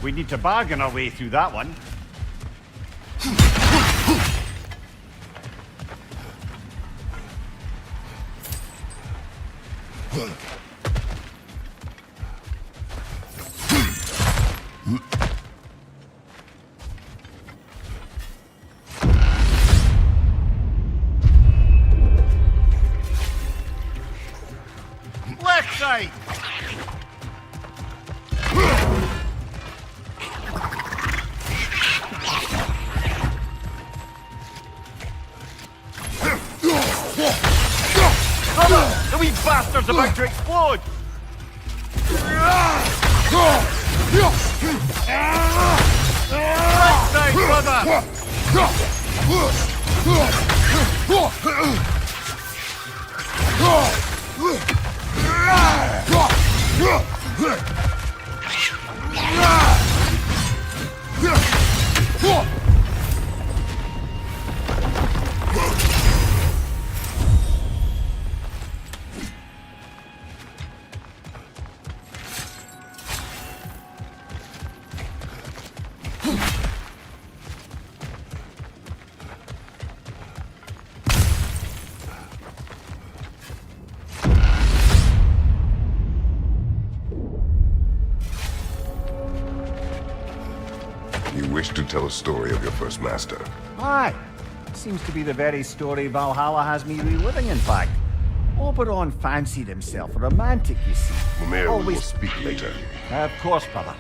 We need to bargain our way through that one. Left side! The wee bastard's about to explode! Left side, brother! You wish to tell a story of your first master. Aye. Seems to be the very story Valhalla has me reliving, in fact. Oberon fancied himself a romantic, you see. Mimir, we will speak later. Of course, brother.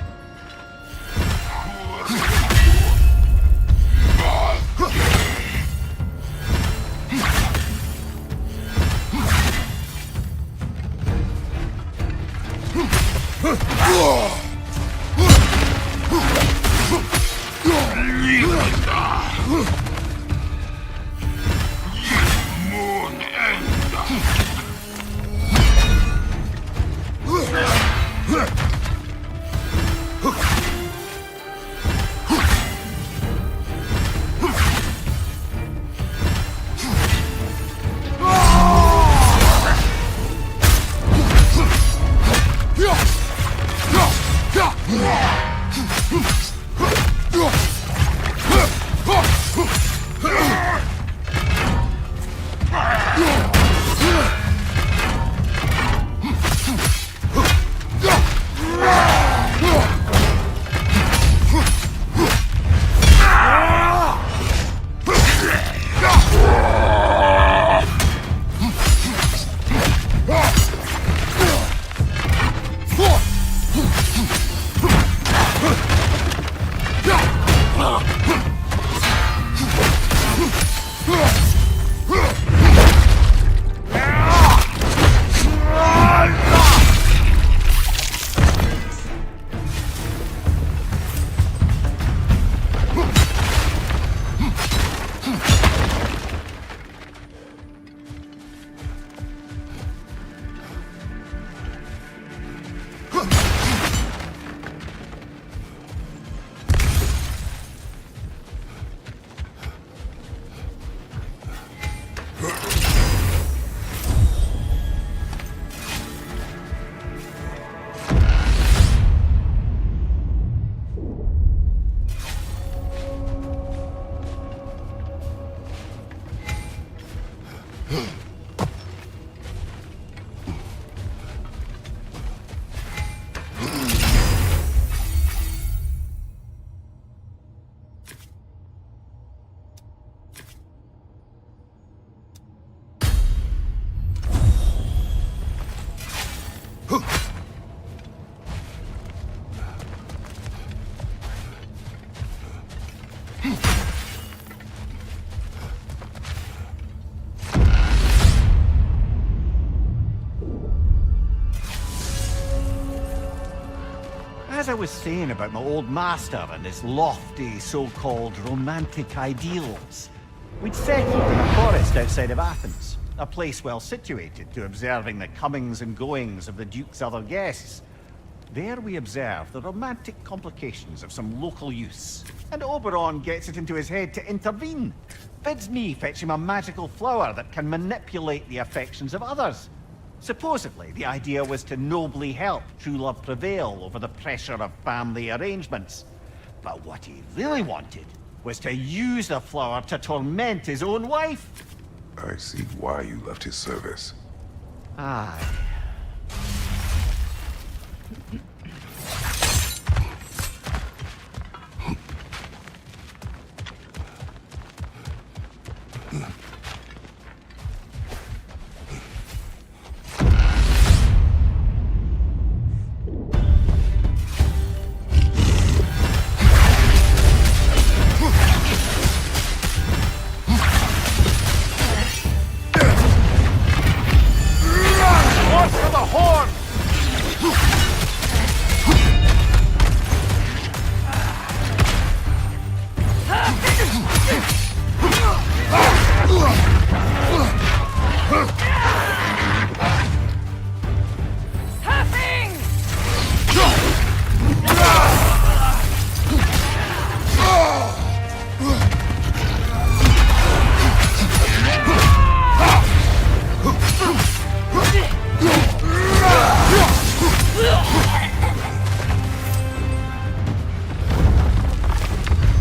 As I was saying about my old master and his lofty so-called romantic ideals, we'd settled in a forest outside of Athens, a place well situated to observing the comings and goings of the Duke's other guests. There we observe the romantic complications of some local use, and Oberon gets it into his head to intervene. Bids me fetch him a magical flower that can manipulate the affections of others. Supposedly, the idea was to nobly help true love prevail over the pressure of family arrangements. But what he really wanted was to use the flower to torment his own wife. I see why you left his service. Aye.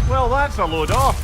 Well, that's a load off.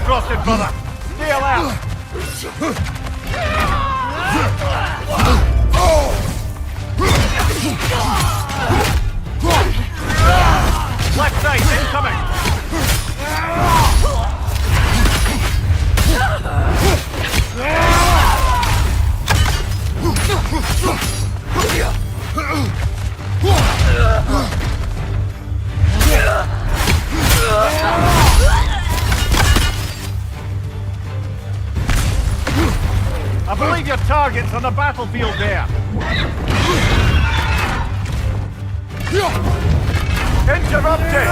Frosted brother! Stay alert! Left side, incoming! I believe your target's on the battlefield there. Interrupted!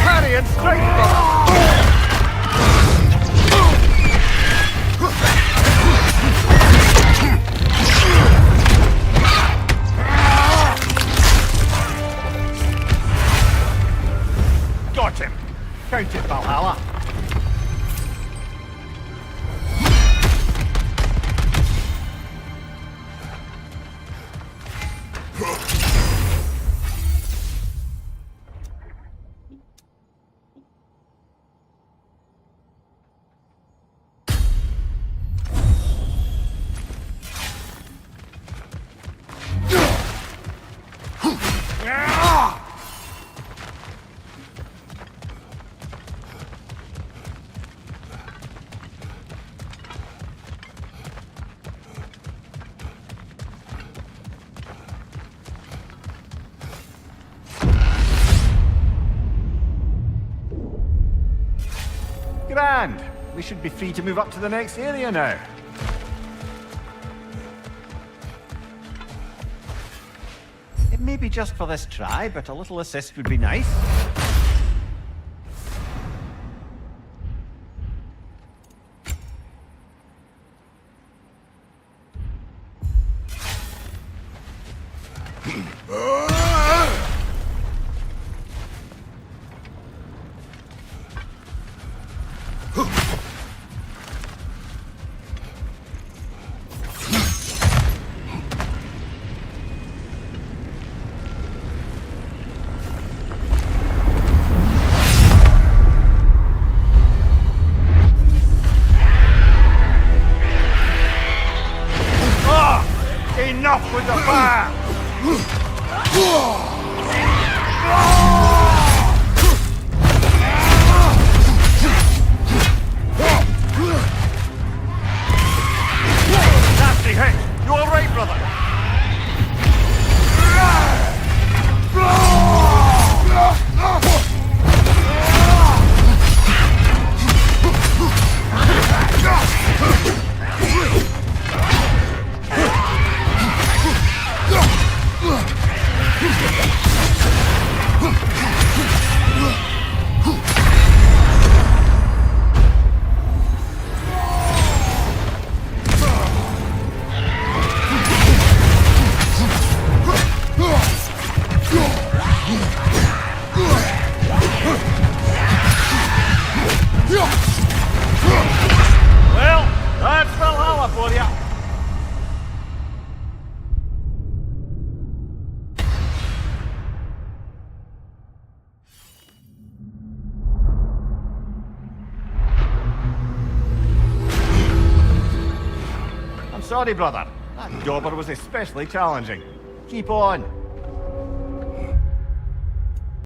Parry and strike, brother! Grand. We should be free to move up to the next area now. It may be just for this try, but a little assist would be nice. Enough with the fire! Nasty hit! You all right, brother? Well, that's Valhalla for you. I'm sorry, brother. That dauber was especially challenging. Keep on.